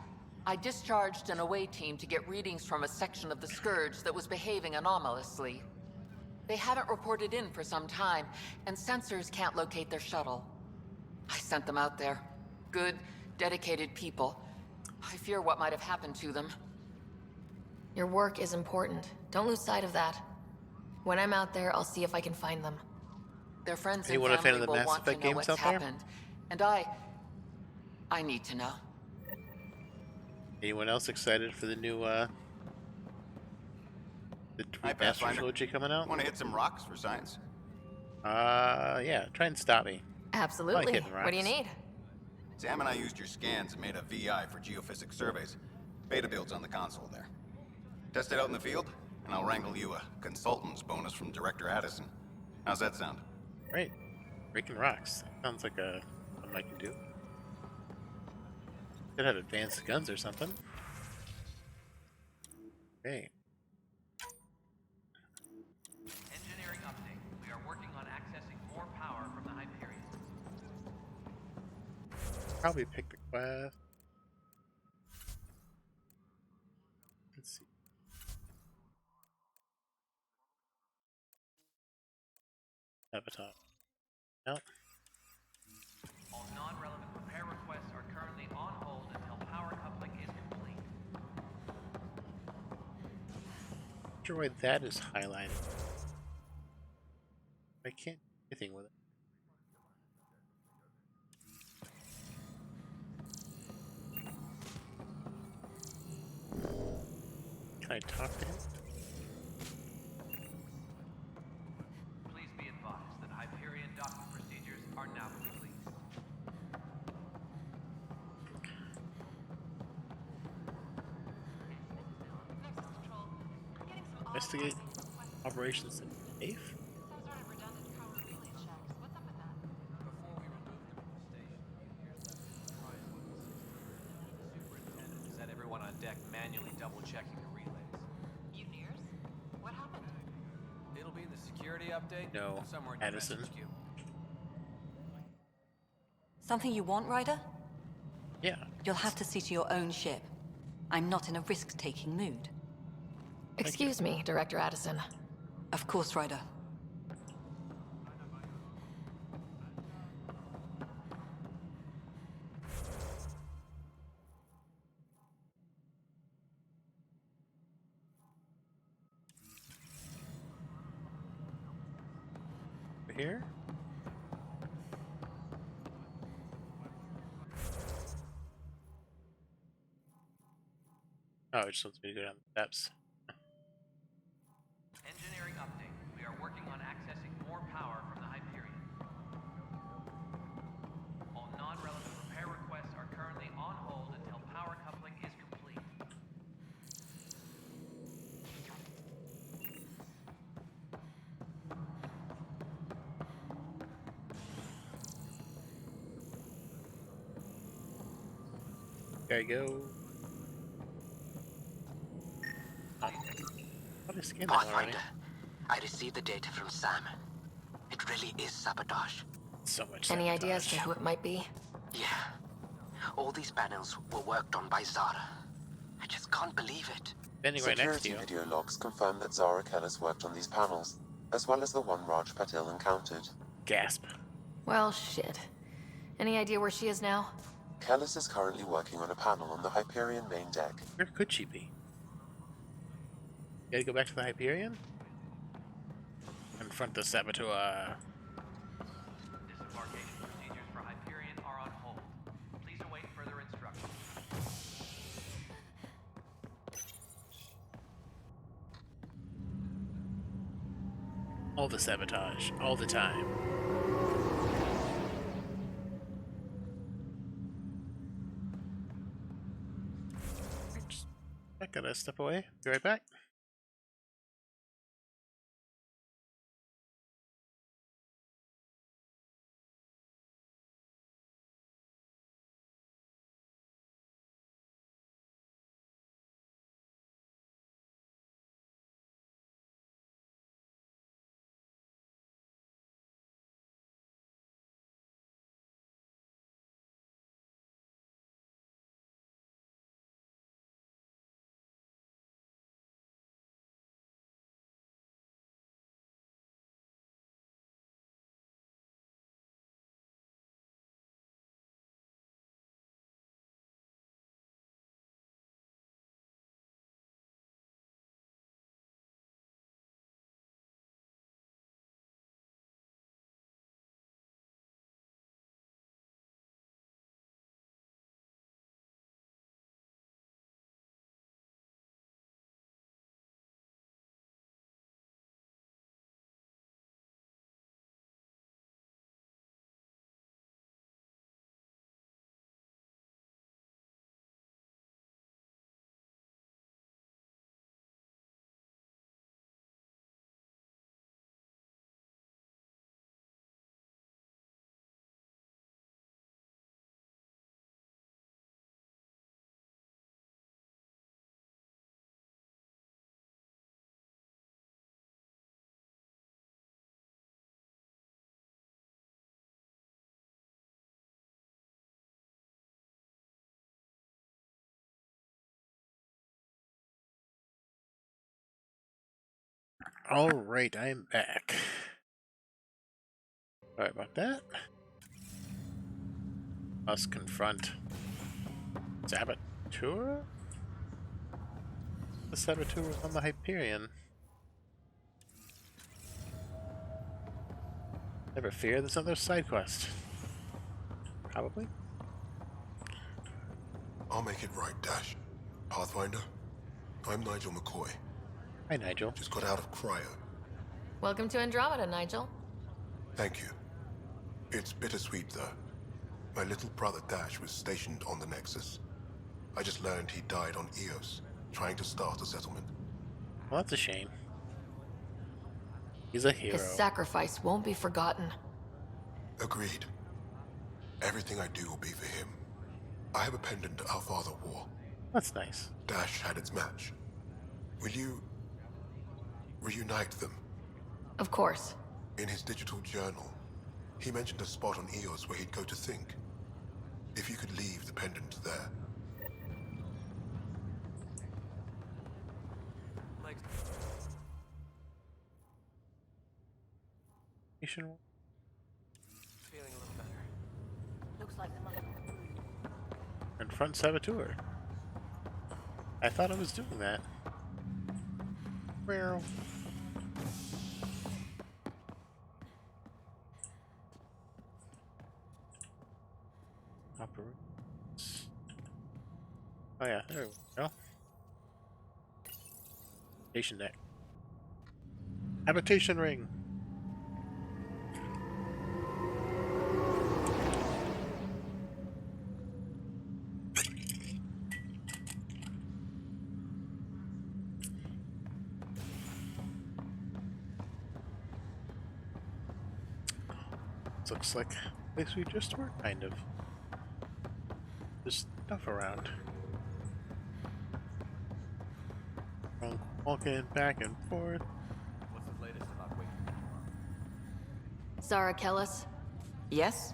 I discharged an away team to get readings from a section of the Scourge that was behaving anomalously. They haven't reported in for some time, and sensors can't locate their shuttle. I sent them out there. Good, dedicated people. I fear what might have happened to them. Your work is important. Don't lose sight of that. When I'm out there, I'll see if I can find them. Their friends and Anyone a fan family of the will Mass want to Effect know games what's out there? happened. And I need to know. Anyone else excited for the new, the Hi, remaster Pathfinder. trilogy coming out? Want to hit some rocks for science? Yeah. Try and stop me. Absolutely. I like hitting What do you rocks. need? Sam and I used your scans and made a VI for geophysics surveys. Beta builds on the console there. Test it out in the field, and I'll wrangle you a consultant's bonus from Director Addison. How's that sound? Great. Breaking rocks. Sounds like something I can do. Could have advanced guns or something. Okay. Engineering update. We are working on accessing more power from the Hyperion. Probably pick the quest. Let's see. Sabotage. Nope. All non-relevant repair requests are currently on hold until power coupling is complete. Not sure why that is highlighted. I can't do anything with it. Can I talk to him? Please be advised that Hyperion docking procedures are now complete. Investigate operations safe? Before we remove them from the station, Mutineers left a surprise weapon system. The superintendent has had everyone on deck manually double-checking the relays. Mutineers? What happened? It'll be in the security update No, and somewhere in your Addison. message queue. Something you want, Ryder? Yeah. You'll have to see to your own ship. I'm not in a risk-taking mood. Excuse me, Director Addison. Of course, Ryder. Here? Oh, it just wants me to go down the steps. Engineering update. We are working on accessing more power from the Hyperion. All non-relevant repair requests are currently on hold until power coupling is complete. There you go. What is scanning already? Pathfinder, I received the data from Sam. It really is sabotage. So much Any sabotage. idea as to who it might be? Yeah. All these panels were worked on by Zara. I just can't believe it. Standing right next to Security you. video logs confirm that Zara Kellis worked on these panels, as well as the one Raj Patil encountered. Gasp. Well, shit. Any idea where she is now? Kellis is currently working on a panel on the Hyperion main deck. Where could she be? Gotta go back to the Hyperion? Confront the saboteur. Disembarkation procedures for Hyperion are on hold. Please await further instructions. All the sabotage, all the time. I gotta step away. Be right back. Alright, I'm back. Sorry about that. Must confront Saboteur? The Saboteur was on the Hyperion. Never fear, there's another side quest. Probably. I'll make it right, Dash. Pathfinder, I'm Nigel McCoy. Hi, Nigel. Just got out of cryo. Welcome to Andromeda, Nigel. Thank you. It's bittersweet, though. My little brother Dash was stationed on the Nexus. I just learned he died on Eos, trying to start a settlement. Well, that's a shame. He's a hero. His sacrifice won't be forgotten. Agreed. Everything I do will be for him. I have a pendant our father wore. That's nice. Dash had its match. Will you reunite them? Of course. In his digital journal, he mentioned a spot on Eos where he'd go to think. If you could leave the pendant there. Feeling a little better. Looks like the money. Confront Saboteur. I thought I was doing that. Well. Operations. Oh yeah, there we go. Station deck. Habitation ring. Looks like a place we just were, kind of. There's stuff around. Walking back and forth. What's the latest about waking? Zara Kellis? Yes?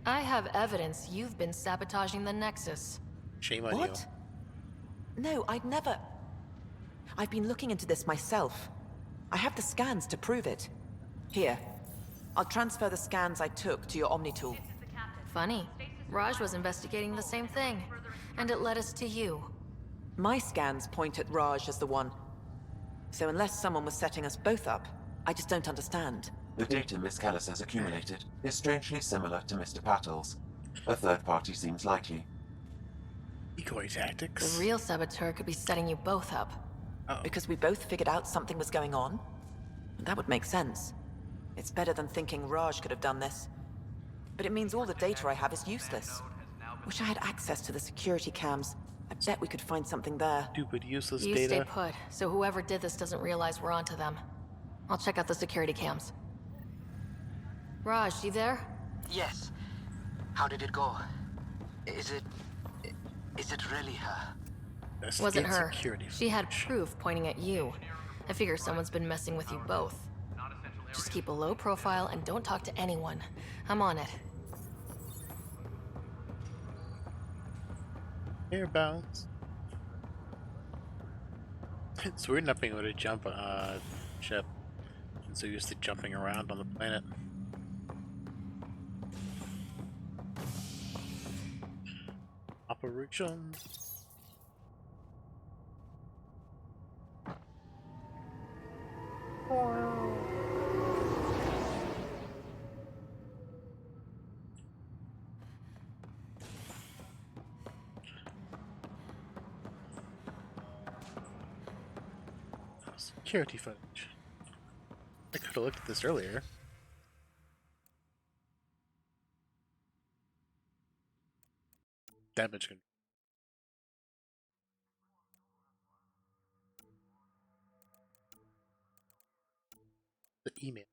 I have evidence you've been sabotaging the Nexus. Shame on What? No, I'd never... I've been looking into this myself. I have the scans to prove it. Here. I'll transfer the scans I took to your Omni tool. Funny. Raj was investigating the same thing, and it led us to you. My scans point at Raj as the one. So unless someone was setting us both up, I just don't understand. The data Miss Callis has accumulated is strangely similar to Mr. Pattle's. A third party seems likely. Decoy tactics. The real saboteur could be setting you both up. Because we both figured out something was going on? That would make sense. It's better than thinking Raj could have done this. But it means all the data I have is useless. Wish I had access to the security cams. I bet we could find something there. Stupid, useless you data. Stay put, so whoever did this doesn't realize we're onto them. I'll check out the security cams. Raj, you there? Yes. How did it go? Is it really her? Wasn't her. She had proof pointing at you. I figure someone's been messing with you both. Just keep a low profile and don't talk to anyone. I'm on it. Airbounds. It's weird not being able to jump ship. I'm so used to jumping around on the planet. Operation. Security footage. I could have looked at this earlier. Damage control. The email.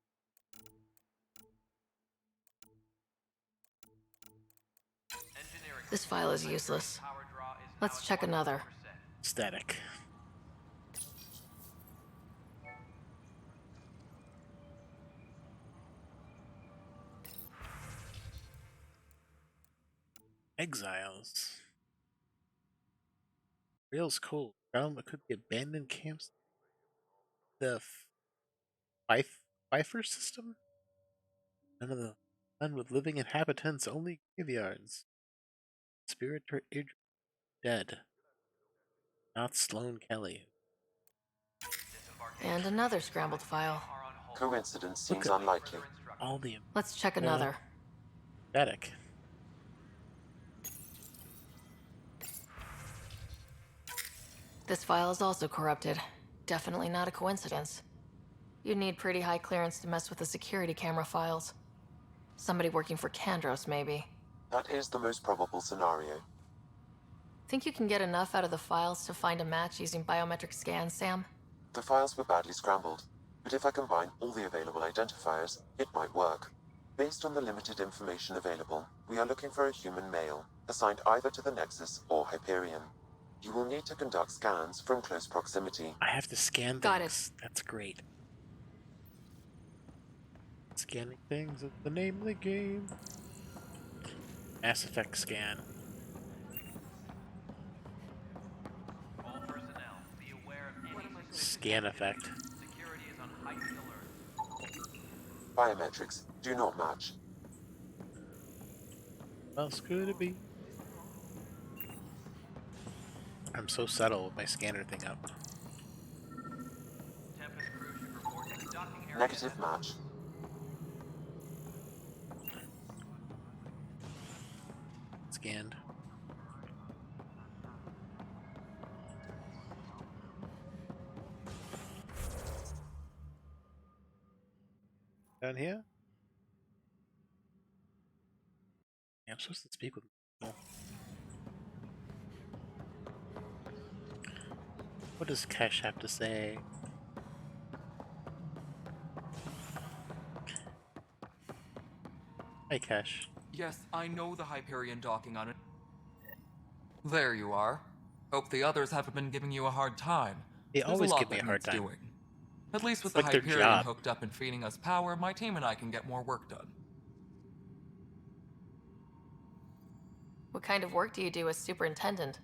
This file is useless. Let's check another. Static. Exiles. Rails cool. Found what could be abandoned camps. The Pfeiffer system? None of the none with living inhabitants, only graveyards. Spirit or dead. Not Sloane Kelly. And another scrambled file. Coincidence seems unlikely. All the Let's check another. Pathetic. This file is also corrupted. Definitely not a coincidence. You'd need pretty high clearance to mess with the security camera files. Somebody working for Kandros, maybe. That is the most probable scenario. Think you can get enough out of the files to find a match using biometric scans, Sam? The files were badly scrambled, but if I combine all the available identifiers, it might work. Based on the limited information available, we are looking for a human male, assigned either to the Nexus or Hyperion. You will need to conduct scans from close proximity. I have to scan things. Got it. That's great. Scanning things is the name of the game. Mass Effect scan. All personnel, be aware of any Scan effect. security is on heightened alert. Biometrics do not match. What else could it be? I'm so subtle with my scanner thing up. Tempest crew should report to the docking area. Negative match. Scanned. Down here? Yeah, I'm supposed to speak with people. What does Kesh have to say? Hey, Kesh. Yes, I know the Hyperion docking on it. There you are. Hope the others haven't been giving you a hard time. They There's always a lot give me that a hard needs time. doing. At least with It's the like their Hyperion job. hooked up and feeding us power, my team and I can get more work done. What kind of work do you do as superintendent?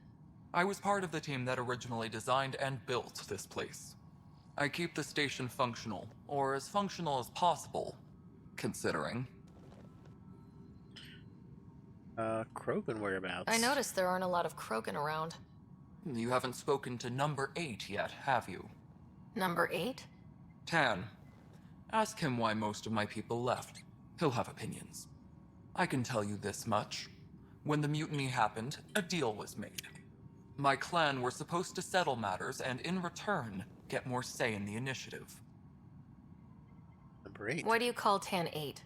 I was part of the team that originally designed and built this place. I keep the station functional, or as functional as possible, considering. Krogan whereabouts? I noticed there aren't a lot of Krogan around. You haven't spoken to number 8 yet, have you? Number 8? Tan. Ask him why most of my people left. He'll have opinions. I can tell you this much. When the mutiny happened, a deal was made. My clan were supposed to settle matters and, in return, get more say in the initiative. Number 8. Why do you call Tan 8?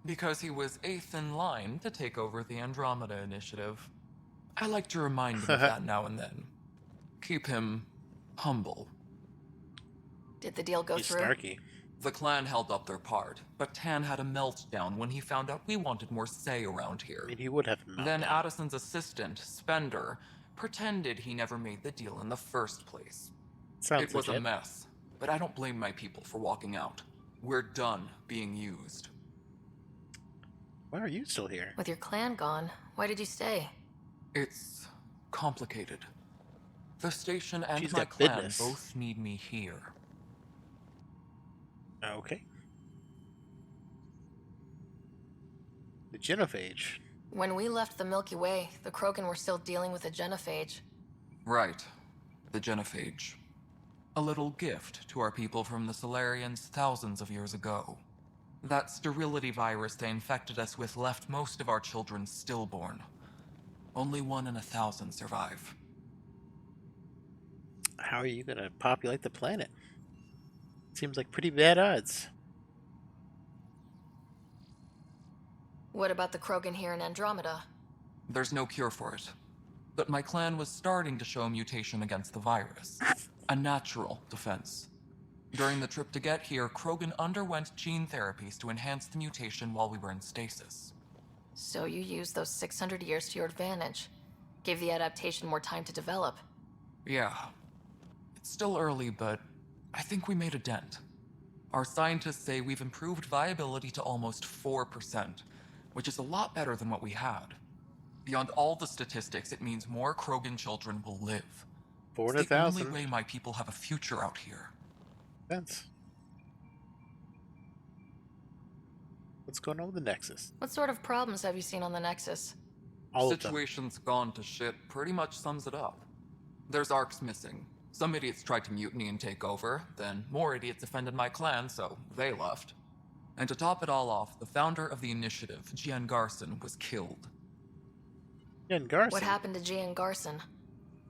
Because he was 8th in line to take over the Andromeda initiative. I like to remind him of that now and then. Keep him humble. Did the deal go He's through? snarky. The clan held up their part, but Tan had a meltdown when he found out we wanted more say around here. I mean, he would have a meltdown. Then Addison's assistant, Spender, pretended he never made the deal in the first place. Sounds It was legit. a mess, but I don't blame my people for walking out. We're done being used. Why are you still here? With your clan gone, why did you stay? It's complicated. The station and She's my got clan business. both need me here. Okay. The genophage. When we left the Milky Way, the Krogan were still dealing with the genophage. Right. The genophage. A little gift to our people from the Solarians thousands of years ago. That sterility virus they infected us with left most of our children stillborn. Only 1 in 1,000 survive. How are you gonna populate the planet? Seems like pretty bad odds. What about the Krogan here in Andromeda? There's no cure for it. But my clan was starting to show mutation against the virus. A natural defense. During the trip to get here, Krogan underwent gene therapies to enhance the mutation while we were in stasis. So you used those 600 years to your advantage. Gave the adaptation more time to develop. Yeah. It's still early, but I think we made a dent. Our scientists say we've improved viability to almost 4%, which is a lot better than what we had. Beyond all the statistics, it means more Krogan children will live. 4 in It's the 1,000. only way my people have a future out here. Sense. What's going on with the Nexus? What sort of problems have you seen on the Nexus? Situation's gone to shit pretty much sums it up. There's arcs missing. Some idiots tried to mutiny and take over, then more idiots offended my clan, so they left. And to top it all off, the founder of the initiative, Gian Garson, was killed. Gian Garson? What happened to Gian Garson?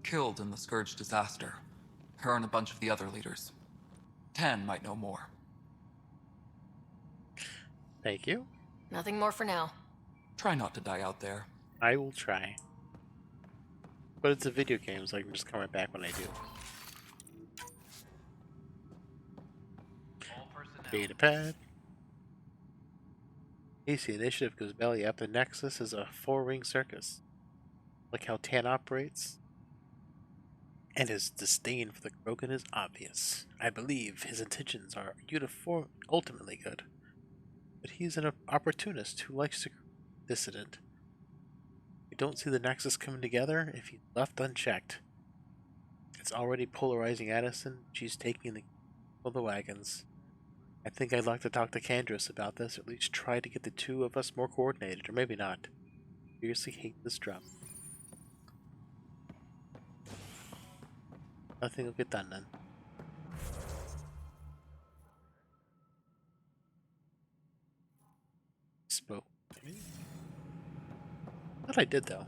Killed in the Scourge disaster. Her and a bunch of the other leaders. Tan might know more. Thank you. Nothing more for now. Try not to die out there. I will try. But it's a video game, so I can just come right back when I do. Data pad. AC initiative goes belly up. The Nexus is a four-ring circus. Like how Tan operates. And his disdain for the Krogan is obvious. I believe his intentions are ultimately good. But he's an opportunist who likes to dissident. We don't see the Nexus coming together if he's left unchecked. It's already polarizing Addison. She's taking the wagons. I think I'd like to talk to Kandros about this, or at least try to get the two of us more coordinated, or maybe not. Seriously hate this drum. Nothing will get done then. Spoke. What I did though.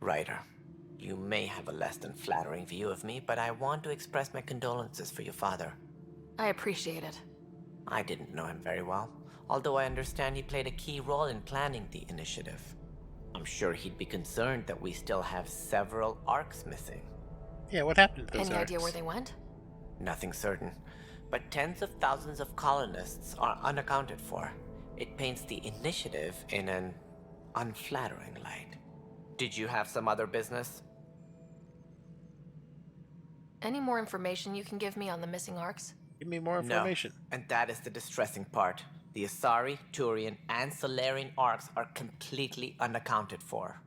Ryder, you may have a less than flattering view of me, but I want to express my condolences for your father. I appreciate it. I didn't know him very well, although I understand he played a key role in planning the initiative. I'm sure he'd be concerned that we still have several arcs missing. Yeah, what happened to those Any arcs? idea where they went? Nothing certain, but tens of thousands of colonists are unaccounted for. It paints the initiative in an unflattering light. Did you have some other business? Any more information you can give me on the missing arcs? Give me more information. No, and that is the distressing part. The Asari, Turian, and Solarian arcs are completely unaccounted for.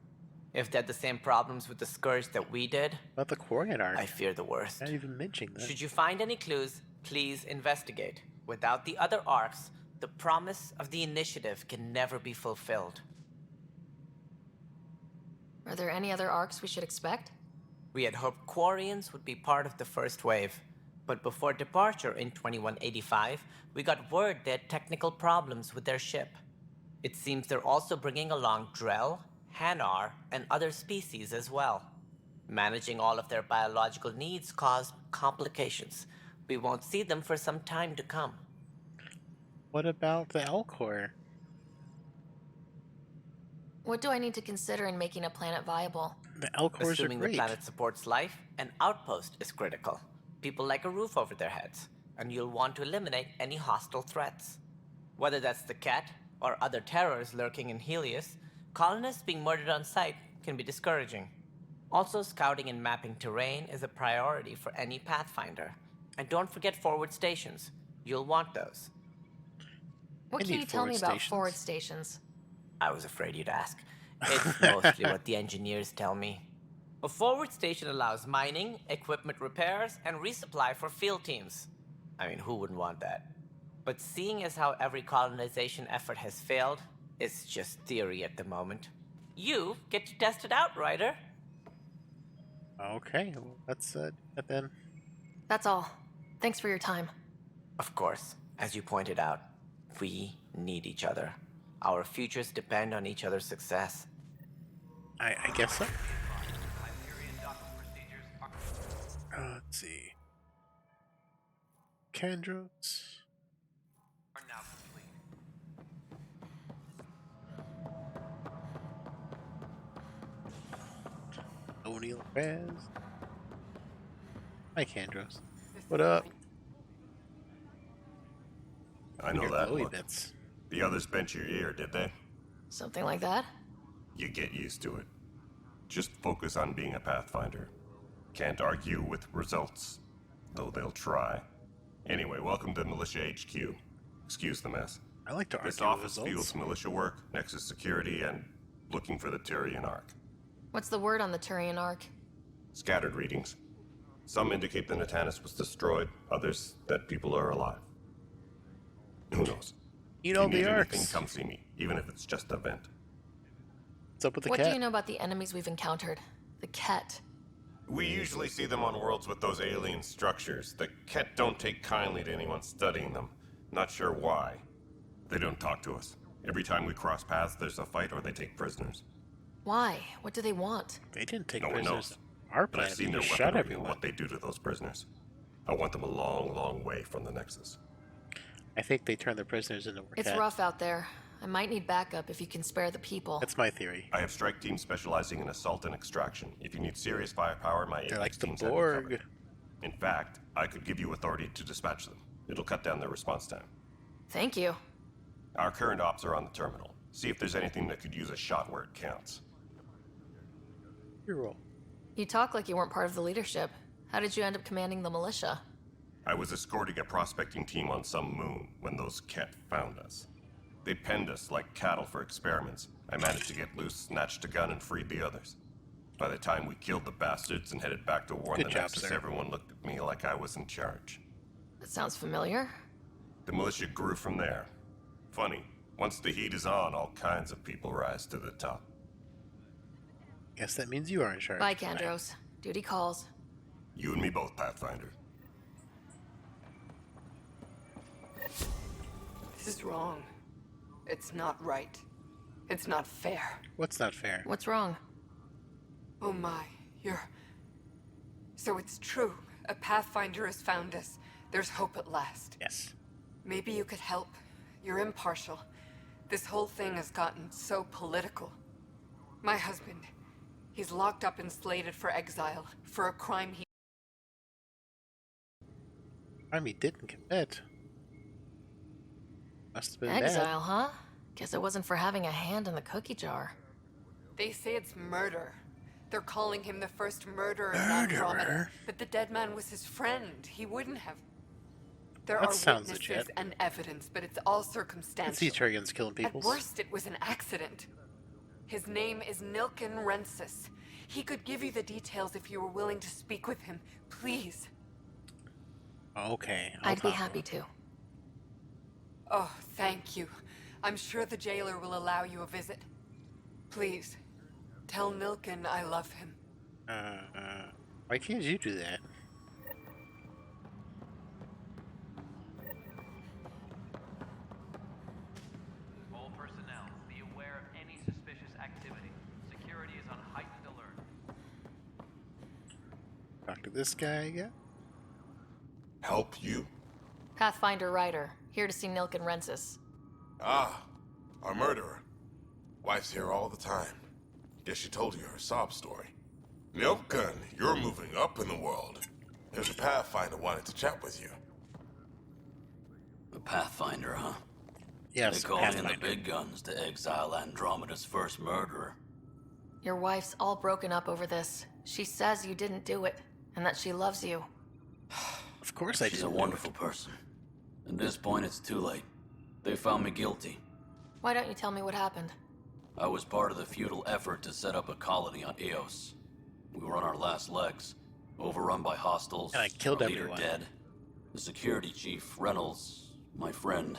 If they had the same problems with the Scourge that we did, about the Quarian arc, I fear the worst. Not even mentioning that. Should you find any clues, please investigate. Without the other arcs, the promise of the initiative can never be fulfilled. Are there any other arcs we should expect? We had hoped Quarians would be part of the first wave, but before departure in 2185, we got word they had technical problems with their ship. It seems they're also bringing along Drell, Hanar, and other species as well. Managing all of their biological needs caused complications. We won't see them for some time to come. What about the Elcor? What do I need to consider in making a planet viable? The Elcors Assuming are great. the planet supports life, an outpost is critical. People like a roof over their heads, and you'll want to eliminate any hostile threats. Whether that's the Cat or other terrors lurking in Helios, colonists being murdered on sight can be discouraging. Also, scouting and mapping terrain is a priority for any Pathfinder. And don't forget forward stations. You'll want those. What can you tell me about forward stations? I was afraid you'd ask. It's mostly what the engineers tell me. A forward station allows mining, equipment repairs, and resupply for field teams. I mean, who wouldn't want that? But seeing as how every colonization effort has failed, it's just theory at the moment. You get to test it out, Ryder. Okay, well, that's it then. That's all. Thanks for your time. Of course, as you pointed out, we need each other. Our futures depend on each other's success. I guess so. Let's see. Kandros. Are now complete. O'Neill Raz. Hi, Kandros. What up? I know Your that glowy look. bits. The others bent your ear, did they? Something like that? You get used to it. Just focus on being a Pathfinder. Can't argue with results, though they'll try. Anyway, welcome to Militia HQ. Excuse the mess. I like to argue This office results. fields militia work, Nexus security, and looking for the Turian Ark. What's the word on the Turian arc? Scattered readings. Some indicate the Natanus was destroyed, others that people are alive. Who knows? Eat If all you need the anything, arcs. come see me, even if it's just a vent. What's up with the What cat? do you know about the enemies we've encountered? The Ket. We usually see them on worlds with those alien structures. The Ket don't take kindly to anyone studying them. Not sure why. They don't talk to us. Every time we cross paths, there's a fight or they take prisoners. Why? What do they want? They didn't take No one prisoners. knows. Our But I've planet, seen they their just weaponry shot and everyone. what they do to those prisoners. I want them a long, long way from the Nexus. I think they turned the prisoners into more It's cat. rough out there. I might need backup if you can spare the people. That's my theory. I have strike teams specializing in assault and extraction. If you need serious firepower, my They're like Apex the teams have you Borg. covered. In fact, I could give you authority to dispatch them. It'll cut down their response time. Thank you. Our current ops are on the terminal. See if there's anything that could use a shot where it counts. Your roll. You talk like you weren't part of the leadership. How did you end up commanding the militia? I was escorting a prospecting team on some moon when those Ket found us. They penned us like cattle for experiments. I managed to get loose, snatched a gun, and freed the others. By the time we killed the bastards and headed back to warn Good the job, Nexus, sir. everyone looked at me like I was in charge. That sounds familiar. The militia grew from there. Funny, once the heat is on, all kinds of people rise to the top. Guess that means you are in charge. Bye, Kandros. Duty calls. You and me both, Pathfinder. This is wrong. It's not right. It's not fair. What's not fair? What's wrong? Oh my, So it's true. A Pathfinder has found us. There's hope at last. Yes. Maybe you could help. You're impartial. This whole thing has gotten so political. My husband, he's locked up and slated for exile for a crime he... Didn't commit. Must have been Exile, huh? Guess it wasn't for having a hand in the cookie jar. They say it's murder. They're calling him the first murderer in Andromeda. But the dead man was his friend. He wouldn't have... There That are sounds witnesses legit. and evidence, but it's all I can circumstantial. see Turian's killing people. At worst, it was an accident. His name is Nilken Rensis. He could give you the details if you were willing to speak with him. Please. Okay. I'd be happy to. Oh, thank you. I'm sure the jailer will allow you a visit. Please, tell Nilken I love him. Why can't you do that? All personnel, be aware of any suspicious activity. Security is on heightened alert. Talk to this guy again? Help you? Pathfinder Ryder, here to see Nilken Rensis. Ah, our murderer. Wife's here all the time. Guess she told you her sob story. Nilken, you're moving up in the world. There's a Pathfinder wanted to chat with you. The Pathfinder, huh? Yes, they called in the big guns to exile Andromeda's first murderer. Your wife's all broken up over this. She says you didn't do it, and that she loves you. Of course I did. She's a wonderful person. At this point, it's too late. They found me guilty. Why don't you tell me what happened? I was part of the futile effort to set up a colony on Eos. We were on our last legs, overrun by hostiles. And I killed our leader everyone. dead. The security chief, Reynolds, my friend,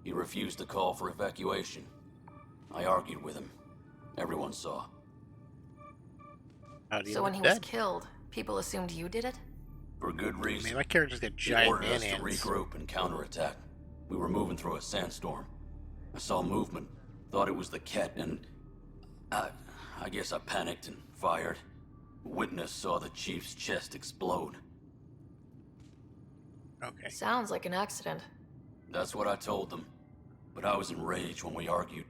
he refused to call for evacuation. I argued with him. Everyone saw. So when he was killed, people assumed you did it? For good reason. My character's got He giant ordered us to man hands. regroup and counterattack. We were moving through a sandstorm. I saw movement, thought it was the Ket, and I guess I panicked and fired. A witness saw the chief's chest explode. Okay. Sounds like an accident. That's what I told them. But I was enraged when we argued.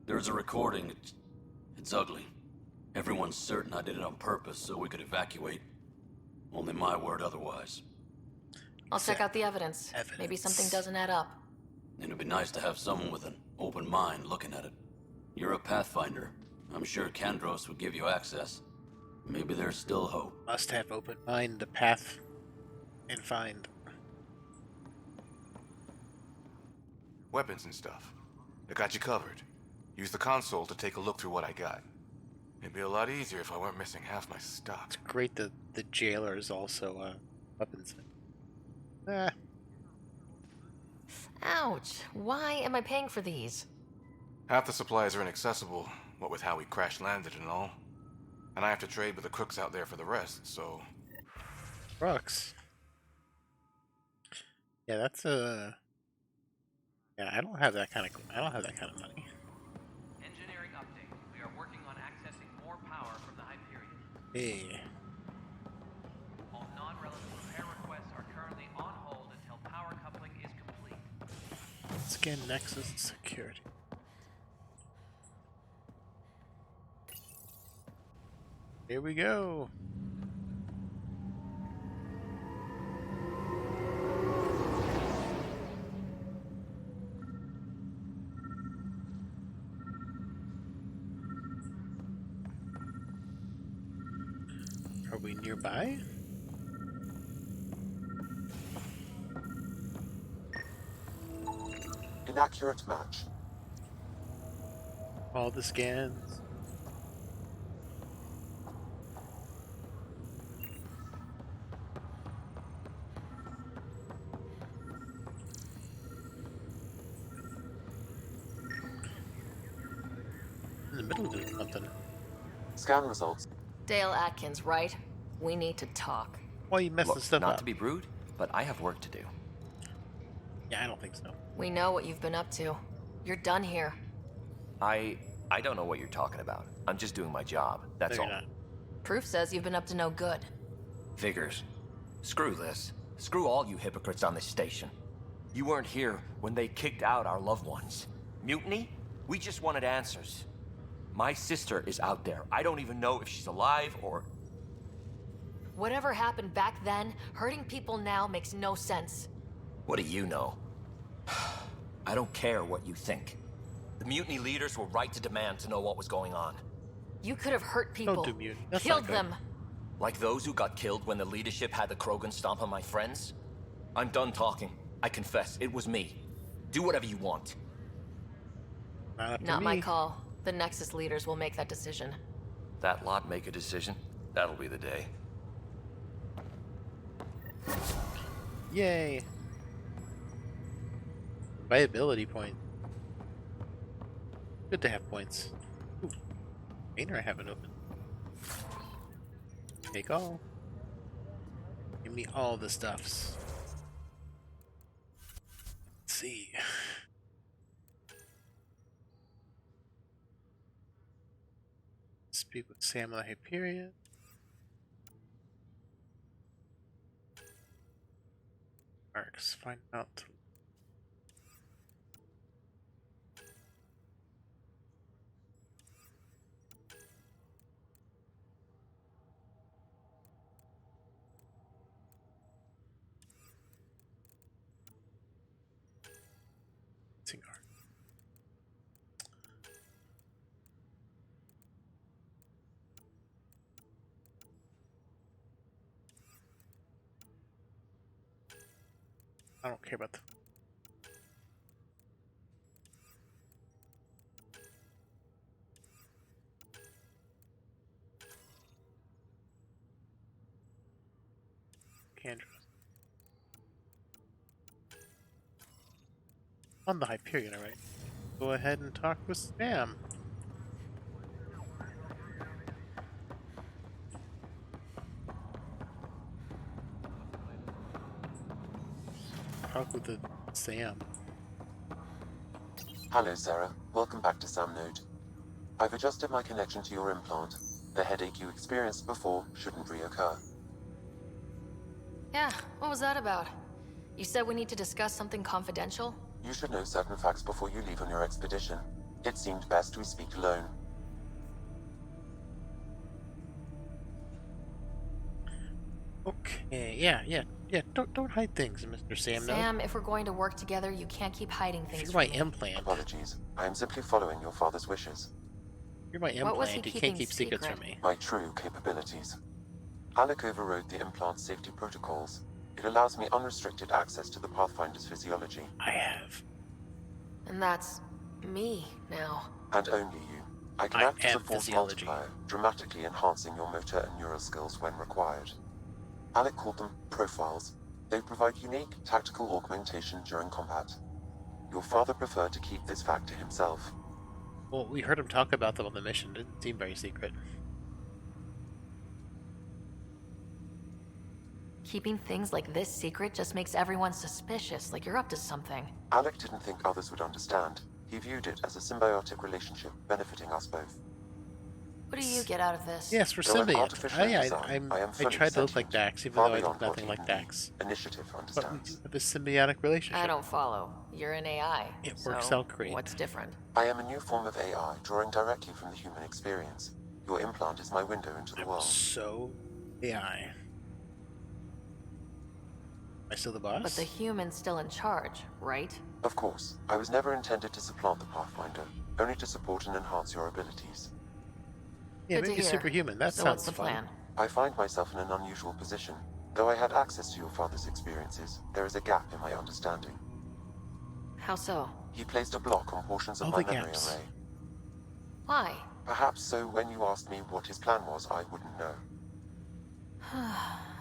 There's a recording. It's ugly. Everyone's certain I did it on purpose so we could evacuate. Only my word otherwise. I'll check out the evidence. Maybe something doesn't add up. It'd be nice to have someone with an open mind looking at it. You're a Pathfinder. I'm sure Kandros would give you access. Maybe there's still hope. Must have open mind to path and find. Weapons and stuff. I got you covered. Use the console to take a look through what I got. It'd be a lot easier if I weren't missing half my stock. It's great that the jailer is also weapons. Ah. Ouch. Why am I paying for these? Half the supplies are inaccessible, what with how we crash landed and all. And I have to trade with the crooks out there for the rest, so... Crooks? Yeah, that's a... Yeah, I don't have that kind of money. Engineering update. We are working on accessing more power from the Hyperion. Hey. All non-relevant repair requests are currently on hold until power coupling is complete. Scan Nexus security. Here we go. Are we nearby? Inaccurate match. All the scans. In the middle of something. Scan results. Dale Atkins, right? We need to talk. Why are you messing stuff not up? to be rude, but I have work to do. Yeah, I don't think so. We know what you've been up to. You're done here. I don't know what you're talking about. I'm just doing my job. That's No, all. you're not. Proof says you've been up to no good. Figures. Screw this. Screw all you hypocrites on this station. You weren't here when they kicked out our loved ones. Mutiny? We just wanted answers. My sister is out there. I don't even know if she's alive or... Whatever happened back then, hurting people now makes no sense. What do you know? I don't care what you think. The mutiny leaders were right to demand to know what was going on. You could have hurt people. Don't do mutiny. That's Killed not good. them. Like those who got killed when the leadership had the Krogan stomp on my friends? I'm done talking. I confess, it was me. Do whatever you want. Not up to Not me. my call. The Nexus leaders will make that decision. That lot make a decision? That'll be the day. Yay. Viability point. Good to have points. Ooh. Container I haven't opened. Take all. Give me all the stuffs. Let's see. Speak with Sam on the Hyperion. Marks, find out. Cigar. I don't care about the Candra. On the Hyperion, alright. Go ahead and talk with Sam. Talk with the Sam. Hello, Sarah. Welcome back to Sam Node. I've adjusted my connection to your implant. The headache you experienced before shouldn't reoccur. Yeah, what was that about? You said we need to discuss something confidential? You should know certain facts before you leave on your expedition. It seemed best we speak alone. Okay, yeah. Don't hide things, Mr. Sam. Sam, if we're going to work together, you can't keep hiding things. You're my implant. Apologies. I am simply following your father's wishes. You're my implant. You can't keep secrets from me. My true capabilities. Alec overrode the implant's safety protocols. It allows me unrestricted access to the Pathfinder's physiology. I have. And that's me now. And only you. I can act as a force multiplier, dramatically enhancing your motor and neural skills when required. Alec called them profiles. They provide unique tactical augmentation during combat. Your father preferred to keep this fact to himself. Well, we heard him talk about them on the mission. It didn't seem very secret. Keeping things like this secret just makes everyone suspicious, like you're up to something. Alec didn't think others would understand. He viewed it as a symbiotic relationship benefiting us both. What do you get out of this? Yes, we're symbiotes. I tried to look like Dax, even though I look nothing like Dax. Initiative but we do have a symbiotic relationship. I don't follow. You're an AI. It works out great. What's different? I am a new form of AI, drawing directly from the human experience. Your implant is my window into the world. So AI. Am I still the boss? But the human's still in charge, right? Of course. I was never intended to supplant the Pathfinder, only to support and enhance your abilities. Yeah, make you superhuman. That sounds what's the fun. plan? I find myself in an unusual position. Though I had access to your father's experiences, there is a gap in my understanding. How so? He placed a block on portions of my memory array. Why? Perhaps so when you asked me what his plan was, I wouldn't know.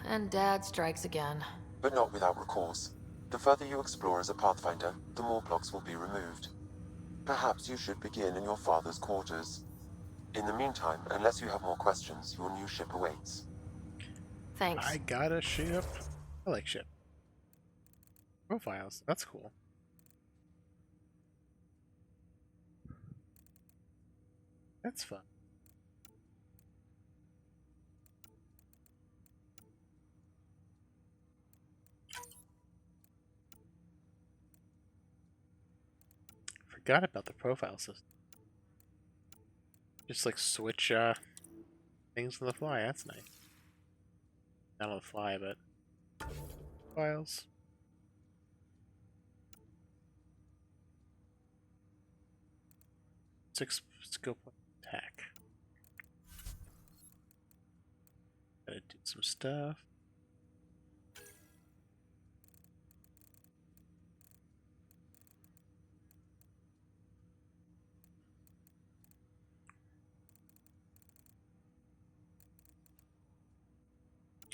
And Dad strikes again. But not without recourse. The further you explore as a Pathfinder, the more blocks will be removed. Perhaps you should begin in your father's quarters. In the meantime, unless you have more questions, your new ship awaits. Thanks. I got a ship. I like ship. Profiles. That's cool. That's fun. Forgot about the profile system. Just like switch things on the fly. That's nice. Not on the fly, but files. Scope attack. Gotta do some stuff.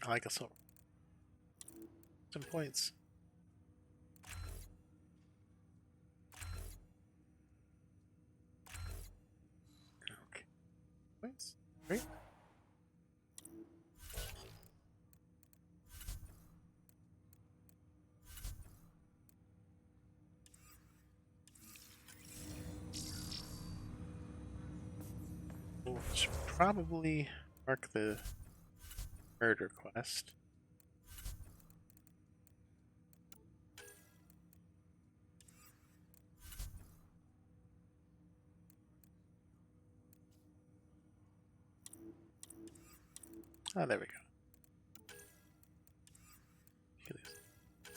I like assault. Some points. Okay. Points. Great. We'll probably mark the murder quest. Oh, there we go.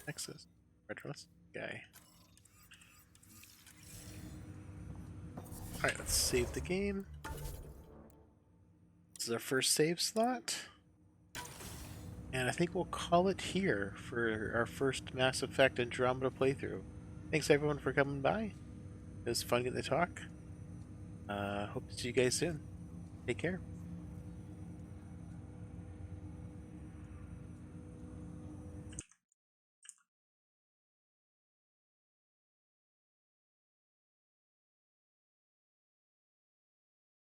Nexus. Redress guy. Alright, let's save the game. This is our first save slot. And I think we'll call it here for our first Mass Effect Andromeda playthrough. Thanks everyone for coming by. It was fun getting to talk. Hope to see you guys soon. Take care.